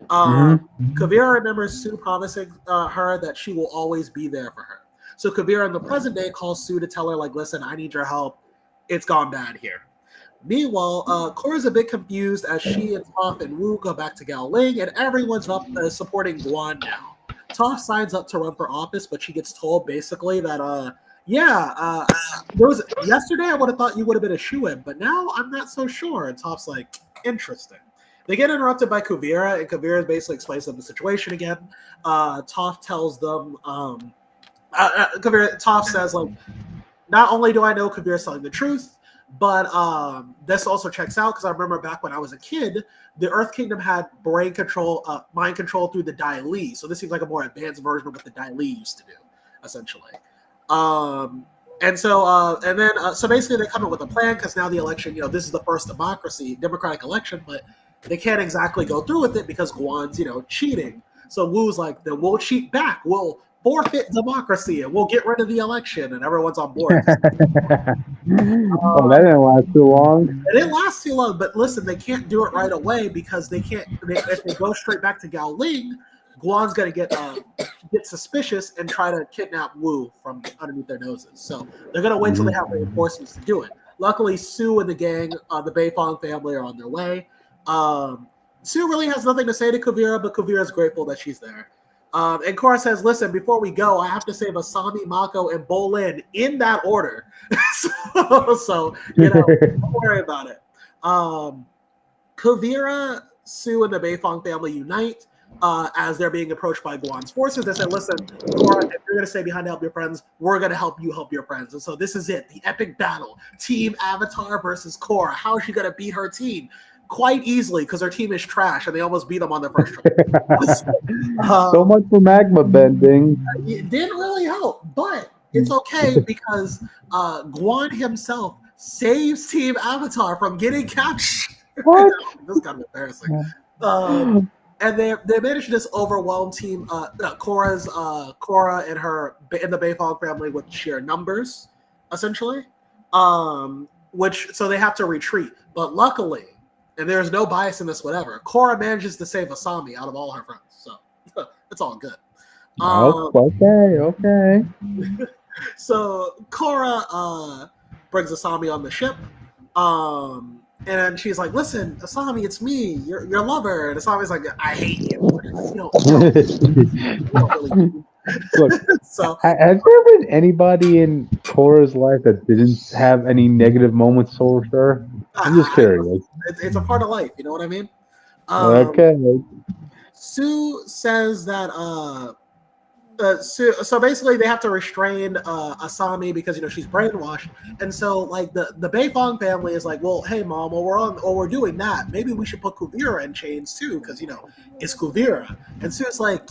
Kuivera remembers Sue promising her that she will always be there for her. So Kuivera in the present day calls Sue to tell her, like, listen, I need your help. It's gone bad here. Meanwhile, Korra's a bit confused as she and Toph and Wu go back to Gao Ling, and everyone's up supporting Guan now. Toph signs up to run for office, but she gets told basically that, there was yesterday I would have thought you would have been a shoo-in, but now I'm not so sure. And Toph's like, interesting. They get interrupted by Kuivera, and Kuivera basically explains them the situation again. Toph tells them, Toph says, like, not only do I know Kuivera's telling the truth, but this also checks out because I remember back when I was a kid, the Earth Kingdom had brain control, mind control through the Dai Li. So this seems like a more advanced version of what the Dai Li used to do, essentially. So basically they come up with a plan because now the election, this is the first democratic election, but they can't exactly go through with it because Guan's, cheating. So Wu's like, then we'll cheat back. We'll forfeit democracy and we'll get rid of the election, and everyone's on board. That didn't last too long. It didn't last too long, but listen, they can't do it right away because they can't. If they go straight back to Gao Ling, Guan's gonna get suspicious and try to kidnap Wu from underneath their noses. So they're gonna wait till they have reinforcements to do it. Luckily, Sue and the gang, the Beifong family, are on their way. Sue really has nothing to say to Kuivera, but Kuivera is grateful that she's there. And Korra says, listen, before we go, I have to save Asami, Mako, and Bolin in that order. so don't worry about it. Kuivera, Sue, and the Beifong family unite as they're being approached by Guan's forces. They say, listen, Korra, if you're going to stay behind to help your friends, we're going to help you help your friends. And so this is it, the epic battle. Team Avatar versus Korra. How is she going to beat her team? Quite easily, because her team is trash, and they almost beat them on their first try. So much for magma bending. It didn't really help, but it's okay because Guan himself saves Team Avatar from getting captured. This is kind of embarrassing. And they managed to just overwhelm Team Korra and the Beifong family with sheer numbers, essentially. So they have to retreat, but luckily. And there's no bias in this, whatever. Korra manages to save Asami out of all her friends, so it's all good. Okay. So Korra brings Asami on the ship, and she's like, "Listen, Asami, it's me, your lover." And Asami's like, "I hate you." You don't really. Look, so has there been anybody in Korra's life that didn't have any negative moments towards her? I'm just curious. It's a part of life, you know what I mean? Okay. Sue says that so basically they have to restrain Asami because she's brainwashed, and so like the Beifong family is like, well, hey mom, we're doing that, maybe we should put Kuivera in chains too because it's Kuivera. And Sue's like,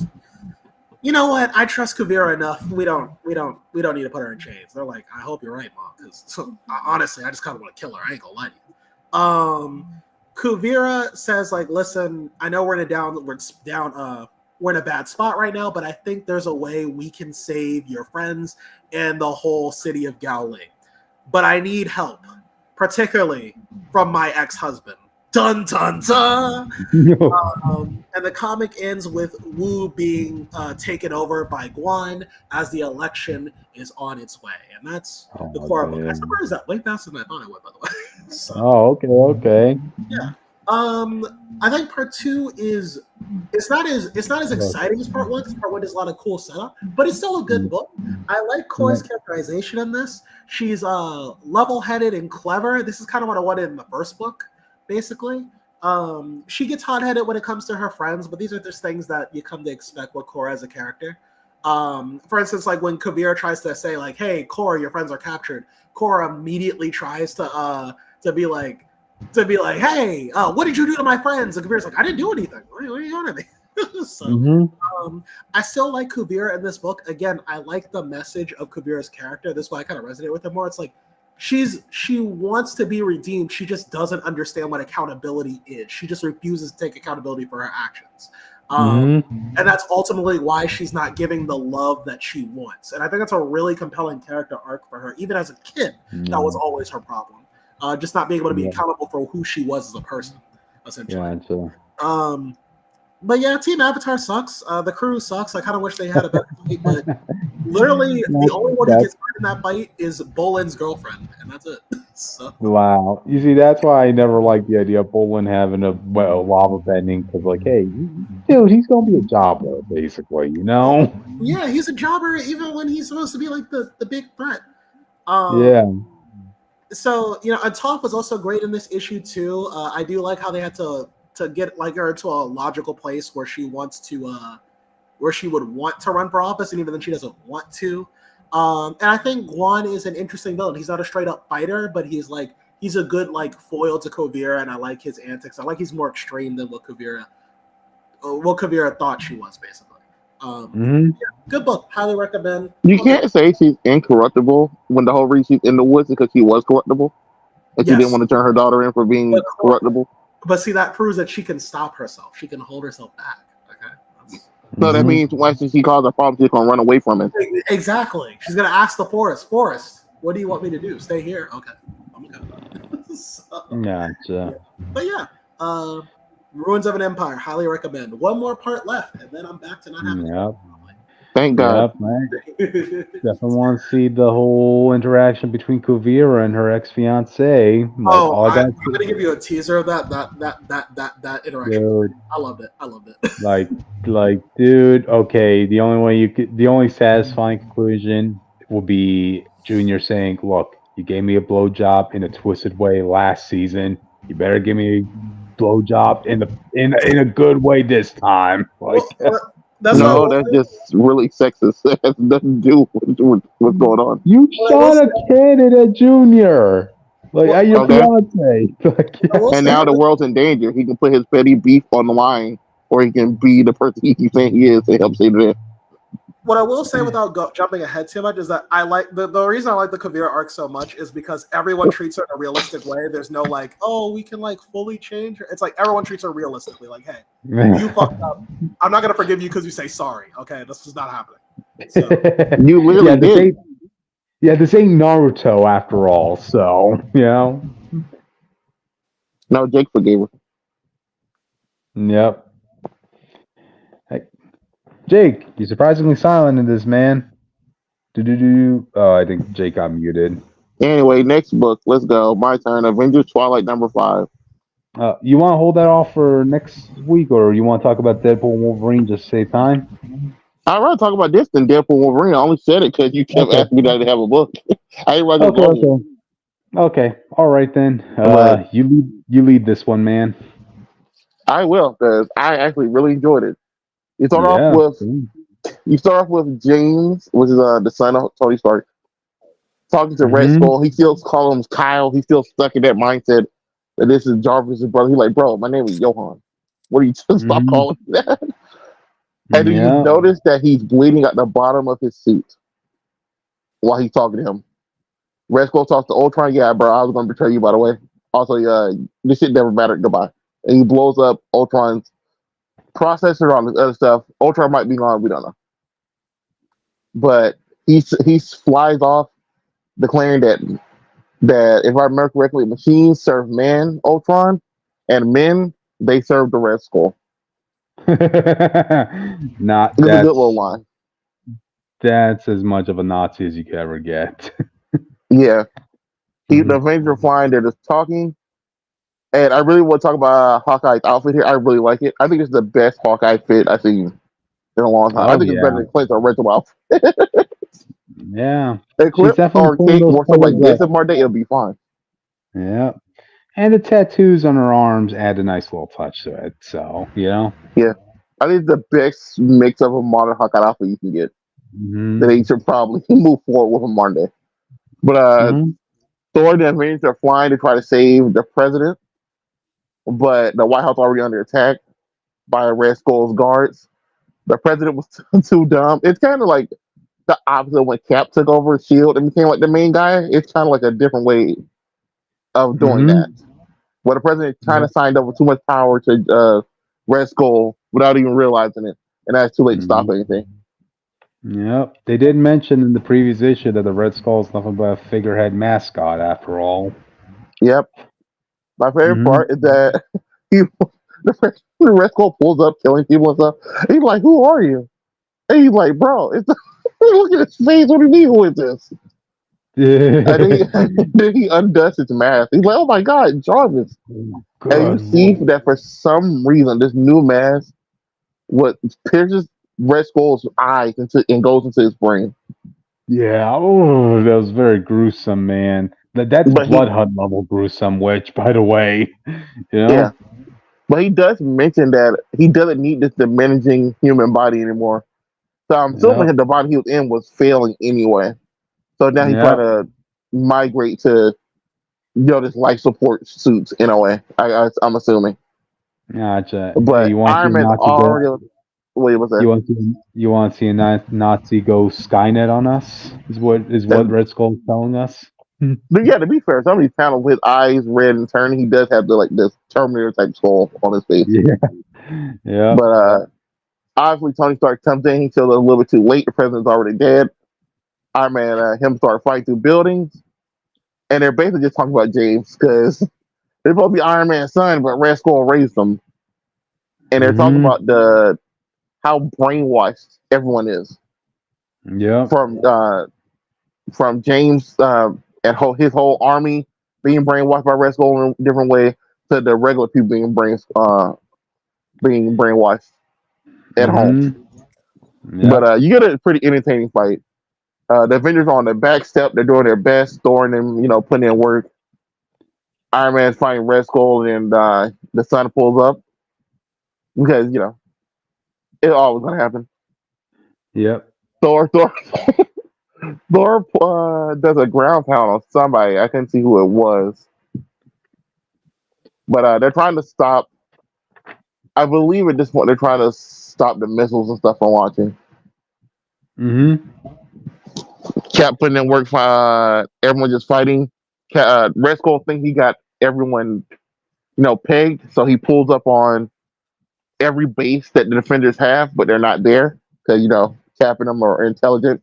you know what? I trust Kuivera enough. We don't need to put her in chains. They're like, I hope you're right, mom, because honestly, I just kind of want to kill her. I ain't gonna lie to you. Kuivera says, like, listen, I know we're in a bad spot right now, but I think there's a way we can save your friends and the whole city of Gao Ling. But I need help, particularly from my ex-husband. Dun dun dun. And the comic ends with Wu being taken over by Guan as the election is on its way, and that's the Korra book. I suppose that way faster than I thought it would, by the way. So, okay. Yeah. I think part 2 is it's not as exciting as part 1 because part 1 has a lot of cool setup, but it's still a good book. I like Korra's characterization in this. She's level-headed and clever. This is kind of what I wanted in the first book. Basically, she gets hot-headed when it comes to her friends, but these are just things that you come to expect with Korra as a character. For instance, like when Kuivera tries to say, like, "Hey, Korra, your friends are captured," Korra immediately tries to be like, "Hey, what did you do to my friends?" And Kuivera's like, "I didn't do anything. What are you on at me?" So, I still like Kuivera in this book. Again, I like the message of Kuivera's character. This is why I kind of resonate with her more. It's like, she wants to be redeemed. She just doesn't understand what accountability is. She just refuses to take accountability for her actions. And that's ultimately why she's not giving the love that she wants. And I think that's a really compelling character arc for her. Even as a kid, that was always her problem. Just not being able to be accountable for who she was as a person. essentially. Yeah, But yeah, Team Avatar sucks. The crew sucks. I kind of wish they had a better fight, but literally the only one who gets hurt in that fight is Bolin's girlfriend, and that's it. So. Wow. You see, that's why I never liked the idea of Bolin having a lava bending, because, like, hey, dude, he's going to be a jobber, basically, you know? Yeah, he's a jobber even when he's supposed to be, like, the big threat. Yeah. So, you know, and Toph was also great in this issue, too. I do like how they had to get, like, her to a logical place where she wants to, where she would want to run for office, and even then she doesn't want to. And I think Guan is an interesting villain. He's not a straight up fighter, but he's a good like foil to Kuivera, and I like his antics. I like he's more extreme than what Kuivera thought she was, basically. Yeah, good book, highly recommend. You can't say she's incorruptible when the whole reason she's in the woods is because she was corruptible, and she didn't want to turn her daughter in for being corruptible. But see, that proves that she can stop herself. She can hold herself back. So that means once she causes a problem, she's gonna run away from it. Exactly. She's gonna ask the forest, what do you want me to do? Stay here? Okay. I'm good. So, Gotcha. but yeah, Ruins of an Empire, highly recommend. One more part left, and then I'm back to not having. Yep. Thank God. Yep, definitely want to see the whole interaction between Kuivera and her ex-fiance. I'm gonna give you a teaser of that interaction. Dude. I loved it. like, dude. Okay, the only satisfying conclusion will be Junior saying, "Look, you gave me a blowjob in a twisted way last season. You better give me a blowjob in a good way this time." Like. That's just really sexist. It has nothing to do with what's going on. You shot a candidate, Junior. Like, at your fiance. And now the world's in danger. He can put his petty beef on the line, or he can be the person he's saying he is to help save it. What I will say without jumping ahead too much is that I like the reason I like the Kuivera arc so much is because everyone treats her in a realistic way. There's no like, oh, we can like fully change her. It's like everyone treats her realistically. Like, hey, you fucked up. I'm not gonna forgive you because you say sorry. Okay, this is not happening. So. You literally did. This ain't Naruto after all. So you know. No, Jake forgave her. Yep. Jake, you're surprisingly silent in this, man. Oh, I think Jake got muted. Anyway, next book. Let's go. My turn. Avengers Twilight number 5. You want to hold that off for next week, or you want to talk about Deadpool and Wolverine just to save time? I'd rather talk about this than Deadpool and Wolverine. I only said it because you kept asking me that to have a book. I ain't rather go. Okay. All right then. You lead this one, man. I will, because I actually really enjoyed it. You start off with James, which is the son of Tony Stark, talking to Red Skull. He still calls him Kyle. He's still stuck in that mindset that this is Jarvis' brother. He's like, bro, my name is Johan. What are you just stop calling that? And then you notice that he's bleeding at the bottom of his suit while he's talking to him. Red Skull talks to Ultron. Yeah, bro, I was going to betray you, by the way. Also, this shit never mattered. Goodbye. And he blows up Ultron's processor on this other stuff. Ultron might be gone. We don't know. But he flies off, declaring that if I remember correctly, machines serve man, Ultron, and men, they serve the Red Skull. It's a good little line. That's as much of a Nazi as you could ever get. Yeah. The Avengers are flying. They're just talking. And I really want to talk about Hawkeye's outfit here. I really like it. I think it's the best Hawkeye fit I've seen in a long time. I think it's better than Clint's original outfit. Yeah. And Clint or Kate more so like this in Monday, it'll be fine. Yeah. And the tattoos on her arms add a nice little touch to it. So, you know? Yeah. I think it's the best mix of a modern Hawkeye outfit you can get. That they should probably move forward with on Monday. But Thor and the Avengers are flying to try to save the president. But the White House already under attack by Red Skull's guards. The president was too dumb. It's kind of like the opposite when Cap took over S.H.I.E.L.D. and became like the main guy. It's kind of like a different way of doing that. Where the president kind of signed over too much power to Red Skull without even realizing it. And that's too late to stop anything. Yep. They did mention in the previous issue that the Red Skull is nothing but a figurehead mascot after all. Yep. My favorite part is that he the Red Skull pulls up, killing people and stuff. He's like, "Who are you?" And he's like, "Bro, it's look at his face. What do you mean who is this?" And then he undoes his mask. He's like, "Oh my God, Jarvis!" And you see that for some reason, this new mask what pierces Red Skull's eyes and goes into his brain. Yeah, oh, that was very gruesome, man. That's But Bloodhunt level gruesome, which, by the way, yeah, but he does mention that he doesn't need this diminishing human body anymore. So I'm assuming the body he was in was failing anyway. So now he's trying to migrate to this life support suits in a way. I'm assuming. Gotcha. But You want Iron Man already. Wait, what's that? You want to see a Nazi go Skynet on us? Is what Red Skull is telling us? But yeah, to be fair, some of these panels with eyes red and turning, he does have this Terminator type skull on his face. Yeah. But obviously, Tony Stark comes in. He feels a little bit too late. The president's already dead. Iron Man, him start fighting through buildings, and they're basically just talking about James because they're supposed to be Iron Man's son, but Red Skull raised them, and they're talking about how brainwashed everyone is. Yeah. From James and his whole army being brainwashed by Red Skull in a different way to the regular people being brainwashed at home. Yeah. But you get a pretty entertaining fight. The Avengers are on the back step. They're doing their best, throwing them, putting in work. Iron Man's fighting Red Skull, and the sun pulls up because it's always gonna happen. Yep. Thor does a ground pound on somebody. I couldn't see who it was, but they're trying to stop. I believe at this point they're trying to stop the missiles and stuff from launching. Cap putting in work. Everyone just fighting. Red Skull think he got everyone, pegged, so he pulls up on every base that the defenders have, but they're not there because Cap and them are intelligent.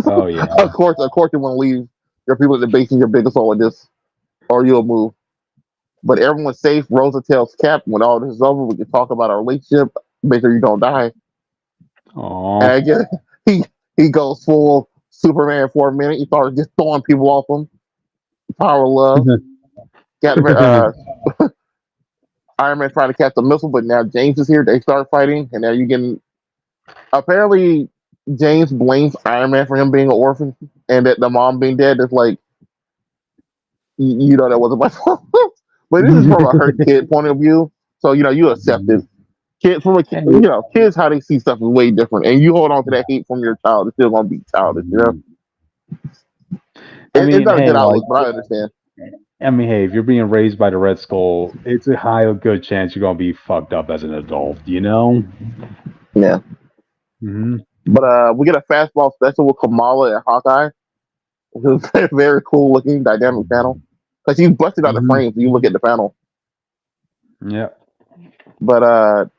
Oh yeah. Of course, you want to leave your people at the base in your biggest hole with this, or you'll move. But everyone's safe. Rosa tells Cap, when all this is over, we can talk about our relationship. Make sure you don't die. Aww. And again, he goes full Superman for a minute. He starts just throwing people off him. Power of love. Iron Man trying to catch the missile, but now James is here. They start fighting, and now you getting. Apparently, James blames Iron Man for him being an orphan and that the mom being dead. It's like, that wasn't my fault. But this is from a hurt kid point of view, so you accept it. Kids kids how they see stuff is way different, and you hold on to that hate from your child. It's still gonna be childish, It's not a good outlook, but I understand. I mean, hey, if you're being raised by the Red Skull, it's a good chance you're gonna be fucked up as an adult, Yeah. Mm-hmm. But we get a fastball special with Kamala and Hawkeye. It was a very cool looking dynamic panel because he's busted out the frame. So you look at the panel. Yeah. But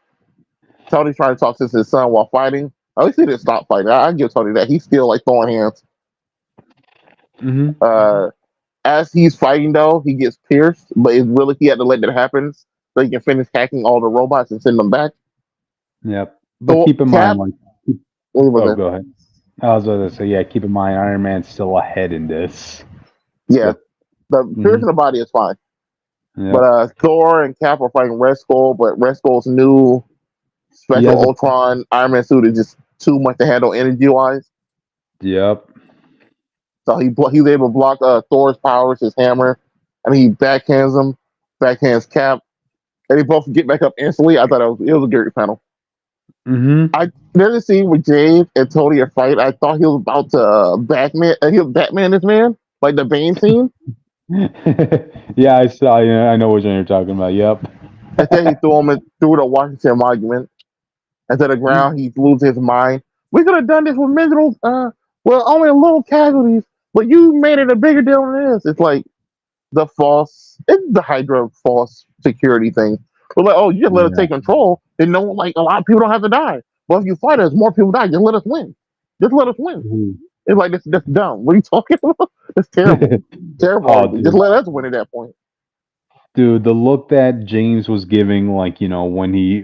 Tony's trying to talk to his son while fighting. At least he didn't stop fighting. I give Tony that. He's still throwing hands. As he's fighting though, he gets pierced, but it's really he had to let that happen so he can finish hacking all the robots and send them back. Yep. But keep in mind, go ahead. I was going to say, keep in mind, Iron Man's still ahead in this. Yeah, the piercing the body is fine. Yep. But Thor and Cap are fighting Red Skull, but Red Skull's new special Ultron Iron Man suit is just too much to handle energy-wise. Yep. So he's able to block Thor's powers, his hammer, and he backhands Cap, and they both get back up instantly. I thought it was a great panel. There's a scene with James and Tony a fight. I thought he was about to Batman this man, like the Bane scene. Yeah, I saw. I know which one you're talking about. Yep. And then he threw him through the Washington Monument. And to the ground, he loses his mind. We could have done this with minerals. Only a little casualties, but you made it a bigger deal than this. It's like it's the Hydra false security thing. We're like, oh, you just let us take control. Then a lot of people don't have to die. Well, if you fight us, more people die. Just let us win. Just let us win. It's like that's dumb. What are you talking about? That's terrible. Terrible. Just let us win at that point. Dude, the look that James was giving, like, when he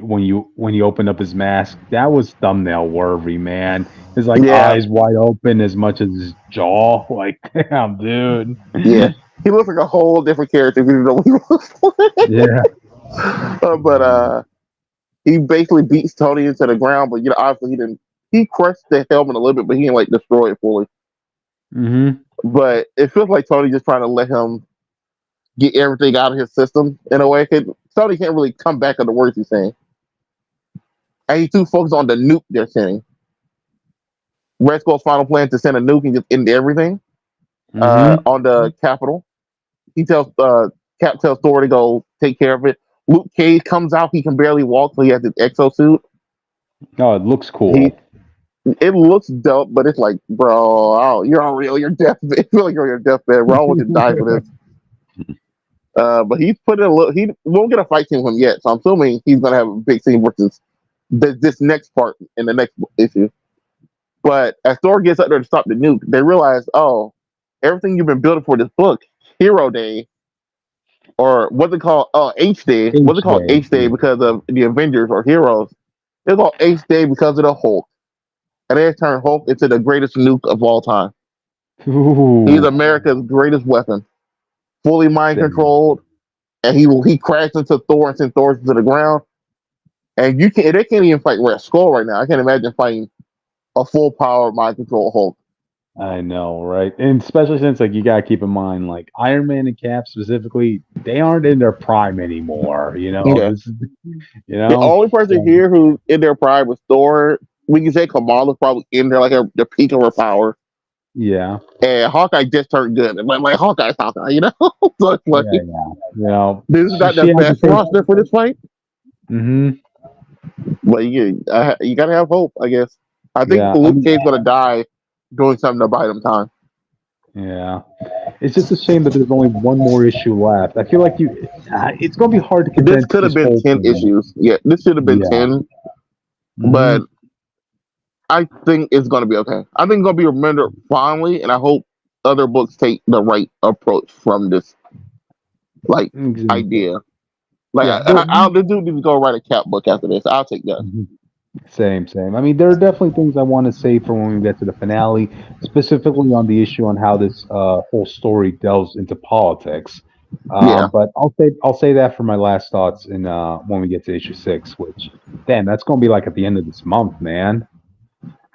opened up his mask, that was thumbnail worthy, man. His like Yeah, eyes wide open as much as his jaw. Like, damn, dude. yeah. He looks like a whole different character if you didn't know what he was. Yeah. But he basically beats Tony into the ground. But obviously he didn't. He crushed the helmet a little bit, but he didn't like destroy it fully. Mm-hmm. But it feels like Tony just trying to let him get everything out of his system in a way. Tony can't really come back on the words he's saying. And he's too focused on the nuke they're sending. Red Skull's final plan to send a nuke and just end everything on the Capitol. He tells Cap tells Thor to go take care of it. Luke Cage comes out. He can barely walk, so he has his exosuit. Oh, it looks cool. It looks dope, but it's like, bro, you're on your deathbed. I feel like you're on your deathbed. Bro, I want you to die for this. But he's put in a little. He won't get a fight scene with him yet, so I'm assuming he's gonna have a big scene versus this next part in the next issue. But as Thor gets up there to stop the nuke, they realize, everything you've been building for this book, Hero Day, or what's it called? H Day. What's it called H Day because of the Avengers or Heroes? It's called H Day because of the Hulk. And they turned Hulk into the greatest nuke of all time. Ooh. He's America's greatest weapon. Fully mind controlled. And he crashed into Thor and sent Thor to the ground. And they can't even fight Red Skull right now. I can't imagine fighting a full power mind control Hulk. I know, right? And especially since, like, you gotta keep in mind, like, Iron Man and Cap specifically, they aren't in their prime anymore. Yeah. The only person here who's in their prime was Thor. We can say Kamala's probably in there, like the peak of her power. Yeah. And Hawkeye just turned good. Like Hawkeye's Hawkeye, So it's like, this is not the best roster for this fight. Mm-hmm. But you gotta have hope, I guess. I think Luke Cage's gonna die doing something to buy them time. Yeah. It's just a shame that there's only one more issue left. I feel like it's gonna be hard to condense. This could have been 10 issues. Yeah, this should have been 10. Mm-hmm. But I think it's gonna be okay. I think it's gonna be remembered fondly, and I hope other books take the right approach from this idea. I'll do need to go write a Cap book after this. I'll take that. Same. I mean, there are definitely things I want to say for when we get to the finale, specifically on the issue on how this whole story delves into politics. But I'll say that for my last thoughts in when we get to issue 6, which, damn, that's going to be like at the end of this month, man.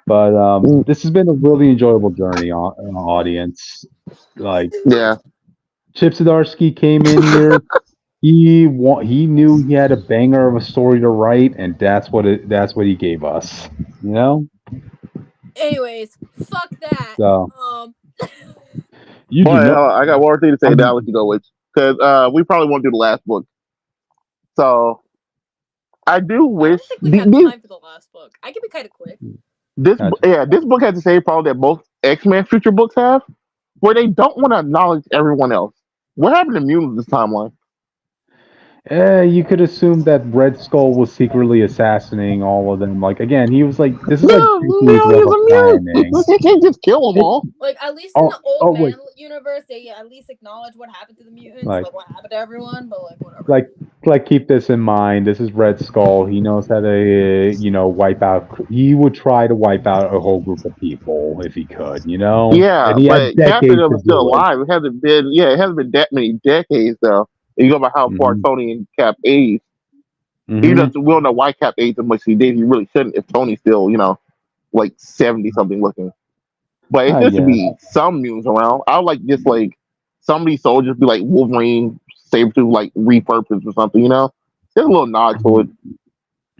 But this has been a really enjoyable journey, audience. Like, Chip Zdarsky came in here. He knew he had a banger of a story to write, and that's what he gave us. Anyways, fuck that. So, I got one more thing to say. Now I'll let you go with, because we probably won't do the last book. So I do wish we have time for the last book. I can be kind of quick. This book has the same problem that most X-Men future books have, where they don't want to acknowledge everyone else. What happened to mutants this timeline? You could assume that Red Skull was secretly assassinating all of them. Like, again, he was like, this is They can't just kill them all. Like, at least in the old man universe, they at least acknowledge what happened to the mutants, like what happened to everyone, but like whatever. Like keep this in mind. This is Red Skull. He knows how to, wipe out. He would try to wipe out a whole group of people if he could, Yeah, but Captain was still alive. It hasn't been that many decades though. You go by how far Tony and Cap aged. We don't know why Cap aged as much as he did. He really shouldn't if Tony's still, like 70 something looking. But it just to be some mutants around. I would like just like some of these soldiers be like Wolverine, Sabretooth, like repurposed or something, Just a little nod to it.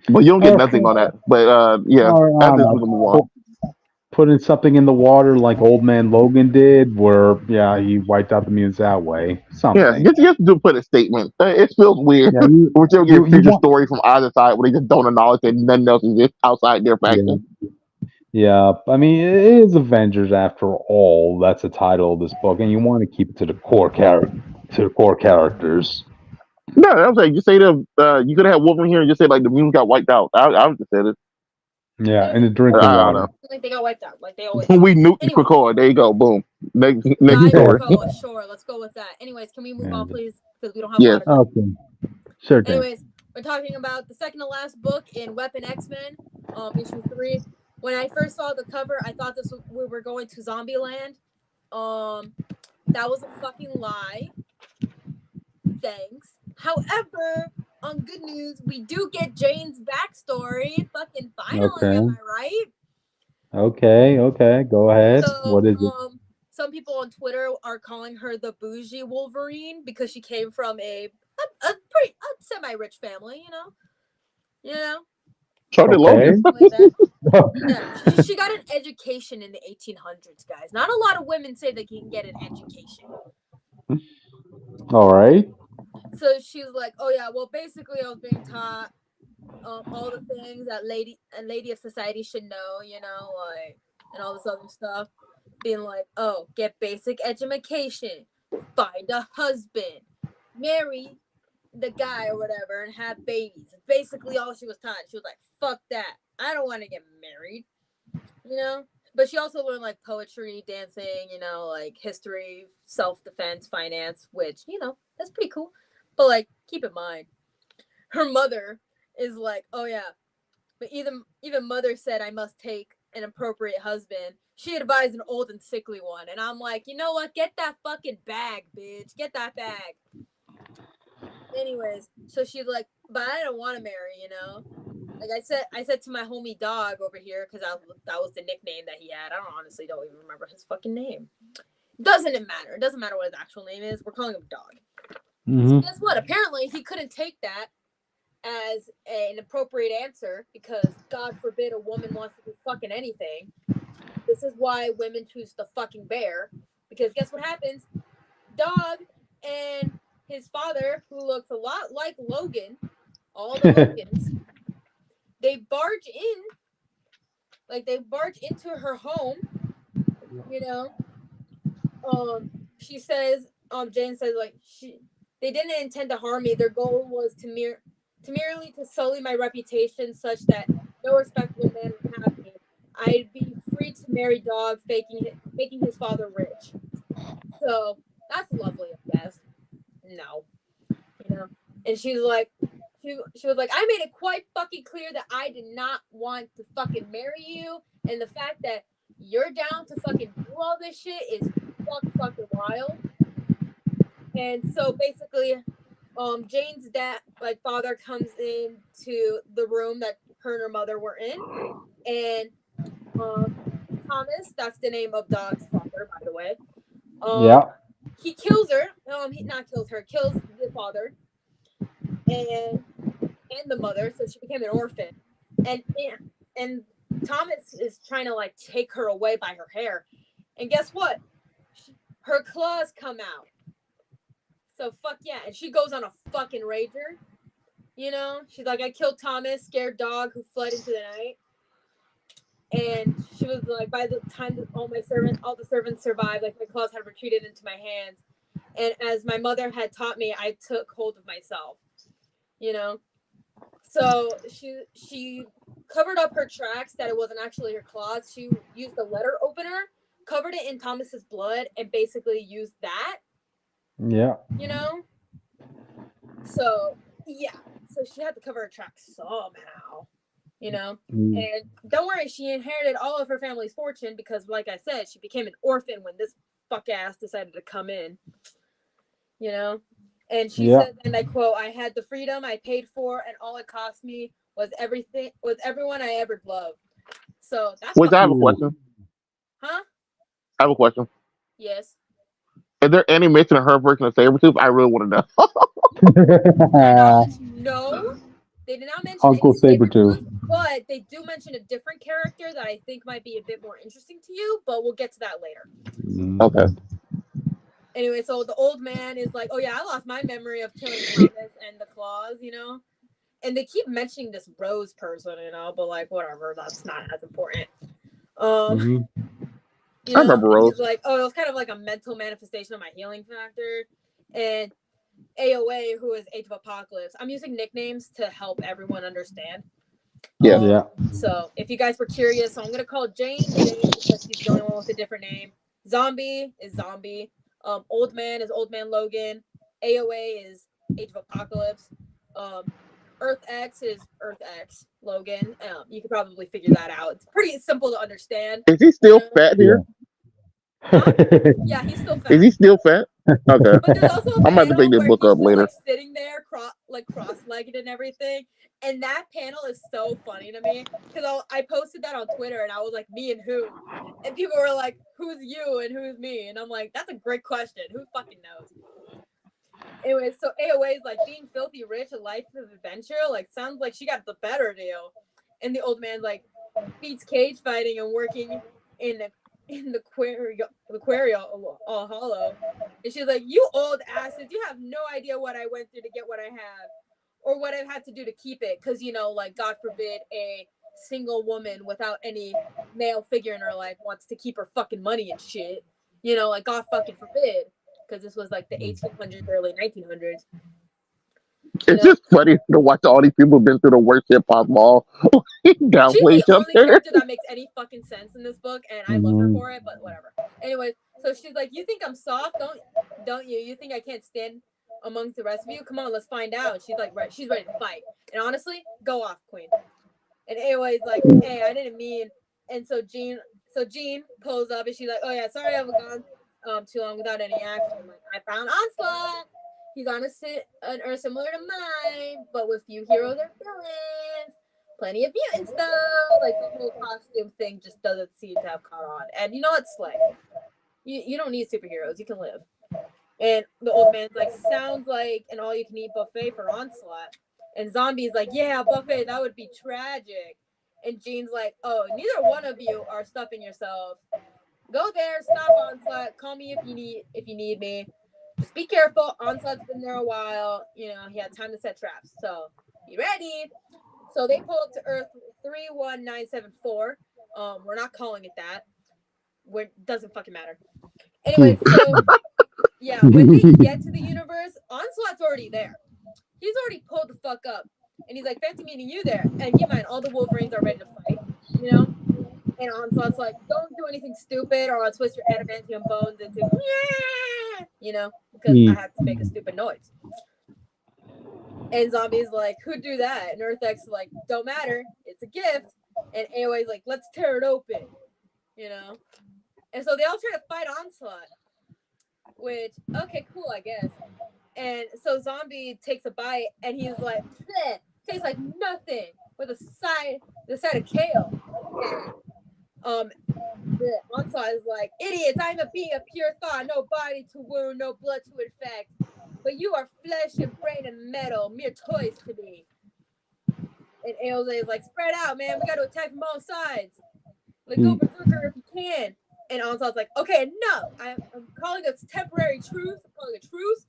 But you don't get nothing on that. But after this we can move on. Putting something in the water like Old Man Logan did, where he wiped out the mutants that way. Something. Yeah, you have to put a statement. It feels weird. We're still getting future stories from either side where they just don't acknowledge that nothing else is just outside their faction. Yeah, I mean, it is Avengers after all. That's the title of this book, and you want to keep it to the core characters. No, I was like, you say you could have Wolverine here and just say like the mutants got wiped out. I would just say it. Yeah, and the drinking water. Like they got wiped out, like they always. We nuked Krakoa. There you go. Boom. Next story. Sure, let's go with that. Anyways, can we move on, please? because we don't have a lot of time. Okay. Sure thing. Anyways, we're talking about the second to last book in Weapon X-Men, issue 3. When I first saw the cover, I thought we were going to Zombieland. That was a fucking lie. Thanks. However, on good news, we do get Jane's backstory. Fucking finally, am I right? Okay. Go ahead. So, what is it? Some people on Twitter are calling her the bougie Wolverine because she came from a semi-rich family, you know. So did Logan. Yeah, she got an education in the 1800s, guys. Not a lot of women say they can get an education. All right. So she's like, oh yeah, well basically I was being taught all the things that lady of society should know, like, and all this other stuff. Being like, oh, get basic education, find a husband, marry the guy or whatever, and have babies. It's basically all she was taught. She was like, fuck that. I don't want to get married, But she also learned like poetry, dancing, like history, self-defense, finance, which, that's pretty cool. But like, keep in mind, her mother is like, oh yeah, but even mother said I must take an appropriate husband. She advised an old and sickly one. And I'm like, you know what? Get that fucking bag, bitch. Get that bag. Anyways, so she's like, but I don't want to marry, Like I said to my homie Dog over here, because that was the nickname that he had. I don't even remember his fucking name. Doesn't it matter? It doesn't matter what his actual name is. We're calling him Dog. Mm-hmm. So guess what? Apparently he couldn't take that as an appropriate answer because God forbid a woman wants to do fucking anything. This is why women choose the fucking bear. Because guess what happens? Dog and his father, who looks a lot like Logan, all the Logans, they barge into her home, she says, Jane says, like, they didn't intend to harm me. Their goal was to merely to sully my reputation such that no respectable man would have me. I'd be free to marry Dog, making his father rich. So that's lovely, I guess. No, And she's like, she was like, I made it quite fucking clear that I did not want to fucking marry you, and the fact that you're down to fucking do all this shit is fucking wild. And so basically, Jane's father comes into the room that her and her mother were in, and Thomas, that's the name of Dog's father, by the way. He kills her. Kills the father and the mother, so she became an orphan. And Thomas is trying to like take her away by her hair. And guess what? Her claws come out. So fuck yeah. And she goes on a fucking rager. She's like, I killed Thomas, scared Dog who fled into the night. And she was like, by the time that all the servants survived, like my claws had retreated into my hands. And as my mother had taught me, I took hold of myself, So she covered up her tracks that it wasn't actually her claws. She used a letter opener, covered it in Thomas's blood, and basically used that. Yeah. So, yeah. So she had to cover her tracks somehow. And don't worry, she inherited all of her family's fortune because, like I said, she became an orphan when this fuck ass decided to come in, and she said, and I quote, I had the freedom I paid for, and all it cost me was everyone I ever loved. So that's I have a question. Huh? I have a question. Yes. Is there any mention of her version of Sabretooth? I really want to know. No. They did not mention Uncle Sabretooth, but they do mention a different character that I think might be a bit more interesting to you, but we'll get to that later. Okay. Anyway, so the old man is like, oh yeah, I lost my memory of killing Thomas and the claws, and they keep mentioning this Rose person, but like, whatever, that's not as important. I remember Rose. He's like, oh, it was kind of like a mental manifestation of my healing factor. And AOA, who is Age of Apocalypse. I'm using nicknames to help everyone understand. Yeah. So if you guys were curious, so I'm gonna call Jane because she's the only one with a different name. Zombie is Zombie. Old Man is Old Man Logan. AOA is Age of Apocalypse. Earth X is Earth X, Logan. You could probably figure that out. It's pretty simple to understand. Is he still fat here? Huh? Yeah, he's still fat. Is he still fat? Okay. But there's also a I'm about to pick this book he's up just, later. like, sitting there, cross-legged and everything. And that panel is so funny to me because I posted that on Twitter and I was like, me and who? And people were like, who's you and who's me? And I'm like, that's a great question. Who fucking knows? Anyway, so AOA is like being filthy rich, a life of adventure. Like, sounds like she got the better deal. And the old man like beats cage fighting and working in the quarry all hollow. And she's like, you old asses, you have no idea what I went through to get what I have. Or what I've had to do to keep it, because, you know, like, God forbid a single woman without any male figure in her life wants to keep her fucking money and shit. You know, like, God fucking forbid, because this was, like, the 1800s, early 1900s. It's just funny to watch all these people been through the worst hip-hop ball downplay She's each the other. only character that makes any fucking sense in this book, and I love her for it, but whatever. Anyway, so she's like, you think I'm soft? Don't you? You think I can't stand amongst the rest of you? Come on, let's find out. And she's like, right, she's ready to fight. And honestly, go off, queen. And AOA's like, hey, I didn't mean. And so Jean pulls up and she's like, oh yeah, sorry I haven't gone too long without any action. I'm like, I found Onslaught. He's on an Earth similar to mine, but with few heroes or villains. Plenty of mutants though. Like, the whole costume thing just doesn't seem to have caught on. And you know what, Slay? You don't need superheroes. You can live. And the old man's like, sounds like an all-you-can-eat buffet for Onslaught. And Zombie's like, yeah, buffet, that would be tragic. And Jean's like, oh, neither one of you are stuffing yourselves. Go there, stop Onslaught. Call me if you need me. Just be careful. Onslaught's been there a while. You know, he had time to set traps. So, be ready. So they pull up to Earth 31974. We're not calling it that. Doesn't fucking matter. Anyway, so yeah, when they get to the universe, Onslaught's already there. He's already pulled the fuck up. And he's like, fancy meeting you there. And keep in mind, all the Wolverines are ready to fight, you know? And Onslaught's like, don't do anything stupid or I'll twist your adamantium bones into, yeah! You know? Because I have to make a stupid noise. And Zombie's like, who'd do that? And Earth X is like, don't matter. It's a gift. And AOA's like, let's tear it open. You know? And so they all try to fight Onslaught. Which, okay, cool, I guess. And so Zombie takes a bite, and he's like, tastes like nothing, with the side of kale. And the Onslaught is like, idiots, I'm a being of pure thought, no body to wound, no blood to infect. But you are flesh and brain and metal, mere toys to me. And AOA is like, spread out, man, we got to attack from all sides. Like, go berserker if you can. And Onslaught's like, okay, no, I'm calling this temporary truce. I'm calling a truce.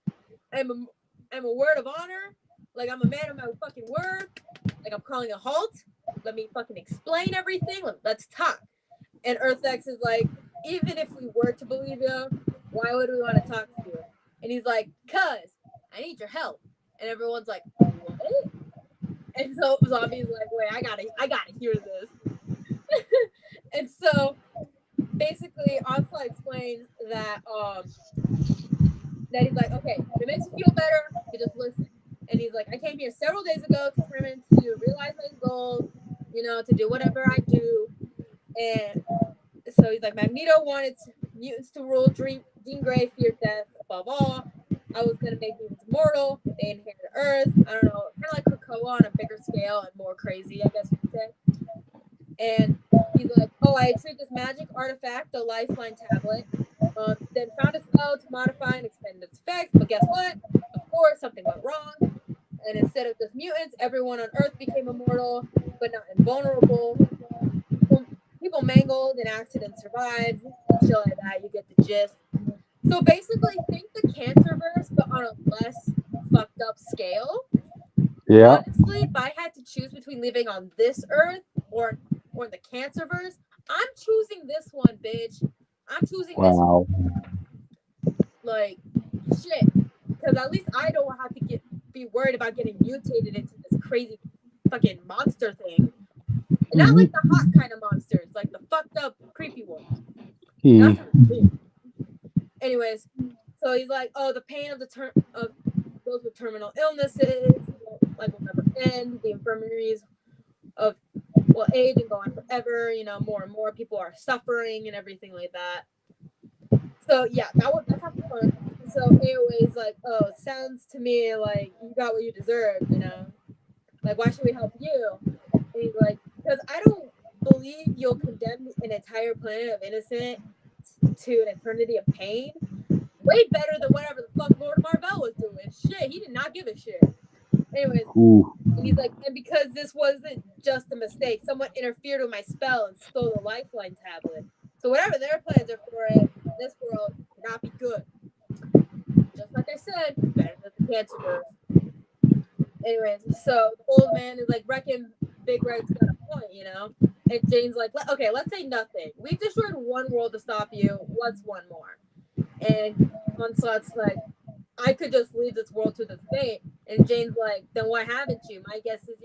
I'm a word of honor. Like, I'm a man of my fucking word. Like, I'm calling a halt. Let me fucking explain everything. Let's talk. And Earth X is like, even if we were to believe you, why would we want to talk to you? And he's like, cuz I need your help. And everyone's like, what? And so Zombie's like, wait, I gotta hear this. And so basically Onslaught explains that he's like, okay, if it makes you feel better, you just listen. And he's like, I came here several days ago determined to realize my goals, you know, to do whatever I do. And so he's like, Magneto wanted mutants to rule. Jean Grey feared death above all. I was going to make mutants immortal. They inherited Earth. I don't know, kind of like Krakoa on a bigger scale and more crazy, I guess you could say. And he's like, oh, I treat this magic artifact, the Lifeline tablet, then found a spell to modify and expand its effects. But guess what? Of course, something went wrong. And instead of just mutants, everyone on Earth became immortal, but not invulnerable. People mangled and accidents survived. Shit like that, you get the gist. So basically, think the Cancerverse, but on a less fucked up scale. Yeah. Honestly, if I had to choose between living on this Earth or the Cancerverse, I'm choosing this one, bitch. I'm choosing this one. Like, shit. Because at least I don't have to be worried about getting mutated into this crazy fucking monster thing. And not like the hot kind of monsters, like the fucked up, creepy ones. Anyways, so he's like, oh, the pain of those with terminal illnesses, like will never end. The infirmaries of will age and go on forever. You know, more and more people are suffering and everything like that. So yeah, that's how fun. So AOA's like, oh, sounds to me like you got what you deserve. You know, like why should we help you? And he's like, because I don't believe you'll condemn an entire planet of innocent to an eternity of pain. Way better than whatever the fuck Lord Marvel was doing. Shit, he did not give a shit. Anyways, and he's like, and because this wasn't just a mistake, someone interfered with my spell and stole the lifeline tablet. So whatever their plans are for it, this world cannot be good. Just like I said, better than the cancer virus. Anyways, so the old man is like, reckon Big Red's got a point, you know? And Jane's like, okay, let's say nothing. We've destroyed one world to stop you. What's one more? And Onslaught's like, I could just leave this world to this fate. And Jane's like, then why haven't you? My guess is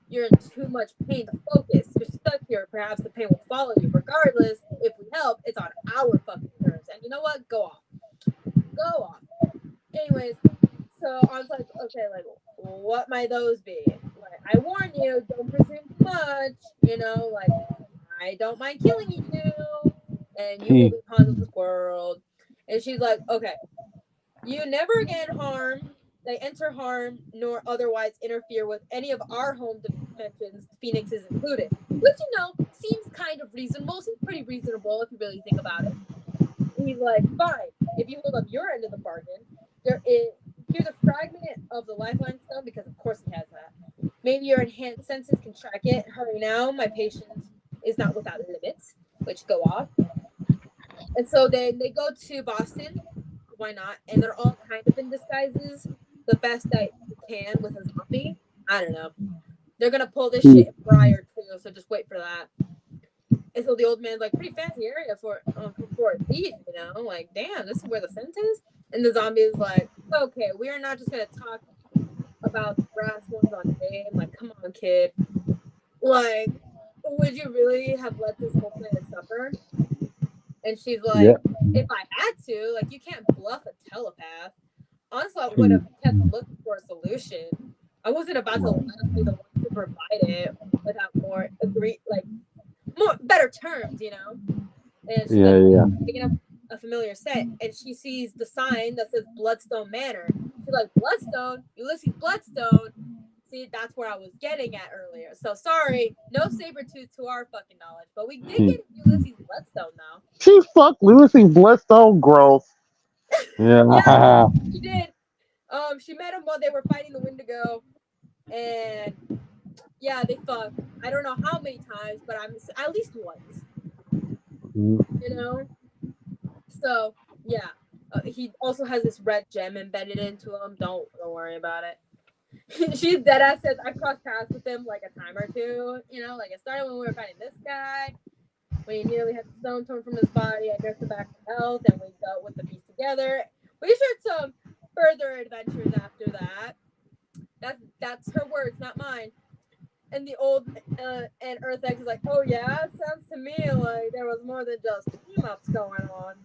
you're in too much pain to focus. You're stuck here. Perhaps the pain will follow you. Regardless, if we help, it's on our fucking terms. And you know what? Go off. Go off. Anyways, so I was like, okay, like, what might those be? Like, I warn you, don't presume too much. You know, like, I don't mind killing you. And you will be pawns of this world. And she's like, okay, you never again enter harm, nor otherwise interfere with any of our home dimensions, Phoenix is included. Which, you know, seems kind of reasonable. Seems pretty reasonable if you really think about it. And he's like, fine, if you hold up your end of the bargain, here's a fragment of the lifeline stone, because of course he has that. Maybe your enhanced senses can track it. Hurry now, my patience is not without limits, which go off. And so they go to Boston. Why not? And they're all kind of in disguises. The best that you can with a zombie. I don't know. They're going to pull this shit in Briar too, so just wait for that. And so the old man's like, pretty fancy area for a thief, you know? Like, damn, this is where the scent is? And the zombie is like, okay, we are not just going to talk about the brass ones on game. Like, come on, kid. Like, would you really have let this whole planet suffer? And she's like, if I had to, like, you can't bluff a telepath. Onslaught would have kept looking for a solution. I wasn't about to let us be the ones to provide it without more better terms, you know? And she's picking up a familiar set, and she sees the sign that says Bloodstone Manor. She's like, Bloodstone? Ulysses Bloodstone? See, that's where I was getting at earlier. So sorry, no Sabretooth to our fucking knowledge, but we did get Ulysses Bloodstone now. She fucked Ulysses Bloodstone, gross. Yeah, she did. She met him while they were fighting the Wendigo, and yeah, they fucked. I don't know how many times, but I'm at least once. You know. So yeah, he also has this red gem embedded into him. Don't worry about it. She's dead ass says I crossed paths with him like a time or two. You know, like it started when we were fighting this guy, when he nearly had the stone torn from his body. I nursed him back to health, and we dealt with the beast together. We shared some further adventures after that. That's her words, not mine. And the old and Earth X is like, oh yeah, sounds to me like there was more than just team ups going on.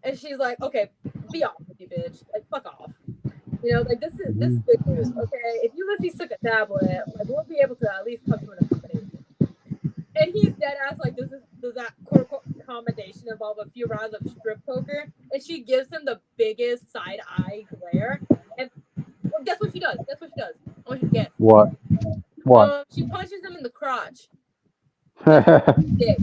And she's like, okay, be off with you, bitch. Like, fuck off. You know, like this is good news. Okay, if Ulysses took a tablet, like we'll be able to at least come to an accommodation. And he's dead ass like, does that accommodation involve a few rounds of strip poker? And she gives him the biggest side eye glare. And well, guess what she does? I want you to guess. What? She punches him in the crotch. Dick.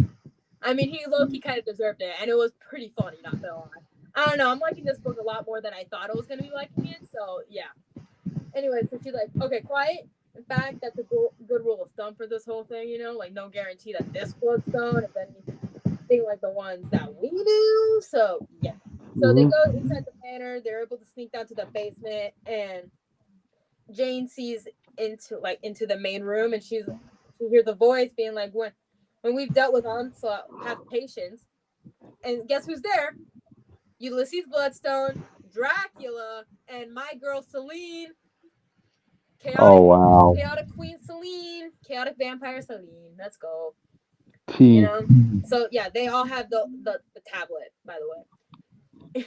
I mean, he low-key kind of deserved it, and it was pretty funny, not gonna lie. I don't know, I'm liking this book a lot more than I thought I was gonna be liking it, so yeah. Anyway, so she's like, okay, quiet. In fact, that's a good rule of thumb for this whole thing, you know? Like, no guarantee that this Bloodstone is anything like the ones that we do, so yeah. So they go inside the manor, they're able to sneak down to the basement, and Jane sees into the main room, and she hears the voice being like, when we've dealt with Onslaught, have patience. And guess who's there? Ulysses Bloodstone, Dracula, and my girl Celine. Chaotic Queen Celine, chaotic vampire Celine. Let's go. You know? So yeah, they all have the tablet, by the way.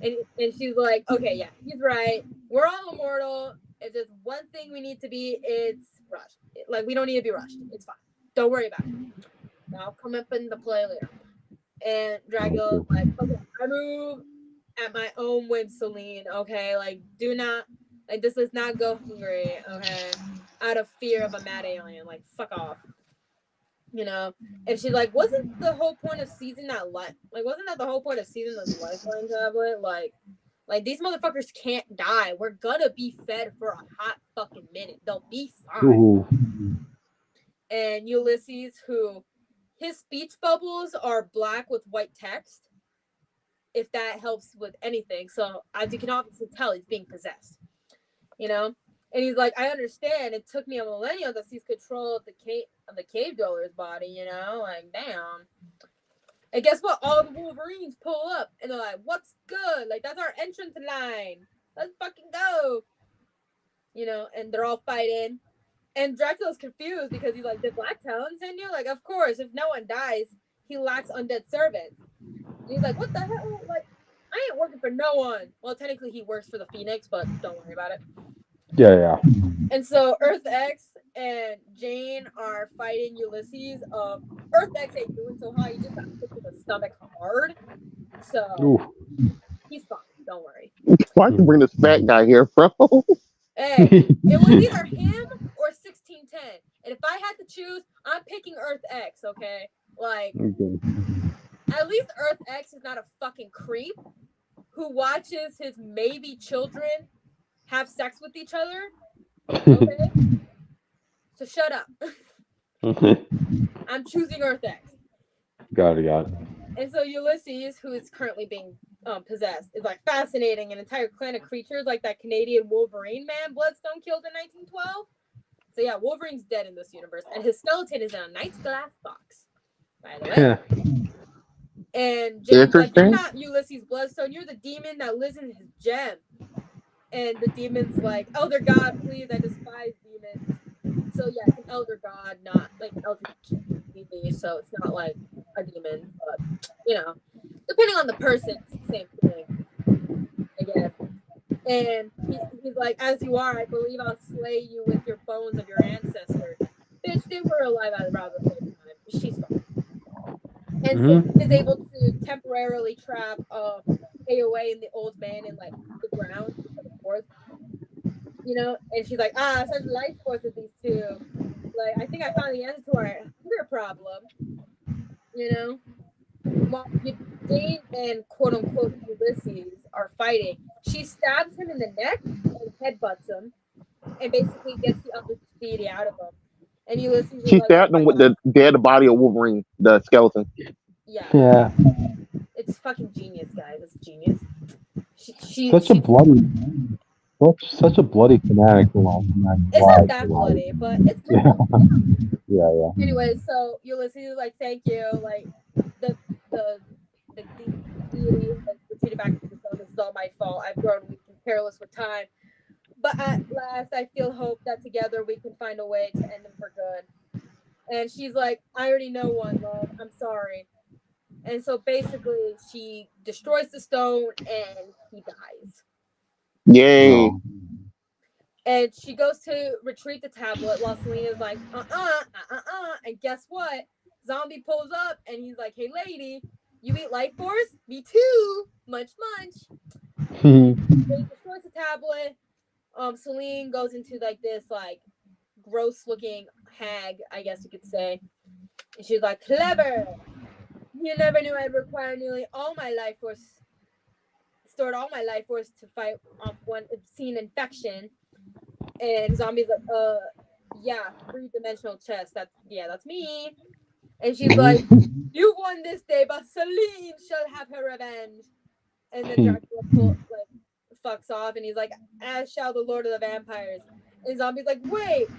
and she's like, okay, yeah, he's right. We're all immortal. If there's one thing we need to be, it's rushed. Like, we don't need to be rushed. It's fine. Don't worry about it. I'll come up into play later. And Dracula's like, okay, I move at my own whim, Celine, okay? Like, do not, like, this does not go hungry, okay? Out of fear of a mad alien. Like, fuck off. You know? And she's like, wasn't the whole point of seizing that life, like, wasn't that the whole point of seizing this lifeline tablet? Like, these motherfuckers can't die. We're gonna be fed for a hot fucking minute. They'll be fine. Ooh. And Ulysses, who, his speech bubbles are black with white text, if that helps with anything. So, as you can obviously tell, he's being possessed. You know? And he's like, I understand. It took me a millennium to seize control of the cave dweller's body, you know? Like, damn. And guess what? All the Wolverines pull up. And they're like, what's good? Like, that's our entrance line. Let's fucking go. You know? And they're all fighting. And Dracula's confused because he's like, did Black Talon send you? Like, of course. If no one dies, he lacks undead servants. And he's like, what the hell? Like, I ain't working for no one. Well, technically, he works for the Phoenix, but don't worry about it. Yeah. And so Earth X and Jane are fighting Ulysses. Earth X ain't doing so hot. He just got kicked in the stomach hard. So he's fine. Don't worry. Why'd you bring this fat guy here, bro? Hey, it was either him or 1610. And if I had to choose, I'm picking Earth X, okay? Like, at least Earth X is not a fucking creep who watches his maybe children have sex with each other. Okay? So shut up. I'm choosing Earth X. Got it. And so Ulysses, who is currently being possessed, is like fascinating. An entire clan of creatures like that Canadian Wolverine man Bloodstone killed in 1912. So yeah, Wolverine's dead in this universe. And his skeleton is in a nice glass box, by the way. And James like, you're not Ulysses Bloodstone. You're the demon that lives in his gem. And the demon's like, Elder God, please, I despise demons. So yeah, it's an Elder God, not like Elder God. So it's not like a demon, but you know, depending on the person, it's the same thing, I guess. And he's like, as you are, I believe I'll slay you with your bones of your ancestors. Bitch, they were alive at around the same time. She's fine. And so he's able to temporarily trap AOA and the old man in like the ground, you know. And she's like, such life force with these two. Like, I think I found the answer to our hunger problem. You know, while Jane and quote unquote Ulysses are fighting, she stabs him in the neck and headbutts him, and basically gets the other deity out of him. And Ulysses, she stabbed him with the dead body of Wolverine, the skeleton. Yeah. It's fucking genius, guys. It's genius. Such a bloody fanatic. It's not that bloody, but it's cool. Yeah. Anyway, so Ulysses is like, thank you. Like, the deity has retreated back into the zone. This is all my fault. I've grown weak and careless with time. But at last, I feel hope that together we can find a way to end him for good. And she's like, I already know one, love. I'm sorry. And so basically, she destroys the stone and he dies. Yay. And she goes to retrieve the tablet while Selena's like, And guess what? Zombie pulls up and he's like, hey, lady, you eat life force? Me too. Munch. They destroys the tablet. Celine goes into like this like gross looking hag, I guess you could say. And she's like, clever. You never knew I'd require nearly all my life force, stored all my life force to fight off one obscene infection. And Zombie's like, yeah, 3-dimensional chess. That's me. And she's like, you won this day, but Celine shall have her revenge. And then Dracula fucks off, and he's like, as shall the Lord of the Vampires. And Zombie's like, wait,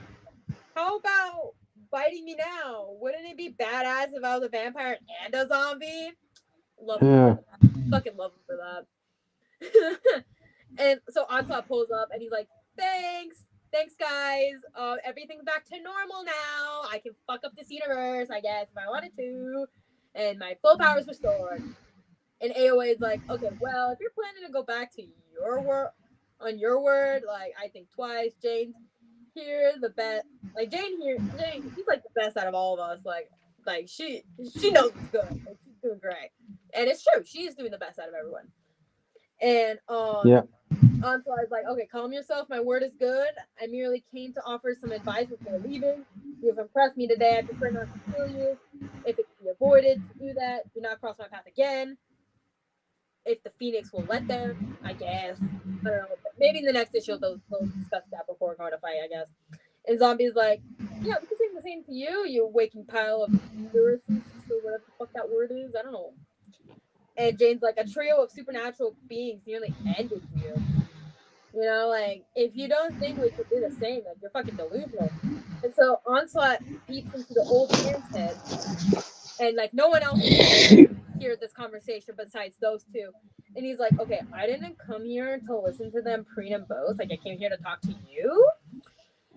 how about biting me now? Wouldn't it be badass if I was a vampire and a zombie? Love him for that. Fucking love him for that. And so Onslaught pulls up, and he's like, thanks guys. Everything's back to normal now. I can fuck up this universe, I guess, if I wanted to. And my full power's restored. And AOA is like, okay, well, if you're planning to go back to your world, on your word. Like, I think twice. Jane's here, the best. Like, Jane, she's like the best out of all of us. Like she knows what's good. Like, she's doing great. And it's true. She is doing the best out of everyone. And Onslaught is like, okay, calm yourself. My word is good. I merely came to offer some advice before leaving. You have impressed me today. I prefer not to kill you. If it can be avoided, to do that. Do not cross my path again. If the Phoenix will let them, I guess. I don't know. Maybe in the next issue they'll discuss that before going to fight, I guess. And Zombie's like, yeah, we can say the same to you, you waking pile of neurosis or whatever the fuck that word is. I don't know. And Jane's like, a trio of supernatural beings nearly ended you. You know, like, if you don't think we could do the same, like, you're fucking delusional. And so Onslaught peeks into the old man's head, and, like, no one else can hear this conversation besides those two. And he's like, okay, I didn't come here to listen to them preen and boast. Like, I came here to talk to you.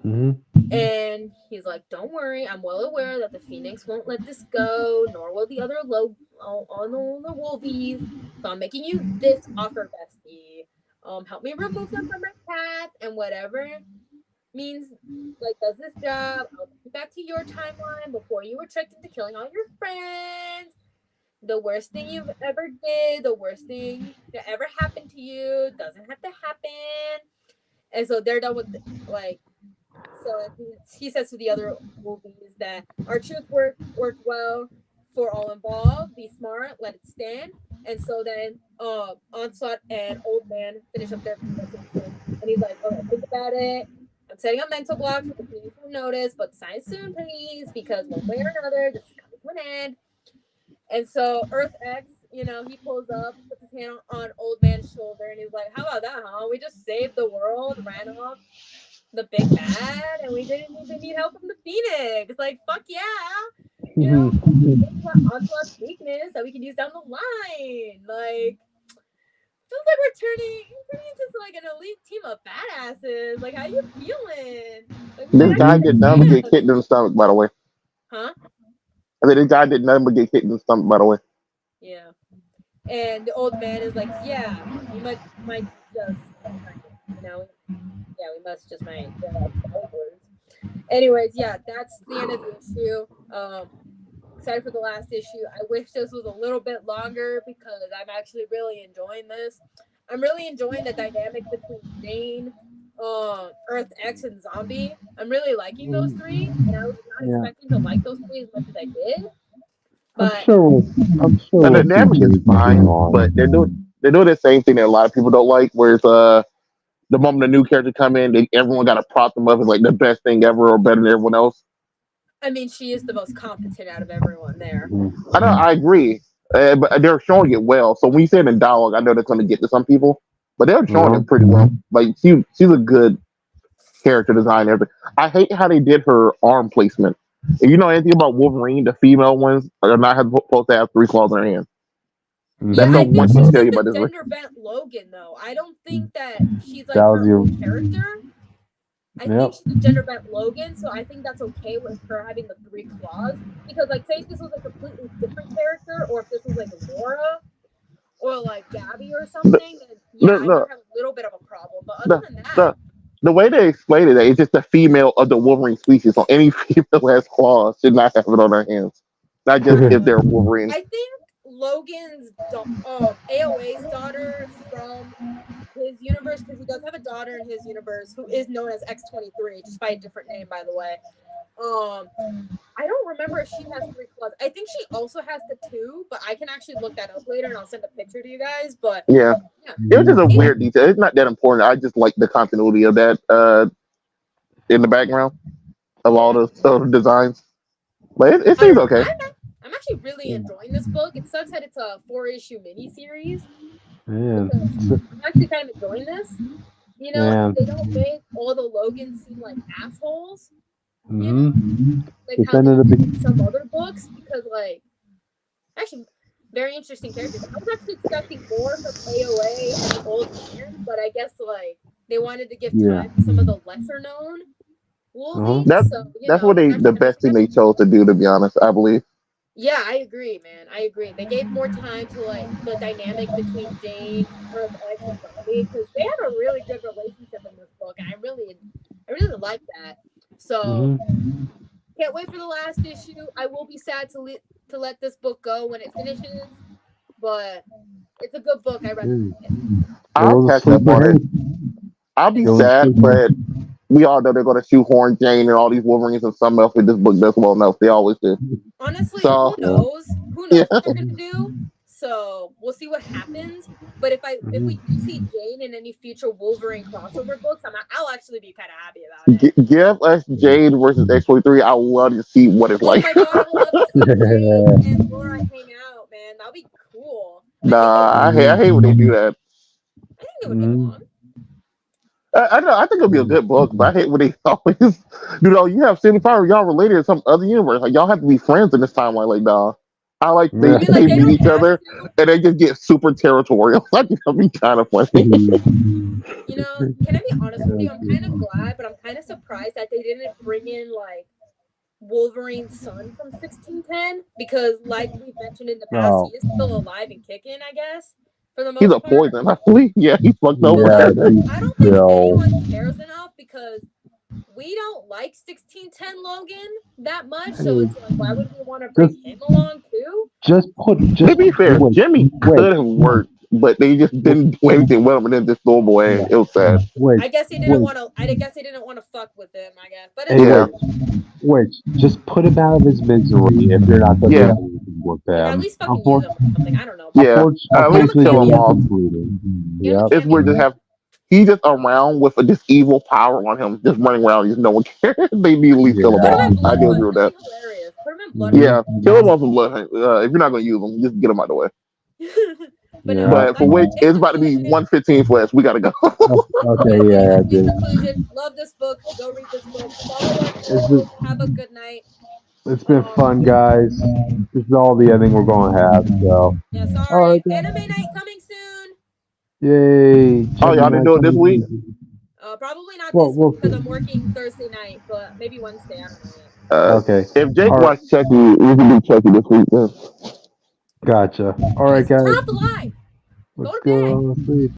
Mm-hmm. And he's like, don't worry, I'm well aware that the Phoenix won't let this go, nor will the other the Wolvies. So I'm making you this offer, bestie. Help me remove them from my path, and whatever means, like, does this job, I'll take you back to your timeline before you were tricked into killing all your friends. The worst thing you've ever did, the worst thing that ever happened to you doesn't have to happen. And so they're done with, like, so he says to the other movies that our truth worked well for all involved. Be smart, let it stand. And so then Onslaught and Old Man finish up their conversation. And he's like, okay, think about it. I'm setting up mental blocks for the Phoenix will notice, but sign soon, please, because one way or another, this is coming to an end. And so Earth X, you know, he pulls up, puts his hand on Old Man's shoulder, and he's like, how about that, huh? We just saved the world, ran off the big bad, and we didn't even need help from the Phoenix. Like, fuck yeah. You know, Onslaught's weakness that we can use down the line. Like, feels like we're turning into like an elite team of badasses. Like, how you feeling? Like, this guy did nothing but get kicked in the stomach, by the way. Huh? I said this guy did nothing but get kicked in the stomach, by the way. Yeah. And the Old Man is like, yeah, we might just, you know, yeah, we must just might. Anyways, yeah, that's the end of the issue. Excited for the last issue. I wish this was a little bit longer because I'm actually really enjoying this. I'm really enjoying the dynamic between Jane, Earth X, and Zombie. I'm really liking those three, and I was not expecting to like those three as much as I did. But I'm sure. The dynamic is fine, but they're doing the same thing that a lot of people don't like, where it's the moment a new character come in, everyone got to prop them up as like the best thing ever or better than everyone else. I mean, she is the most competent out of everyone there. I know, I agree, but they're showing it well. So when you say it in dialogue, I know that's going to get to some people, but they're showing it pretty well. Like she's a good character design. Everything. I hate how they did her arm placement. If you know anything about Wolverine, the female ones are not supposed to have 3 claws in their hand. Yeah, That's I think one she's thing to just tell you a about this. gender bent Logan, though. I don't think that she's like her own character. I think she's a gender bent Logan, so I think that's okay with her having the 3 claws. Because, like, say if this was a completely different character, or if this was like Laura, or like Gabby or something, then yeah, I might have a little bit of a problem. But other than that, the way they explain it, it's just the female of the Wolverine species. So any female who has claws should not have it on their hands. Not just if they're Wolverine. I think Logan's AOA's daughter from his universe, because he does have a daughter in his universe who is known as X-23, just by a different name, by the way. I don't remember if she has 3 claws. I think she also has the 2, but I can actually look that up later and I'll send a picture to you guys. But yeah. It was just a weird detail. It's not that important. I just like the continuity of that in the background of all the designs. But it seems okay. I'm actually really enjoying this book. It sucks that it's a 4-issue miniseries. Man. I'm actually kind of enjoying this. You know, they don't make all the Logans seem like assholes. You know? Like how they do in some other books, because, like, actually, very interesting characters. I was actually expecting more from AOA and Old Man, but I guess, like, they wanted to give time to some of the lesser known Wolvies. That's so, what the best thing they chose to do, to be honest, I believe. Yeah, I agree, man. I agree. They gave more time to like the dynamic between Jane, her ex, and Bobby because they have a really good relationship in this book, and I really like that. So can't wait for the last issue. I will be sad to let this book go when it finishes, but it's a good book. I recommend it. I'll catch up on it. I'll be sad, but we all know they're going to shoehorn Jane and all these Wolverines and something else with this book does well enough. They always do. Honestly, So, who knows? Who knows what they're gonna do? So we'll see what happens. But if we do see Jane in any future Wolverine crossover books, I'll actually be kind of happy about it. Give us Jade versus X-23. I would love to see what it's like. Oh my god, I would love to see Jane and Laura hang out, man. That'll be cool. Nah, I hate when they do that. I think it would get along. I know. I think it'll be a good book, but I hate when they always, you have 75, y'all related in some other universe. Like, y'all have to be friends in this timeline. Like, nah. I like they meet each other and they just get super territorial. I think that'd be kind of funny. Can I be honest with you? I'm kind of glad, but I'm kind of surprised that they didn't bring in like Wolverine's son from 1610 because, like we mentioned in the past, he is still alive and kicking. I guess. For the most he's a part. poison, I believe. Yeah, he's fucked over. I don't think anyone cares enough because we don't like 1610 Logan that much. So it's like, why would we want to bring him along too? To be fair, Jimmy could have worked, but they just didn't do anything with him and then just throw him away. It was sad. I guess they didn't want to. I guess they didn't want to fuck with him. I guess, but wait, just put him out of his misery if you're not going to do anything with him. At least fucking use him or something. I don't know. Yeah, at least kill him off. Yep. It's weird to have. He's just around with this evil power on him, just running around. Just no one cares. They need to at least kill him off. I do agree with that. Put him in Bloodhunt. Yeah, kill him off in Bloodhunt. If you're not going to use him, just get him out of the way. But for which it's about to be 1:15 for us. We gotta go. Okay, yeah. In conclusion, love this book. Go read this book. Follow us. Have a good night. It's been fun, guys. This is all the ending we're going to have. So. Yeah, sorry. Anime night coming soon. Yay! Oh, y'all didn't do it this week? Probably not this week because I'm working Thursday night, but maybe Wednesday. I don't know. Okay. If Jake watched Chucky, we can do Chucky this week. Then. Gotcha. All right, guys. Turn off the light. Let's go to sleep.